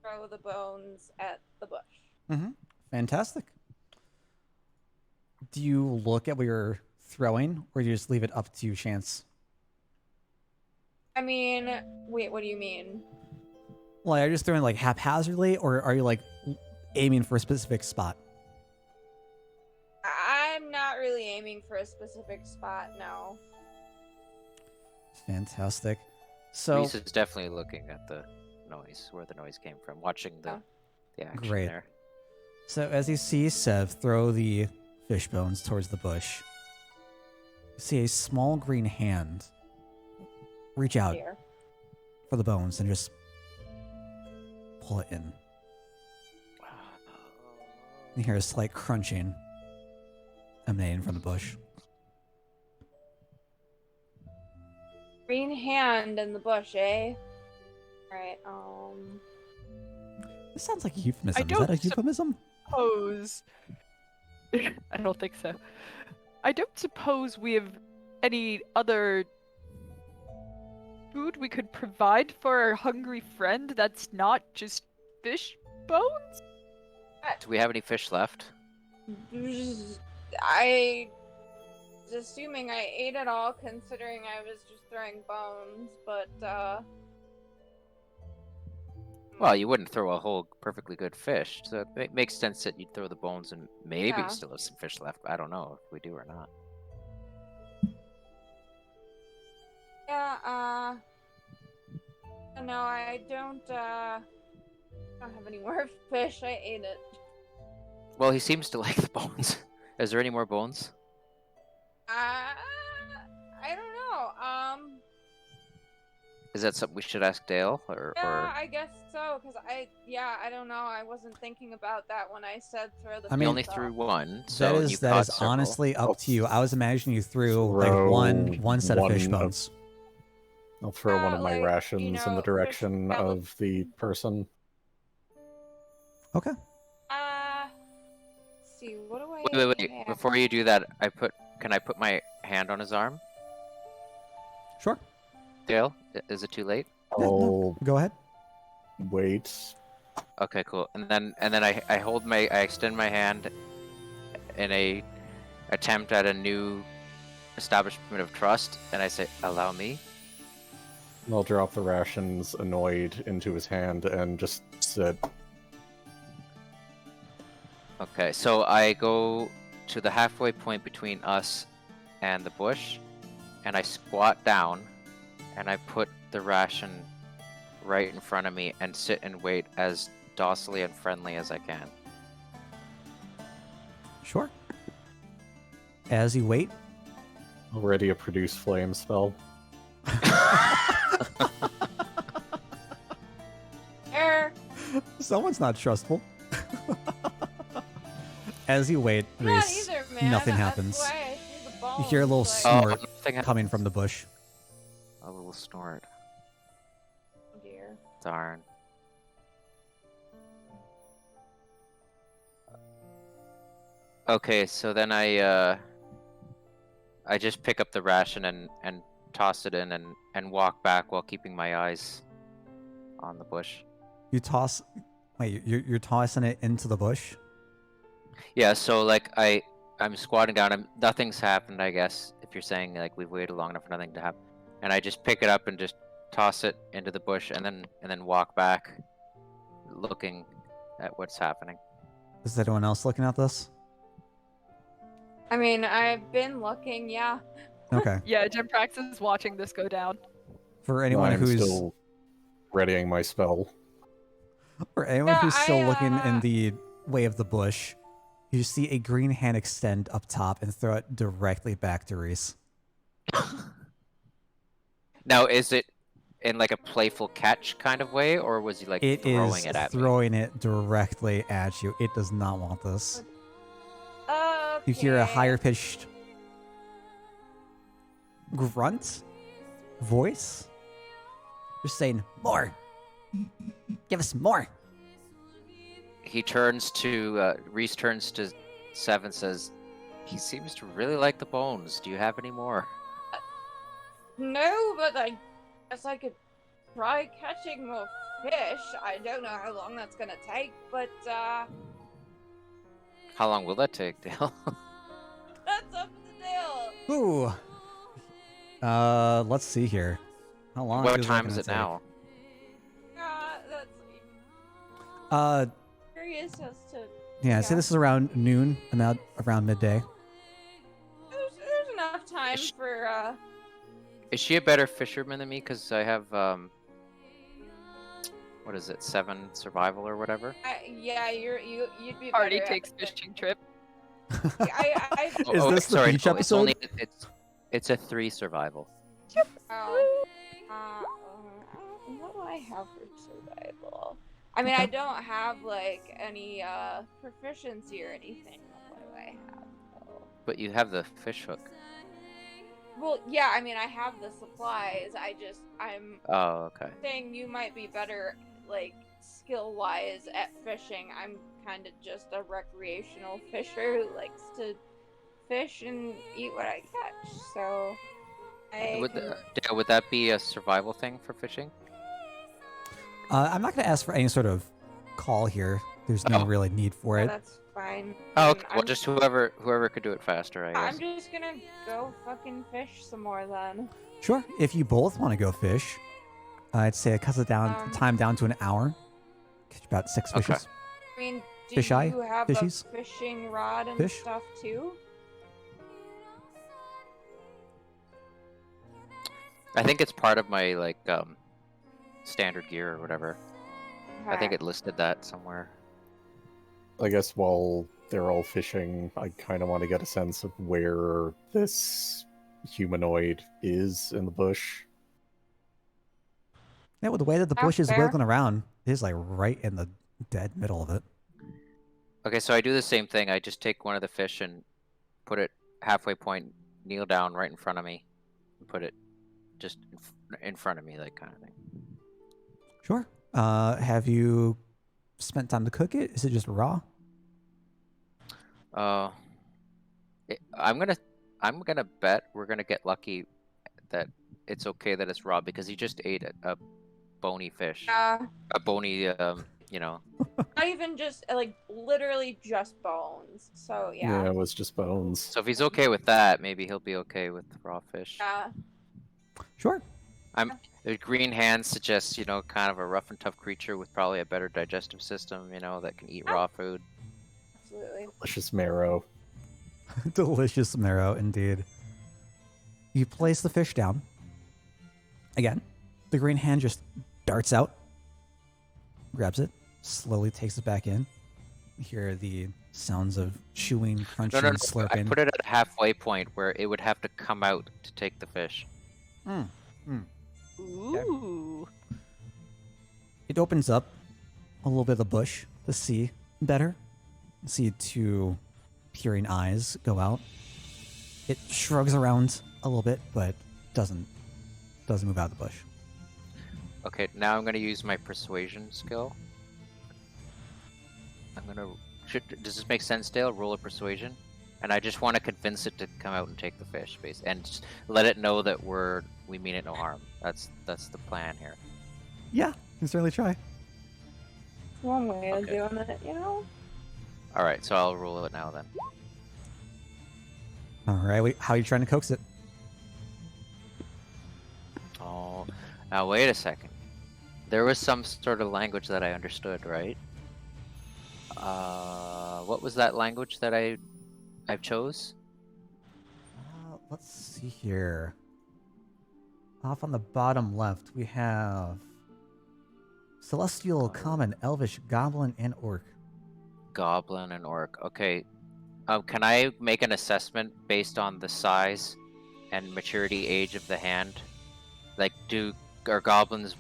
throw the bones at the bush. Mm-hmm. Fantastic. Do you look at what you're throwing, or do you just leave it up to chance? I mean, wait, what do you mean? Like, are you just throwing like haphazardly, or are you like aiming for a specific spot? I'm not really aiming for a specific spot, no. Fantastic. So Reese is definitely looking at the noise, where the noise came from, watching the action Great. there. So as you see Sev throw the fish bones towards the bush, you see a small green hand reach out Here. for the bones and just pull it in. You hear a slight crunching emanating from the bush. Green hand in the bush, eh? Alright, This sounds like a euphemism. I Is that a don't euphemism? Suppose. I don't think so. I don't suppose we have any other food we could provide for our hungry friend that's not just fish bones? Do we have any fish left? I was assuming I ate it all, considering I was just throwing bones, but, Well, you wouldn't throw a whole perfectly good fish, so it makes sense that you'd throw the bones and maybe Yeah. still have some fish left. I don't know if we do or not. yeah, no, I don't have any more fish. I ate it. Well, he seems to like the bones. Is there any more bones? I don't know. Is that something we should ask Dale, or I guess so, because I don't know. I wasn't thinking about that when I said throw the I we mean, only fish threw off. one? That So is you've that caught is several. honestly up I'll to you. I was imagining you threw like throw one set of fish one of- bones. I'll throw one of my like, rations in the fish direction probably- of the person. Okay. Let's see, what do I Wait. have? Before you do that, can I put my hand on his arm? Sure. Dale, is it too late? Yeah, no, I'll go ahead. wait. Okay, cool. And then I extend my hand in a attempt at a new establishment of trust, and I say, "Allow me." I'll drop the rations, annoyed, into his hand and just sit. Okay, so I go to the halfway point between us and the bush, and I squat down, and I put the ration right in front of me and sit and wait as docilely and friendly as I can. Sure. As you wait, Already a produce flame spell. Err. Someone's not trustful. As you wait, I'm not Reese, either, man. nothing That's happens. why I threw the You hear a little bones, like, snort nothing coming happens. from the bush. A little snort. oh dear. Darn. Okay, so then I just pick up the ration and toss it in and walk back while keeping my eyes on the bush. You toss. Wait, you're tossing it into the bush? Yeah, so like I'm squatting down. Nothing's happened, I guess. If you're saying like we've waited long enough for nothing to happen, and I just pick it up and just toss it into the bush, and then walk back, looking at what's happening. Is anyone else looking at this? I mean, I've been looking, yeah. Okay. Yeah, Gemprax is watching this go down. For anyone I'm who's still readying my spell. Yeah, who's still I, looking in the way of the bush, you see a green hand extend up top and throw it directly back to Reese. Now, is it in like a playful catch kind of way, or was he like It throwing is it at me? throwing it directly at you. It does not want this. Okay. You hear a higher pitched grunt voice. Just saying, more. Give us more. He turns to Reese turns to Sev and says, "He seems to really like the bones. Do you have any more?" No, but I guess I could try catching more fish. I don't know how long that's gonna take, but How long will that take, Dale? that's up to Dale. Ooh. Let's see here. How long? What that time gonna is it take? now? That's curious as to. Yeah, I'd say this is around noon, around midday. There's enough time Ish. for Is she a better fisherman than me? Because I have what is it, 7 survival or whatever? yeah, you'd be Party better takes at the fishing trip. I Is this the beach It's episode? only it's a 3 survival. what do I have for survival? I mean, I don't have like any proficiency or anything. What do I have? though? But you have the fish hook. Well, yeah, I mean, I have the supplies. I'm Oh, okay. saying you might be better, like, skill-wise at fishing. I'm kind of just a recreational fisher who likes to fish and eat what I catch. So, Dale, would that be a survival thing for fishing? I'm not going to ask for any sort of call here. There's no Oh. really need for yeah, it. that's fine. Oh, And okay. Well, just whoever could do it faster, I guess. I'm just gonna go fucking fish some more then. Sure. If you both want to go fish, I'd say it cuts it down time down to an hour. Catch about 6 Okay. fishes. I mean, do Fish eye? you have Fishies? a fishing rod and Fish? stuff too? I think it's part of my like standard gear or whatever. I think it listed that somewhere. I guess while they're all fishing, I kind of want to get a sense of where this humanoid is in the bush. Yeah, with the way that the That's bush is fair. wiggling around, it is like right in the dead middle of it. Okay, so I do the same thing. I just take one of the fish and put it halfway point, kneel down right in front of me, and put it just in front of me, like kind of thing. Sure. Have you spent time to cook it? Is it just raw? I'm gonna bet we're gonna get lucky that it's okay that it's raw because he just ate a bony fish, a bony, you know. Not even just like literally just bones. So yeah. It was just bones. So if he's okay with that, maybe he'll be okay with raw fish. Yeah. Sure. The green hand suggests, you know, kind of a rough and tough creature with probably a better digestive system, you know, that can eat raw food. Absolutely. Delicious marrow. Delicious marrow, indeed. You place the fish down. Again, the green hand just darts out, grabs it, slowly takes it back in. You hear the Sounds of chewing, crunching, No. I slurping. put it at a halfway point where it would have to come out to take the fish. Ooh. It opens up a little bit of the bush to see better. See two peering eyes go out. It shrugs around a little bit, but doesn't move out of the bush. Okay, now I'm gonna use my persuasion skill. Does this make sense, Dale? Roll a persuasion, and I just want to convince it to come out and take the fish, and just let it know that we mean it no harm. That's the plan here. Yeah, you can certainly try. One way of Okay. doing it, you know? All right, so I'll roll it now then. All right, how are you trying to coax it? Oh, now wait a second. There was some sort of language that I understood, right? What was that language that I chose? Let's see here. Off on the bottom left, we have Celestial, Common, Elvish, Goblin, and Orc. Goblin and Orc. Okay. Can I make an assessment based on the size and maturity age of the hand? Like, are goblins?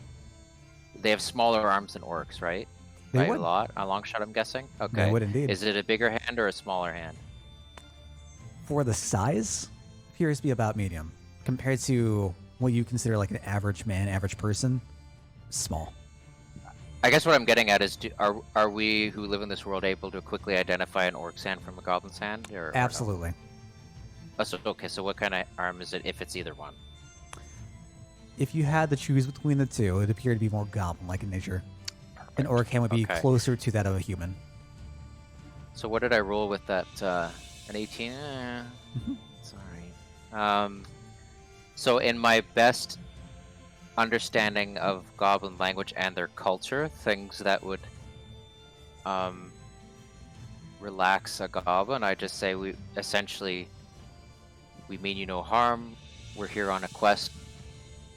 They have smaller arms than orcs, right? They By would. a lot. A long shot, I'm guessing. Okay. They would indeed. Is it a bigger hand or a smaller hand? For the size, appears to be about medium. Compared to what you consider like an average man, average person, small. I guess what I'm getting at is, are we who live in this world able to quickly identify an orc's hand from a goblin's hand? Or no? Absolutely. Oh, so what kind of arm is it if it's either one? If you had to choose between the two, it would appear to be more goblin-like in nature. An orc hand would be Okay. closer to that of a human. So what did I roll with that? An 18? Sorry. So in my best understanding of goblin language and their culture, things that would relax a goblin, I just say we mean you no harm. We're here on a quest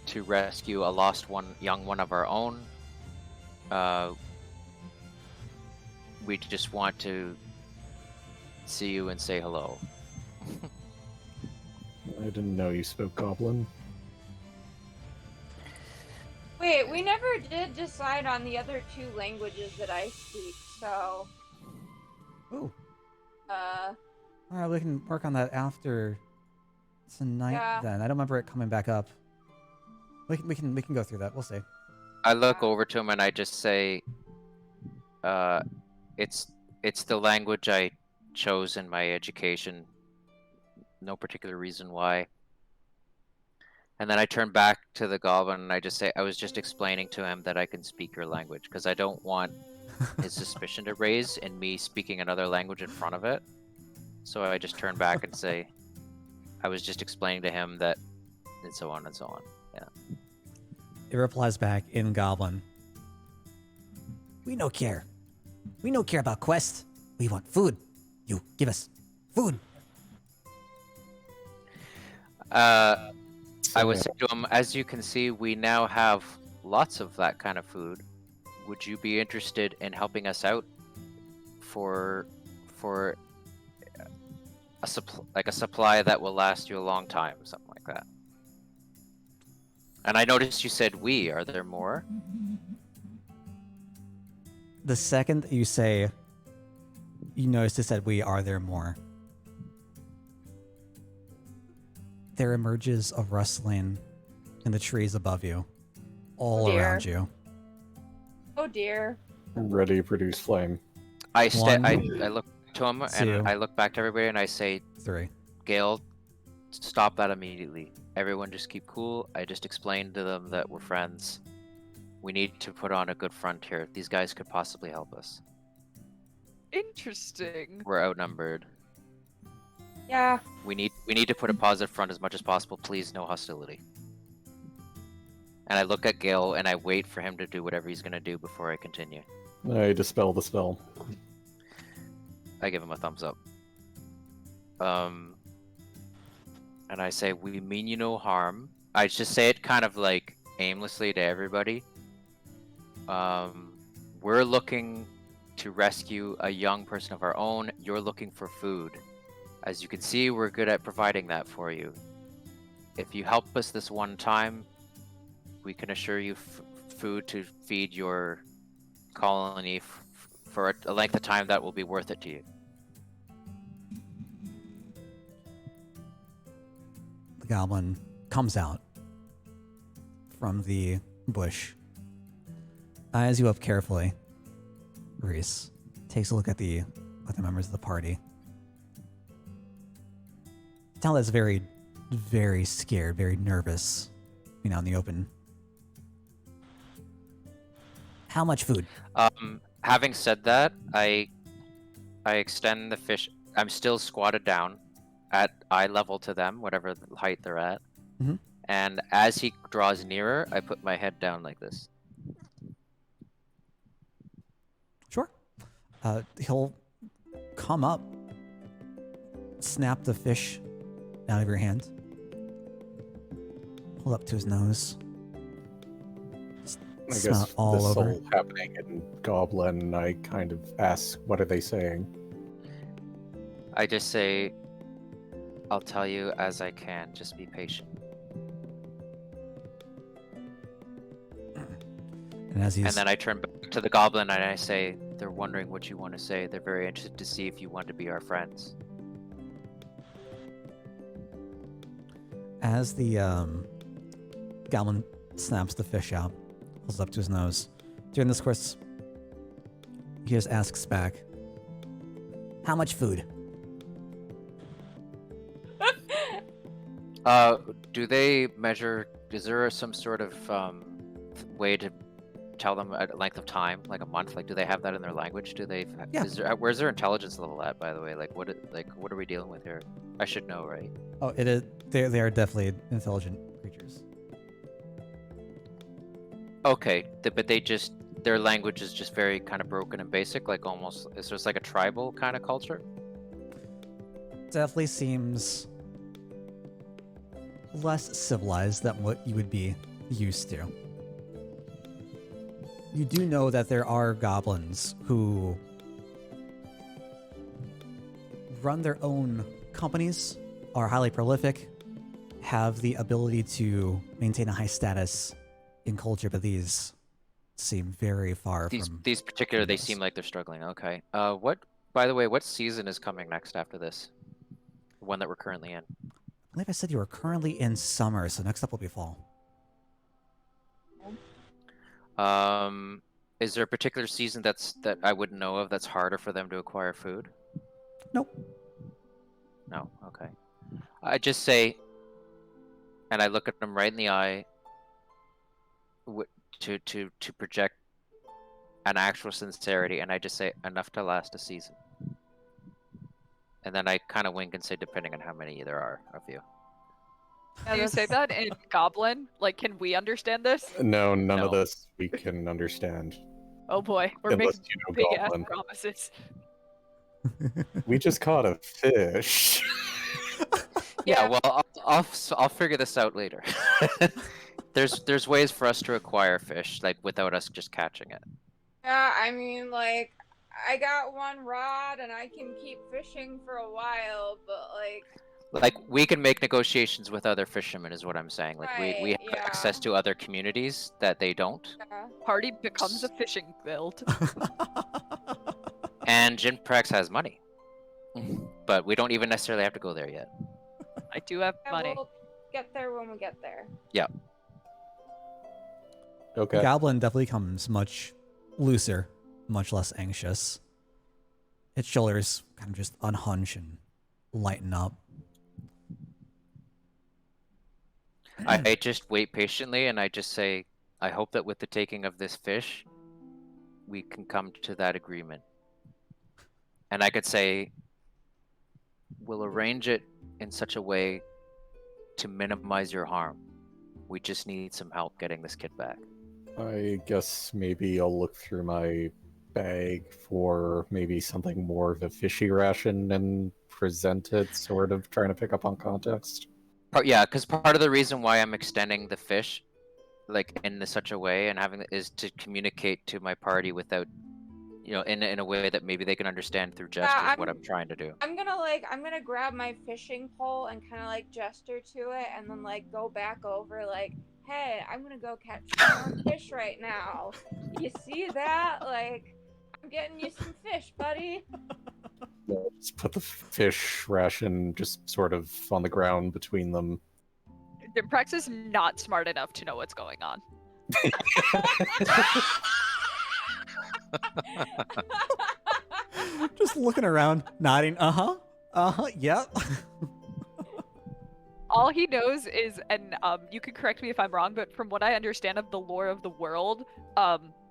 to rescue a lost young one of our own. We just want to see you and say hello. I didn't know you spoke Goblin. Wait, we never did decide on the other two languages that I speak, so... Ooh. Uh, All right, we can work on that after tonight. Yeah. Then I don't remember it coming back up. We can go through that. We'll see. I look over to him and I just say, it's the language I chose in my education. No particular reason why. And then I turn back to the goblin and I just say, I was just explaining to him that I can speak your language because I don't want his suspicion to raise in me speaking another language in front of it. So I just turn back and say, I was just explaining to him that, and so on and so on. Yeah. It replies back in Goblin. We no care. We no care about quest. We want food. You give us food. I would say to him, as you can see, we now have lots of that kind of food. Would you be interested in helping us out for a supply that will last you a long time, something like that? And I noticed you said we. Are there more? The second that you say, you notice it said we, are there more? There emerges a rustling in the trees above you, all Oh, dear. around you. oh dear. Ready to produce flame. I One, look to him two. and I look back to everybody and I say, 3. Gale, stop that immediately. Everyone just keep cool. I just explained to them that we're friends. We need to put on a good front here. These guys could possibly help us. Interesting. We're outnumbered. Yeah. We need to put a positive front as much as possible. Please, no hostility. And I look at Gale and I wait for him to do whatever he's gonna do before I continue. I dispel the spell. I give him a thumbs up. And I say, we mean you no harm. I just say it kind of like aimlessly to everybody. We're looking to rescue a young person of our own. You're looking for food. As you can see, we're good at providing that for you. If you help us this one time, we can assure you food to feed your colony for a length of time that will be worth it to you. The goblin comes out from the bush, eyes you up carefully. Reese takes a look at the members of the party. Tal is very, very scared, very nervous, being out in the open. How much food? Having said that, I extend the fish. I'm still squatted down at eye level to them, whatever the height they're at. Mhm. And as he draws nearer, I put my head down like this. Sure. He'll come up, snap the fish out of your hand, hold up to his nose. I Smell guess it all this over. all happening in Goblin, I kind of ask, what are they saying? I just say, I'll tell you as I can. Just be patient. And as he's And then I turn back to the goblin and I say, they're wondering what you want to say. They're very interested to see if you want to be our friends. as the goblin snaps the fish out, holds it up to his nose. During this course, he just asks back, "How much food?" Do they measure? Is there some sort of way to tell them a length of time, like a month? Like, do they have that in their language? Do they? Yeah. Where's their intelligence level at? By the way, what are we dealing with here? I should know, right? Oh, it is. They are definitely intelligent creatures. Okay, but their language is just very kind of broken and basic, like almost. Is there like a tribal kind of culture? Definitely seems less civilized than what you would be used to. You do know that there are goblins who run their own companies, are highly prolific, have the ability to maintain a high status in culture, but these seem very far from These particular, they those. seem like they're struggling. Okay. By the way, what season is coming next after this? The one that we're currently in. I believe I said you were currently in summer, so next up will be fall. Is there a particular season that I wouldn't know of that's harder for them to acquire food? Nope. No. Okay. I just say, and I look at them right in the eye, to project an actual sincerity, and I just say, enough to last a season. And then I kind of wink and say, depending on how many there are of you. Do you say that in Goblin? Like, can we understand this? No, none of No. this we can understand. Oh boy, we're Unless making you know big ass Goblin. promises. We just caught a fish. Yeah, well, I'll figure this out later. There's ways for us to acquire fish, like without us just catching it. Yeah, I mean, like, I got one rod and I can keep fishing for a while, but Like, we can make negotiations with other fishermen, is what I'm saying. Like, we Right, have yeah. access to other communities that they don't. yeah. Party becomes a fishing guild. And Jinprex has money. But we don't even necessarily have to go there yet. I do have money. We'll get there when we get there. Okay. The goblin definitely comes much looser, much less anxious. Its shoulders kind of just unhunch and lighten up. I just wait patiently, and I just say, I hope that with the taking of this fish, we can come to that agreement. And I could say, we'll arrange it in such a way to minimize your harm. We just need some help getting this kid back. I guess maybe I'll look through my bag for maybe something more of a fishy ration and present it, sort of trying to pick up on context. Yeah, because part of the reason why I'm extending the fish, like in such a way, and having is to communicate to my party without in a way that maybe they can understand through gestures what I'm trying to do. I'm gonna grab my fishing pole and kind of like gesture to it, and then like go back over like, hey, I'm gonna go catch some more fish right now. You see that? Like, I'm getting you some fish, buddy. Just put the fish ration just sort of on the ground between them. Dimprax is not smart enough to know what's going on. Just looking around, nodding. Yep. All he knows is, and you can correct me if I'm wrong, but from what I understand of the lore of the world,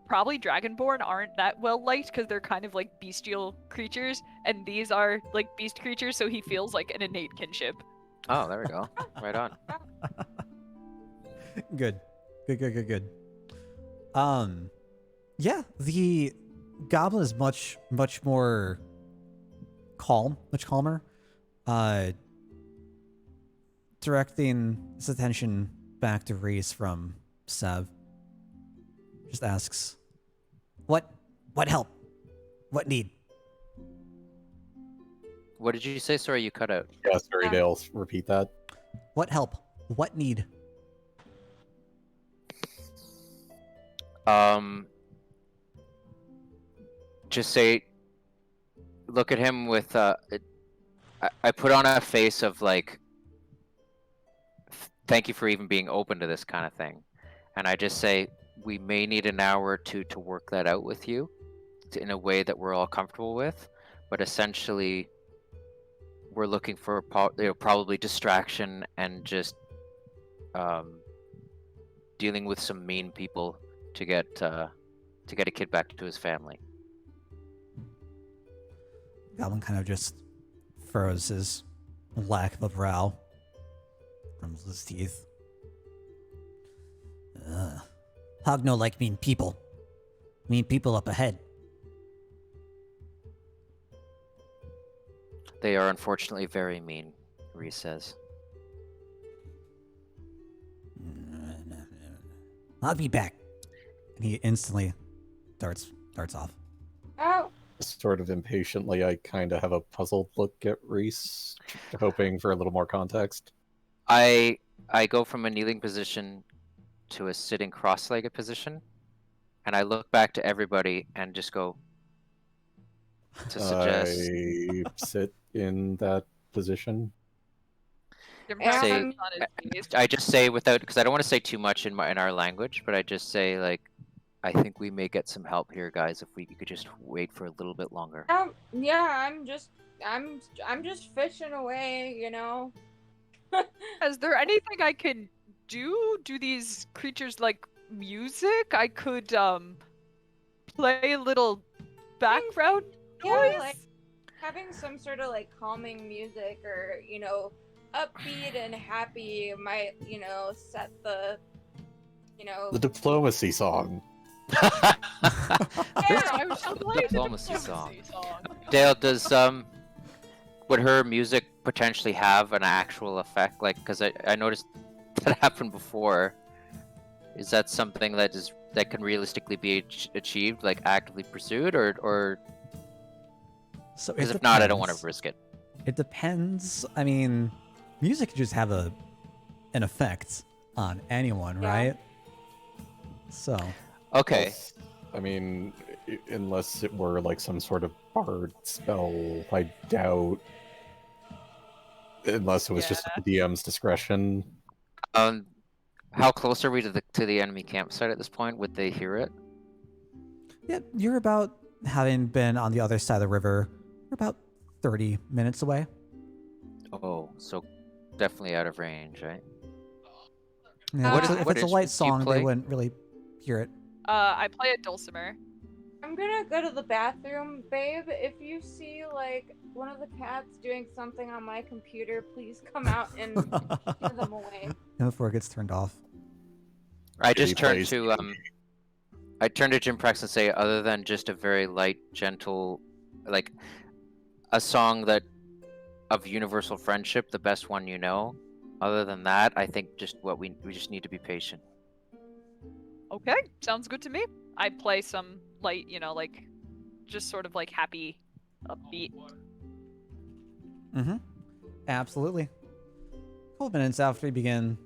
probably Dragonborn aren't that well liked because they're kind of like bestial creatures, and these are like beast creatures, so he feels like an innate kinship. Oh, there we go. Right on. Good. Yeah, the goblin is much more calm, much calmer. Directing his attention back to Reese from Sev. Just asks, What help? What need? What did you say? Sorry, you cut out. Yeah, sorry, Dale. Repeat that. What help? What need? Just say, look at him with I put on a face of like, thank you for even being open to this kind of thing, and I just say we may need an hour or two to work that out with you, in a way that we're all comfortable with, but essentially, we're looking for probably distraction and just dealing with some mean people to get a kid back to his family. Goblin kind of just furrows his lack of a brow, grumbles his teeth. Hog no like mean people. Mean people up ahead. They are unfortunately very mean, Reese says. I'll be back. And he instantly darts off. Oh, Sort of impatiently, I kind of have a puzzled look at Reese, hoping for a little more context. I go from a kneeling position to a sitting cross-legged position, and I look back to everybody and just go to suggest. I sit in that position. Dimprax Say- is on his face. I just say without, because I don't want to say too much in our language, but I just say like, I think we may get some help here, guys, if we could just wait for a little bit longer. yeah, I'm just fishing away, you know. Is there anything I can do? Do these creatures like music? I could play a little background noise. Yeah, like having some sort of like calming music or, you know, upbeat and happy might, you know, set the, you know. The diplomacy song. Yeah, I was playing the Diplomacy diplomacy song. Dale, does would her music potentially have an actual effect? Like, because I noticed that happened before. Is that something that can realistically be achieved, like actively pursued, or So because if not, I don't want to risk it. It depends. I mean, music could just have an effect on anyone, Yeah. right? So Okay. I mean, unless it were like some sort of bard spell, I doubt. Unless it was just at the DM's discretion. How close are we to the enemy campsite at this point? Would they hear it? yeah, you're about, having been on the other side of the river, you're about 30 minutes away. Oh, so definitely out of range, right? Yeah, What if is- it's what a is- light do you song, they play? wouldn't really hear it. I play a dulcimer. I'm gonna go to the bathroom, babe. If you see like one of the cats doing something on my computer, please come out and shoo them away. And before it gets turned off. I just He turned plays to I turned to Jim Prex and say, other than just a very light, gentle, like a song that of universal friendship, the best one you know. Other than that, I think just what we just need to be patient. Okay, sounds good to me. I play some light, you know, like just sort of like happy, upbeat. Mm-hmm. Absolutely. A couple minutes after you begin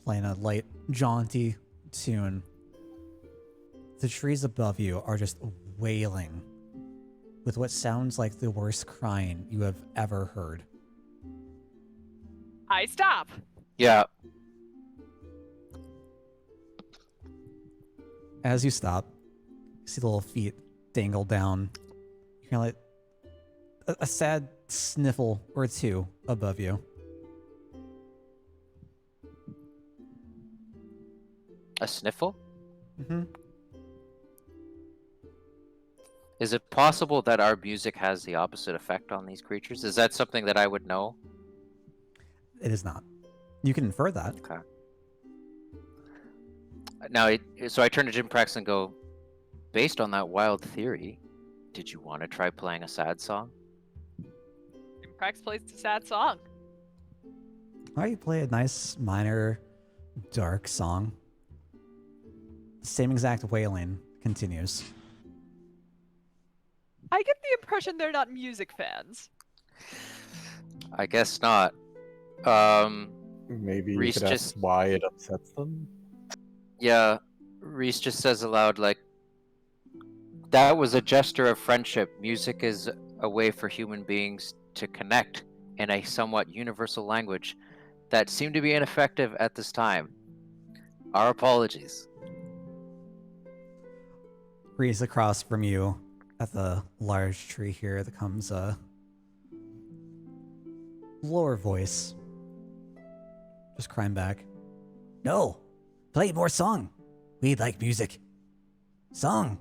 playing a light, jaunty tune, the trees above you are just wailing with what sounds like the worst crying you have ever heard. I stop. Yeah. As you stop, you see the little feet dangle down. You hear like a sad sniffle or two above you. A sniffle? Mm-hmm. Is it possible that our music has the opposite effect on these creatures? Is that something that I would know? It is not. You can infer that. Okay. Now, so I turn to Jim Prex and go, based on that wild theory, did you want to try playing a sad song? Prax plays a sad song. All right, you play a nice, minor, dark song. Same exact wailing continues. I get the impression they're not music fans. I guess not. Maybe you Reese could ask just- why it upsets them. Yeah, Reese just says aloud, like, that was a gesture of friendship. Music is a way for human beings to connect in a somewhat universal language that seemed to be ineffective at this time. Our apologies. Reese, across from you at the large tree here, there comes a lower voice. Just crying back. No, play more song. We like music. Song.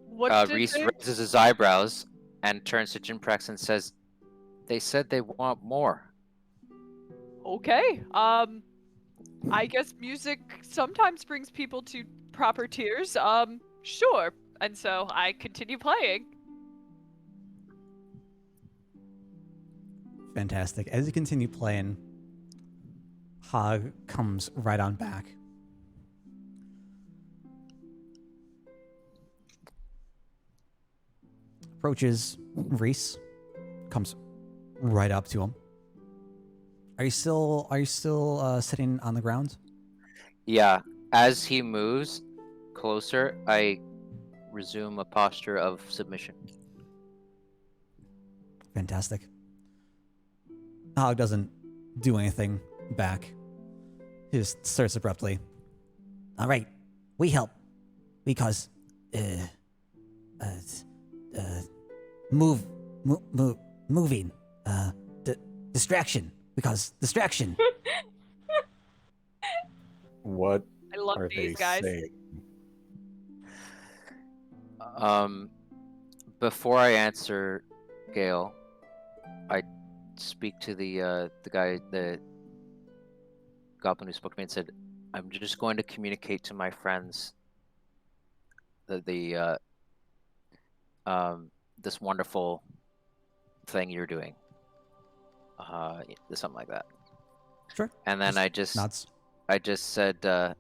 What did Reese they... raises his eyebrows and turns to Jim Prex and says, they said they want more. Okay. I guess music sometimes brings people to proper tears. Sure. And so I continue playing. Fantastic. As you continue playing, Hog comes right on back. Approaches Reese, comes right up to him. Are you still sitting on the ground? Yeah, as he moves closer, I resume a posture of submission. Fantastic. Hog doesn't do anything back. He just starts abruptly. All right, we help because moving distraction because distraction. What I love are these they guys. saying? Before I answer, Gale, I speak to the guy, the goblin who spoke to me, and said, "I'm just going to communicate to my friends this wonderful thing you're doing, something like that." Sure. And then Nods. I just said they're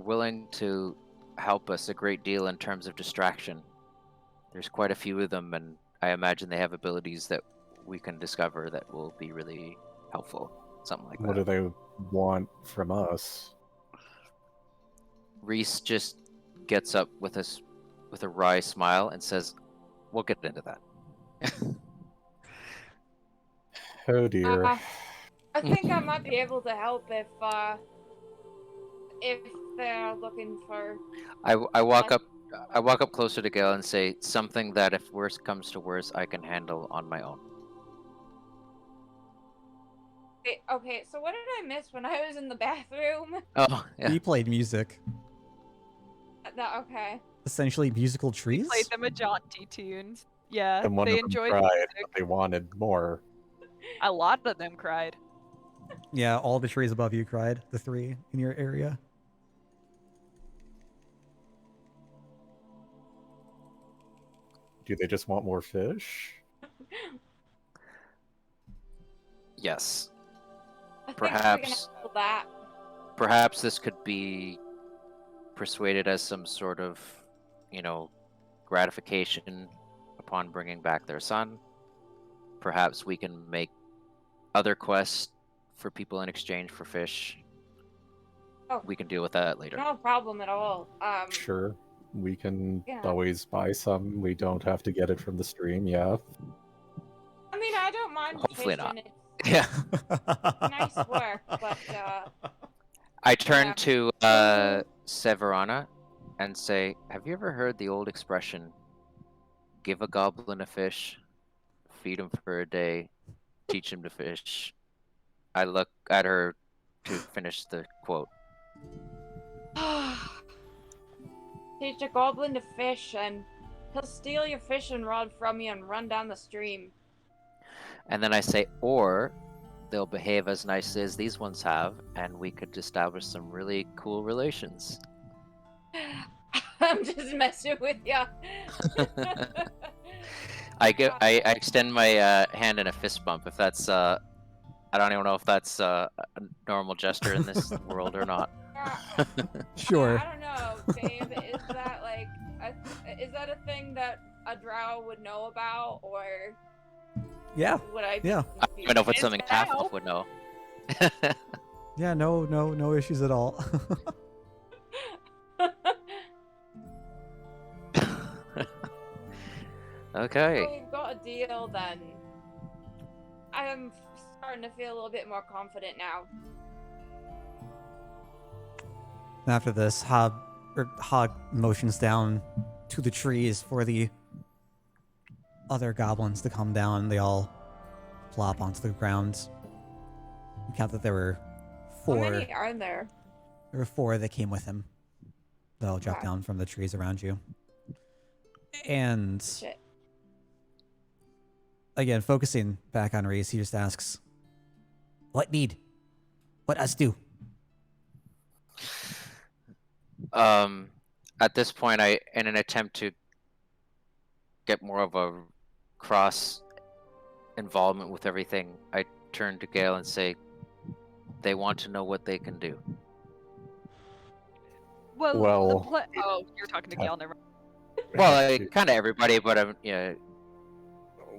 willing to help us a great deal in terms of distraction. There's quite a few of them, and I imagine they have abilities that we can discover that will be really helpful. Something like What that. do they want from us? Reese just gets up with a wry smile and says, "We'll get into that." Oh dear. I think I might be able to help if they're looking for. I walk up closer to Gale and say something that, if worse comes to worse, I can handle on my own. Okay, so what did I miss when I was in the bathroom? Oh, yeah. We played music. Okay. Essentially musical trees? Played them a jaunty tunes. Yeah, And one they of them enjoyed cried, the but music. they wanted more. A lot of them cried. Yeah, all the trees above you cried. The three in your area. Do they just want more fish? Yes. I think we're gonna Perhaps handle that. perhaps this could be persuaded as some sort of gratification upon bringing back their son. Perhaps we can make other quests for people in exchange for fish. Oh. We can deal with that later. No problem at all. Sure. We can Yeah. always buy some. We don't have to get it from the stream, yeah. I mean, I don't mind Hopefully fishing. not. It's Yeah. nice work, but I turn Yeah. to Severana and say, have you ever heard the old expression, give a goblin a fish, feed him for a day, teach him to fish? I look at her to finish the quote. teach a goblin to fish, and he'll steal your fishing rod from you and run down the stream. And then I say, or they'll behave as nicely as these ones have, and we could establish some really cool relations. I'm just messing with you. I extend my hand in a fist bump. If that's I don't even know if that's a normal gesture in this world or not. Sure. I don't know, babe. Is that like is that a thing that a drow would know about, or Yeah. would I? Yeah. I don't even know if it's something half elf would know. Yeah. No issues at all. Okay. So we've got a deal then. I am starting to feel a little bit more confident now. After this, Hog motions down to the trees for the other goblins to come down. They all plop onto the ground. You count that there were How four. many are there? There were four that came with him. They'll drop Okay. down from the trees around you. And Shit. again, focusing back on Reese, he just asks, "What need? What us do?" At this point, in an attempt to get more of a cross involvement with everything, I turn to Gale and say, they want to know what they can do. Well- oh, you're talking to Gale, never mind. Well, kind of everybody, but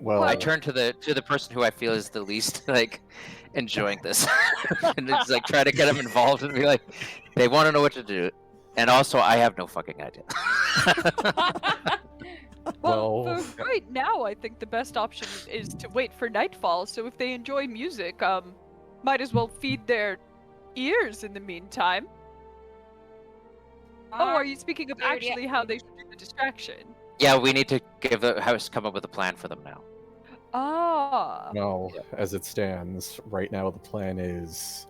Well, I turn to the person who I feel is the least like enjoying this, and it's like try to get them involved and be like, they want to know what to do, and also I have no fucking idea. Well, Well- for right now, I think the best option is to wait for nightfall. So if they enjoy music, might as well feed their ears in the meantime. Oh, are you speaking of Dude, yeah. actually how they should do the distraction? Yeah, we need to come up with a plan for them now. Ah. no, as it stands, right now the plan is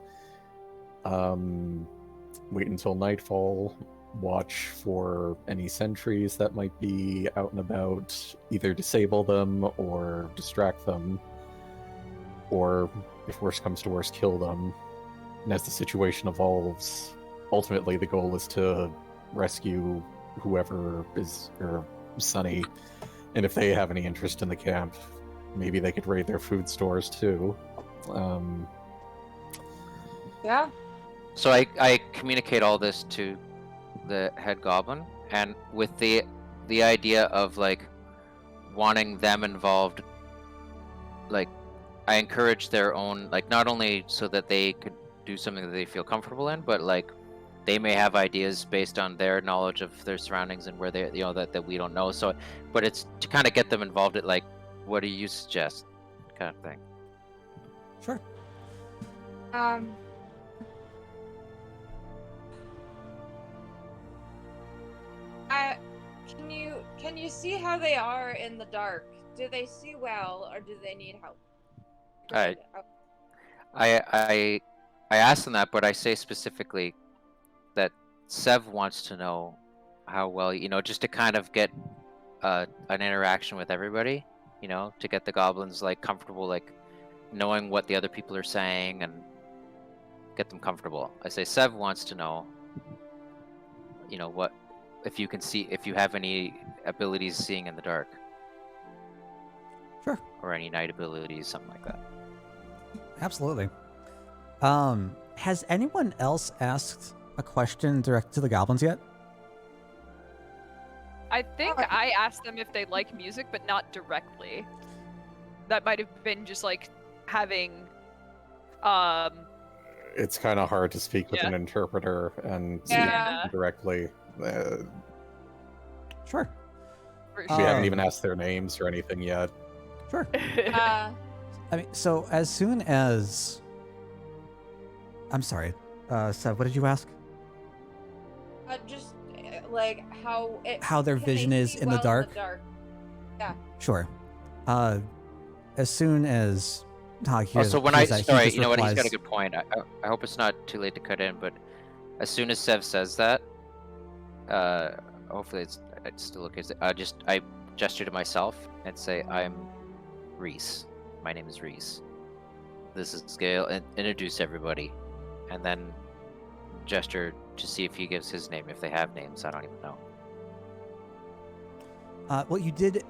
wait until nightfall, watch for any sentries that might be out and about, either disable them or distract them, or if worse comes to worse, kill them. And as the situation evolves, ultimately the goal is to rescue whoever is, or Sunny, and if they have any interest in the camp, maybe they could raid their food stores too. Yeah. So I communicate all this to the head goblin, and with the idea of like wanting them involved, like I encourage their own, like not only so that they could do something that they feel comfortable in, but like they may have ideas based on their knowledge of their surroundings and where they, that we don't know. So, but it's to kind of get them involved at like, what do you suggest, kind of thing. Sure. Can you see how they are in the dark? Do they see well, or do they need help? I asked them that, but I say specifically that Sev wants to know how well, just to kind of get an interaction with everybody, to get the goblins like comfortable, like knowing what the other people are saying and get them comfortable. I say Sev wants to know, what if you can see, if you have any abilities seeing in the dark. Sure. Or any night abilities, something like that. Absolutely. Has anyone else asked a question direct to the goblins yet? I think Oh. I asked them if they like music, but not directly. That might have been just like having, It's kind of hard to speak with Yeah. an interpreter and Yeah. speak directly. Sure. for We haven't Um, even asked their names or anything yet. Sure. sure. I mean, so as soon as... I'm sorry. Seb, what did you ask? Just like How their can they vision is see in the well dark? Sure. As soon as Hog hears, Also, when hears that, he sorry, just you know what? He's got a replies, good point. I hope it's not too late to cut in, but as soon as Sev says that, hopefully it's still okay. I gesture to myself and say, "I'm Reese. My name is Reese. This is Gale," and introduce everybody, and then gesture to see if he gives his name. If they have names, I don't even know. well, you did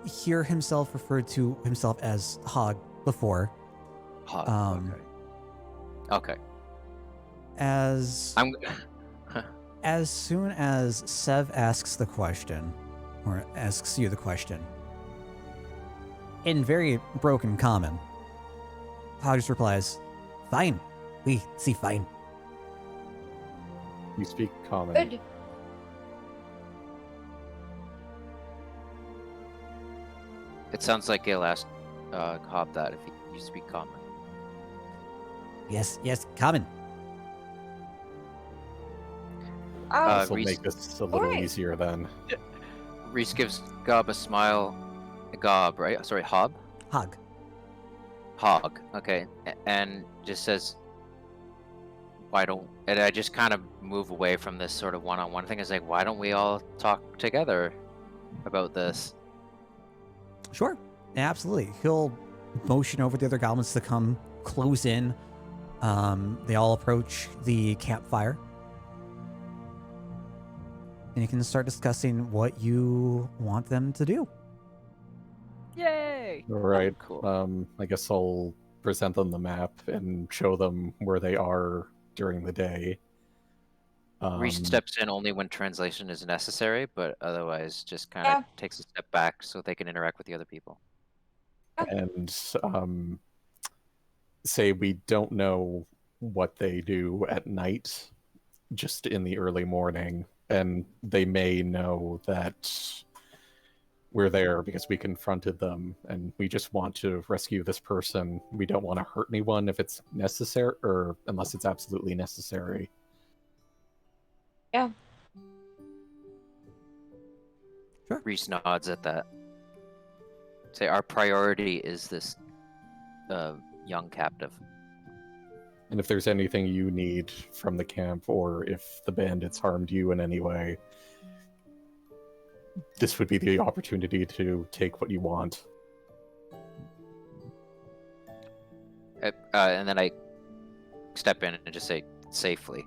hear himself refer to himself as Hog before. Hog. Um, Okay. As I'm. as soon as Sev asks the question, or asks you the question, in very broken common, Hog just replies, "Fine. We see fine." You speak common. Good. It sounds like Gale asked Hob that if you speak common. Yes, common. Oh, This will Reese- make this a little Alright. easier then. Reese gives Gob a smile. Gob, right? Sorry, Hob? Hog. Hog. Okay. And just says, why don't... And I just kind of move away from this sort of one-on-one thing. It's like, why don't we all talk together about this? Sure. Yeah, absolutely. He'll motion over the other goblins to come close in. They all approach the campfire. And you can start discussing what you want them to do. Yay! All right. Cool. I guess I'll present them the map and show them where they are during the day. Reese steps in only when translation is necessary, but otherwise just kind of Yeah. takes a step back so they can interact with the other people. And say we don't know what they do at night, just in the early morning, and they may know that we're there because we confronted them and we just want to rescue this person. We don't want to hurt anyone if it's necessary, or unless it's absolutely necessary. yeah. Reese nods at that. Say, our priority is this young captive. And if there's anything you need from the camp, or if the bandits harmed you in any way, this would be the opportunity to take what you want. And then I step in and just say, safely.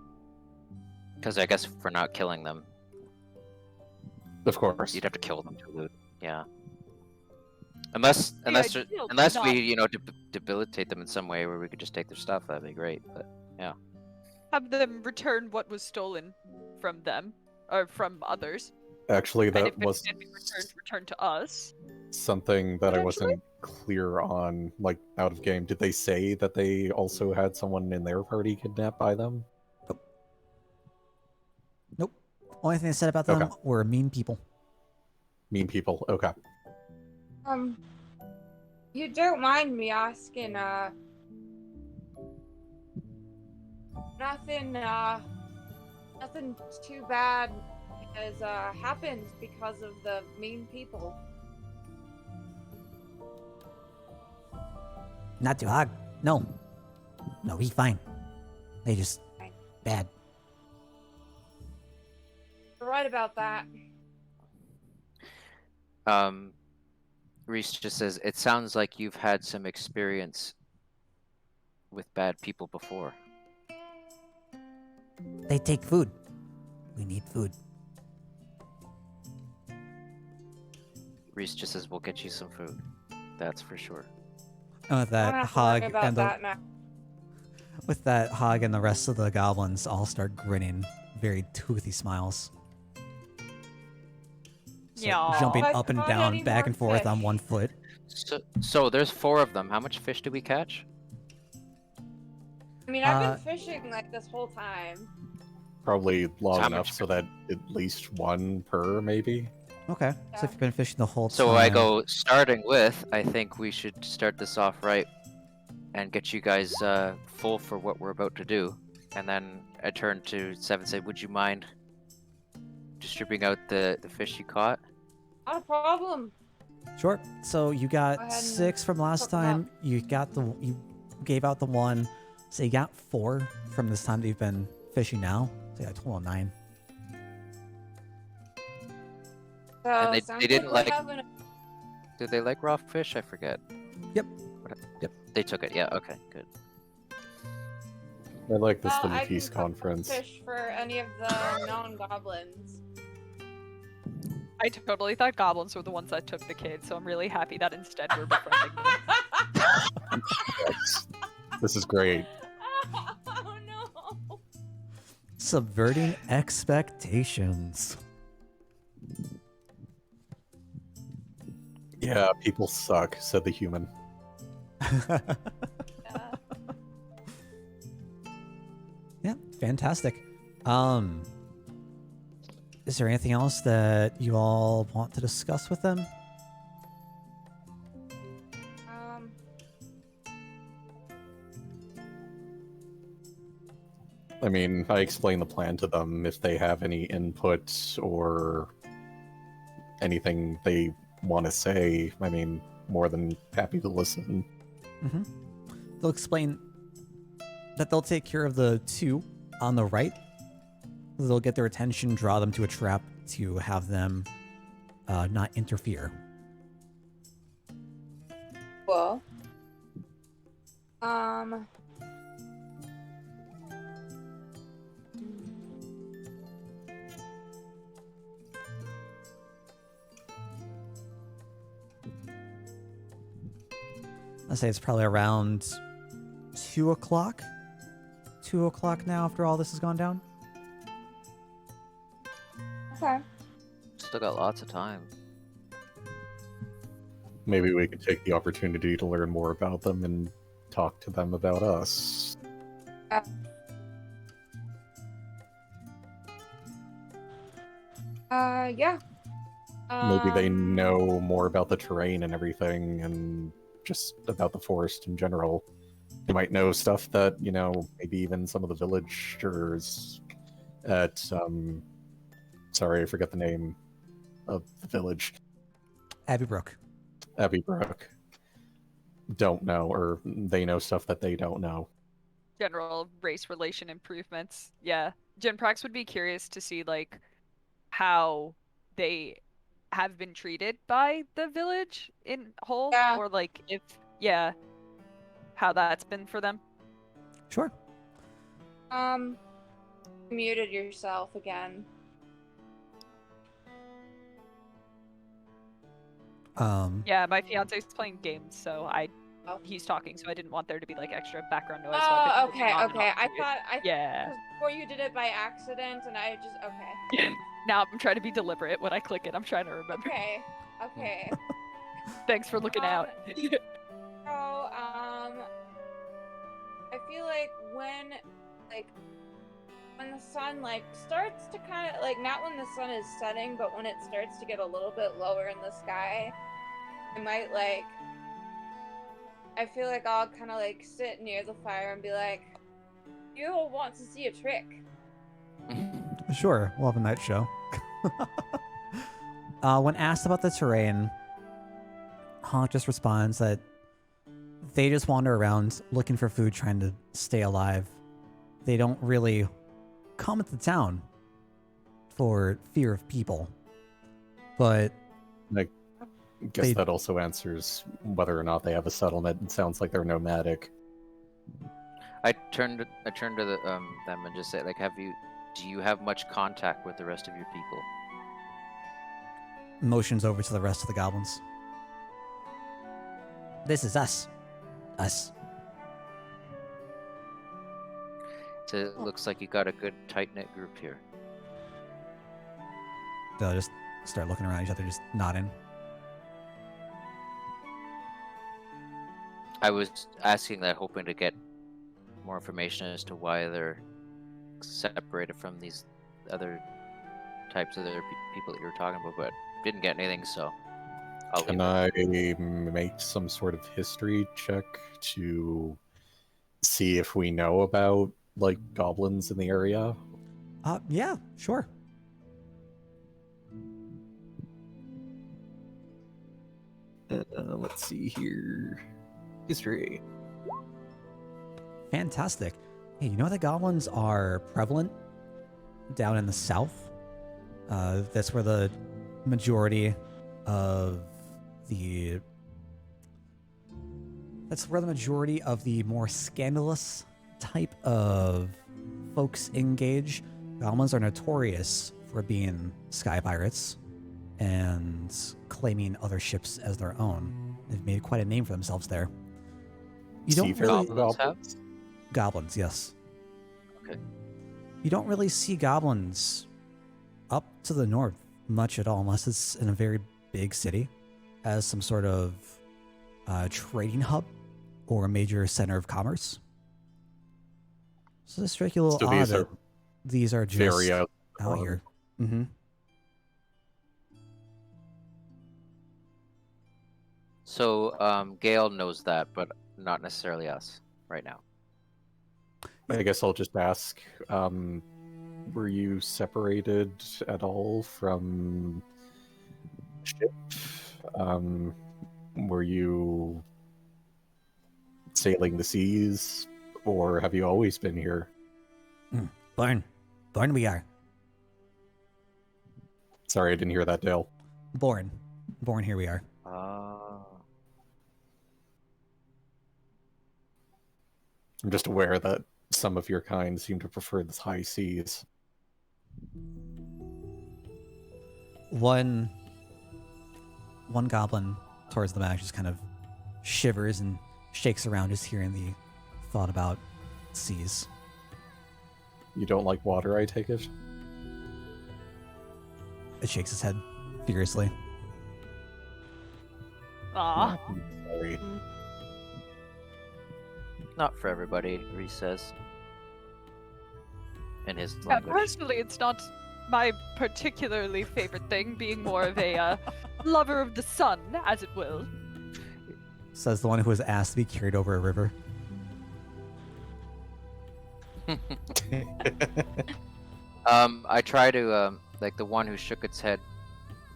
Because I guess for not killing them, Of course. you'd have to kill them to loot. Yeah. Unless ideal unless not- we debilitate them in some way where we could just take their stuff, that'd be great. But Have them return what was stolen from them, or from others. Actually, And that if it was can be returned to us. something that I Potentially? wasn't clear on, like, out of game. Did they say that they also had someone in their party kidnapped by them? Nope. Only thing I said about them Okay. were mean people. Mean people. Okay. You don't mind me asking, nothing too bad has happened because of the mean people. Not too hard. No. No, he's fine. They just bad. You're right about that. Reese just says, it sounds like you've had some experience with bad people before. They take food. We need food. Reese just says, we'll get you some food. That's for sure. And with I don't that, have to worry Hog about and the that now. with that, Hog and the rest of the goblins all start grinning, very toothy smiles. Yeah. jumping Have I up and caught down, any back more and forth on fish? one foot. So there's 4 of them. How much fish did we catch? I mean, I've been fishing like this whole time. Probably long how enough much- so that at least one per, maybe. Okay, so if you've been fishing the whole So time. I go starting with. I think we should start this off right, and get you guys full for what we're about to do. And then I turn to Seven. Say, would you mind distributing out the fish you caught? Not a problem. Sure. So you Go got ahead and 6 from last cook 'em up. time. You gave out the 1. So you got 4 from this time that you've been fishing now. So you got a total of 9. So And they sounds didn't we're like- having a- Did they like raw fish? I forget. Yep. Yep. They took it. Yeah. Okay. Good. I like this Well, little I can peace cook conference. fish for any of the non-goblins. I totally thought goblins were the ones that took the kids, so I'm really happy that instead we're befriending them. Yes. This is great. Oh no! Subverting expectations. Yeah, people suck, said the human. Yeah, fantastic. Is there anything else that you all want to discuss with them? I mean, I explained the plan to them. If they have any input or anything they want to say, I mean, more than happy to listen. Mm-hmm. They'll explain that they'll take care of the 2 on the right. They'll get their attention, draw them to a trap to have them not interfere. Well, I'd say it's probably around 2 o'clock. 2 o'clock now after all this has gone down. okay. Still got lots of time. Maybe we could take the opportunity to learn more about them and talk to them about us. Yeah. Maybe they know more about the terrain and everything, and just about the forest in general. They might know stuff that, you know, maybe even some of the villagers at, sorry, I forget the name of the village. Abbybrook. Abbybrook. Don't know, or they know stuff that they don't know. General race relation improvements. Yeah. Genprax would be curious to see, like, how they have been treated by the village in whole, Yeah. or like if, yeah, how that's been for them. Sure. Muted yourself again. Yeah, my fiance's playing games, so Oh. he's talking, so I didn't want there to be like extra background noise. so I've Oh, been okay, on and okay. off I mute. thought Yeah. because before you did it by accident, and I just okay. Now I'm trying to be deliberate when I click it. I'm trying to remember. Okay, okay. Thanks for looking out. So, I feel like when the sun starts to kind of not when the sun is setting, but when it starts to get a little bit lower in the sky, I might I feel like I'll kind of sit near the fire and be like, "You all want to see a trick?" Sure, we'll have a night show. When asked about the terrain, Honk just responds that they just wander around looking for food, trying to stay alive. They don't really come into town for fear of people. But Guess They- that also answers whether or not they have a settlement. It sounds like they're nomadic. I turn to them and just say, like, do you have much contact with the rest of your people? motions over to the rest of the goblins. This is us. Us. So it looks like you got a good tight knit group here. They'll just start looking around each other, just nodding. I was asking that, hoping to get more information as to why they're separated from these other types of other people that you were talking about, but didn't get anything, so I'll Can leave it. I make some sort of history check to see if we know about like goblins in the area? Yeah, sure. Let's see here. History. Fantastic. Hey, you know that goblins are prevalent down in the south? That's where the majority of the more scandalous type of folks engage. Goblins are notorious for being sky pirates and claiming other ships as their own. They've made quite a name for themselves there. You don't really Goblins have? goblins, yes. Okay. You don't really see goblins up to the north much at all, unless it's in a very big city as some sort of trading hub or a major center of commerce. So this strikes you a little odd that these are just very out here. Mm-hmm. So Gale knows that, but not necessarily us right now. I guess I'll just ask, were you separated at all from ship? Were you sailing the seas, or have you always been here? Born we are. Sorry, I didn't hear that, Dale. Born here we are. I'm just aware that some of your kind seem to prefer the high seas. One goblin towards the back just kind of shivers and shakes around, just hearing the thought about seas. You don't like water, I take it? It shakes his head furiously. Aw. I'm sorry. Not for everybody, Reese says. In his Yeah, language. personally, it's not my particularly favorite thing, being more of a lover of the sun, as it will. Says the one who was asked to be carried over a river. I try to, like the one who shook its head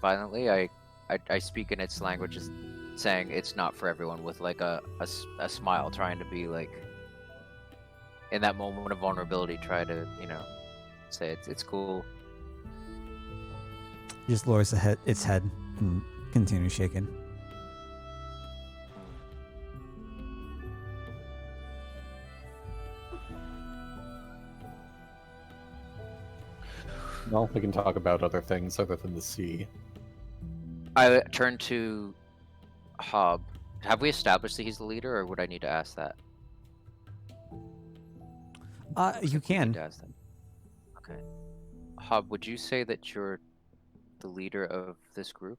violently, I speak in its language, as saying it's not for everyone, with like a smile, trying to be like, in that moment of vulnerability, try to, say it's cool. Just lowers its head and continues shaking. Well, we can talk about other things other than the sea. I turn to Hob. Have we established that he's the leader, or would I need to ask that? You can. Need to ask that. Okay. Hob, would you say that you're the leader of this group?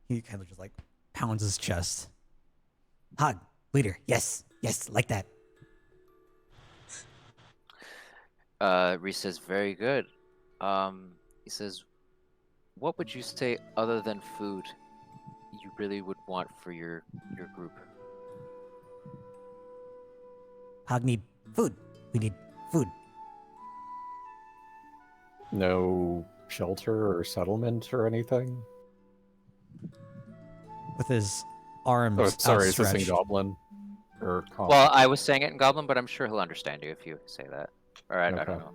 He kind of just like pounds his chest. Hog, leader. Yes, like that. Reese says, very good. He says, what would you say other than food you really would want for your group? Hog need food. We need food. No shelter or settlement or anything? With his arms Oh, sorry, is this in outstretched. Goblin? Or Well, I was saying it in Goblin, but I'm sure he'll understand you if you say that. Alright, I Okay. don't know.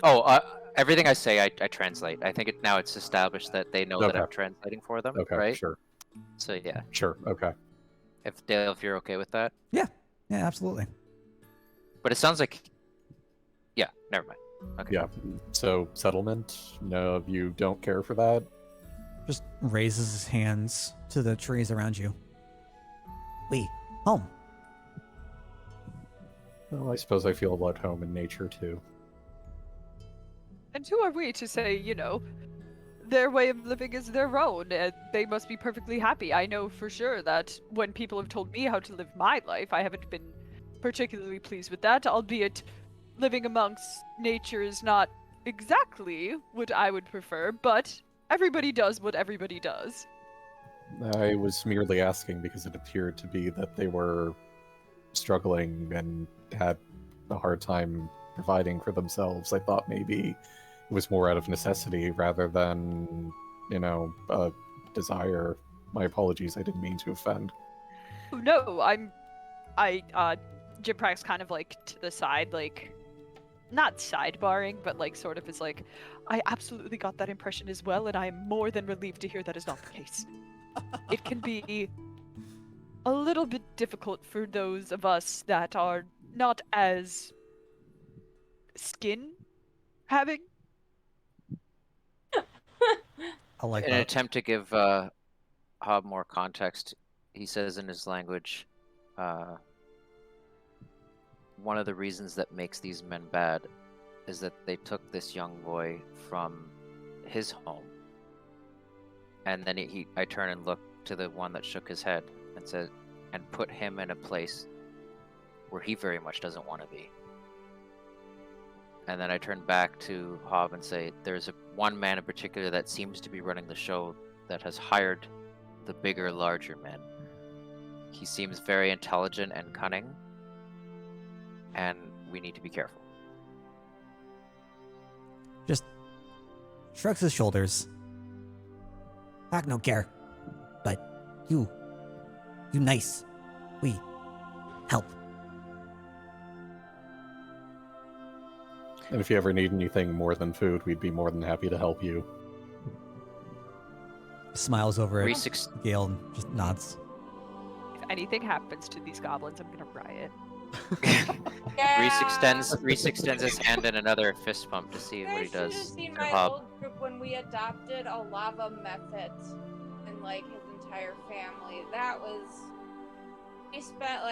Oh, everything I say, I translate. I think now it's established that they know that Okay. I'm translating for them, Okay, right? sure. So yeah, Sure, okay. if Dale, if you're okay with that. Yeah, absolutely. But it sounds like, yeah, never mind. Okay. Yeah, so settlement? No, you don't care for that? Just raises his hands to the trees around you. We, home. Well, I suppose I feel about home in nature too. And who are we to say, their way of living is their own, and they must be perfectly happy. I know for sure that when people have told me how to live my life, I haven't been particularly pleased with that, albeit living amongst nature is not exactly what I would prefer, but everybody does what everybody does. I was merely asking because it appeared to be that they were struggling and had a hard time providing for themselves. I thought maybe it was more out of necessity rather than, a desire. My apologies, I didn't mean to offend. No, Jiprax kind of like to the side, like, not sidebarring, but like sort of is like, I absolutely got that impression as well, and I am more than relieved to hear that is not the case. It can be a little bit difficult for those of us that are not as skin having. I like In an that. attempt to give Hob more context, he says in his language, one of the reasons that makes these men bad is that they took this young boy from his home. And then I turn and look to the one that shook his head and said, and put him in a place where he very much doesn't want to be. And then I turn back to Hob and say, there's one man in particular that seems to be running the show that has hired the bigger, larger men. He seems very intelligent and cunning, and we need to be careful. Just shrugs his shoulders. I don't care. But you nice. We help. And if you ever need anything more than food, we'd be more than happy to help you. Smiles over at Reese Gale and just nods. If anything happens to these goblins, I'm gonna riot. Reese extends his hand in another fist bump to see You what he guys should have does seen to my Hob. old group when we adopted a lava mephit and like his entire family. That was. We spent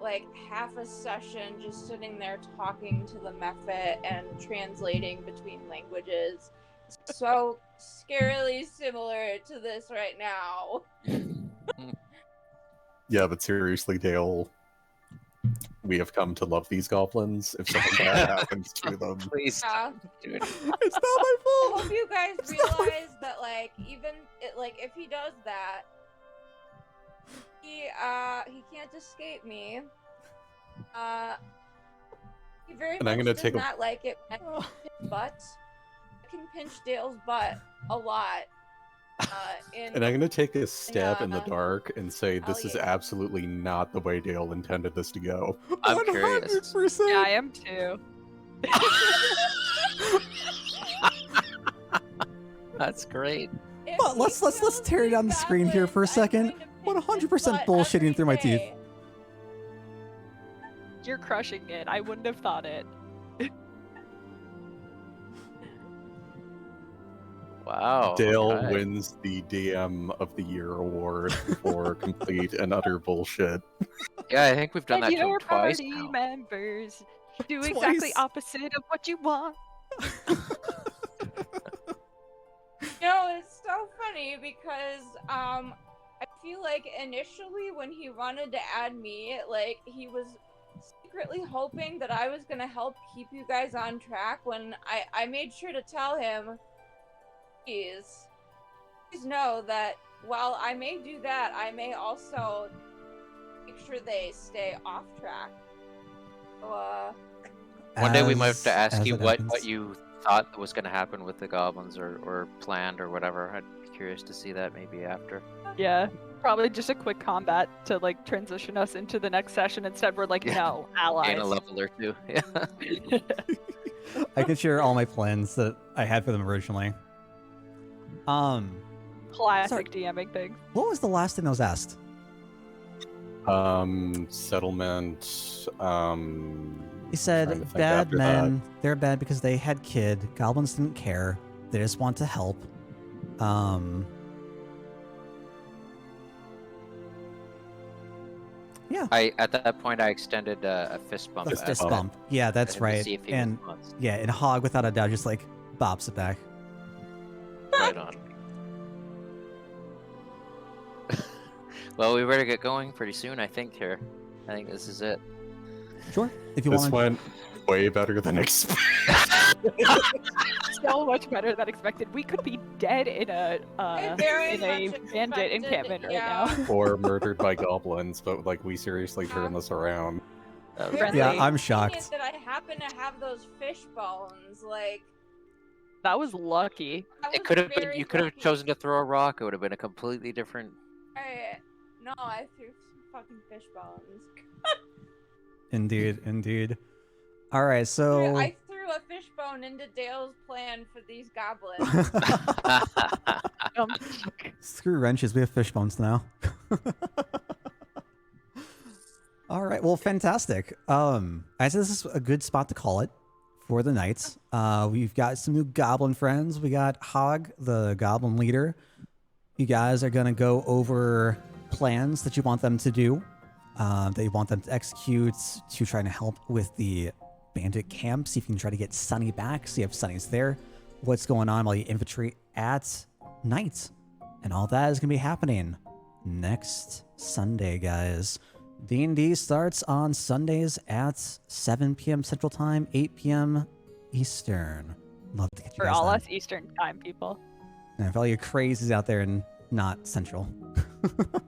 like half a session just sitting there talking to the mephit and translating between languages. So scarily similar to this right now. Yeah, but seriously, Dale, we have come to love these goblins. If something bad happens to them, Please, Yeah. dude. It's not my I fault. hope you guys It's not my- realize that if he does that, he can't escape me. He very And much I'm gonna does take a- not like it when I pinch his butt. I can pinch Dale's butt a lot. and I'm gonna take a stab in the uh, dark and say this is yeah. absolutely not the way Dale intended this to go. I'm curious. 100%. Yeah, I am too. That's great. If But he let's kills tear these down the screen here for a goblins, I'm second. going to pinch his 100% butt bullshitting every through my teeth. day. You're crushing it. I wouldn't have thought it. Wow. Dale okay. wins the DM of the Year award for complete and utter bullshit. Yeah, I think we've done that And to him your twice party now. members do Twice. exactly opposite of what you want. It's so funny because I feel like initially when he wanted to add me, like he was secretly hoping that I was gonna help keep you guys on track when I made sure to tell him, please know that while I may do that, I may also make sure they stay off track. So, One day we might have to As ask you it what happens. you thought was going to happen with the goblins or planned or whatever. I'd be curious to see that maybe after. Yeah, probably just a quick combat to like transition us into the next session. Instead, we're like, Yeah. no, allies. Gain a level or two. Yeah. I can share all my plans that I had for them originally. Classic DMing thing. What was the last thing that was asked? Settlement. He Trying to said, think bad after men, they're bad because they had kid. Goblins didn't care. They just want to help. Yeah, At that point, I extended a fist bump. A at fist him bump. Yeah, that's to right. see if he And responds. yeah, and Hog, without a doubt, just like bops it back. Right on. Well, we better get going pretty soon, I think, here. I think this is it. Sure. If you This want. went way better than expected. So much better than expected. We could be dead in a Very in a much bandit expected, encampment right yeah. now. Or murdered by goblins, but like we seriously turned this around. Very Friendly. Yeah, I'm convenient shocked. that I happen to have those fish bones. Like That was lucky. that It was could have been. very You could have lucky. chosen to throw a rock. It would have been a completely different. No, I threw some fucking fish bones. Indeed, indeed. All right, so. I threw a fish bone into Dale's plan for these goblins. Screw wrenches, we have fish bones now. All right, well, fantastic. I said this is a good spot to call it for the night. We've got some new goblin friends. We got Hog, the goblin leader. You guys are gonna go over plans that you want them to do, that you want them to execute to try to help with the bandit camp. See if you can try to get Sunny back. See if Sunny's there. What's going on while you infiltrate at night. And all that is going to be happening next Sunday, guys. D&D starts on Sundays at 7 p.m. Central Time, 8 p.m. Eastern. Love to get you For guys all then. us Eastern time people. And for all you crazies out there and not Central.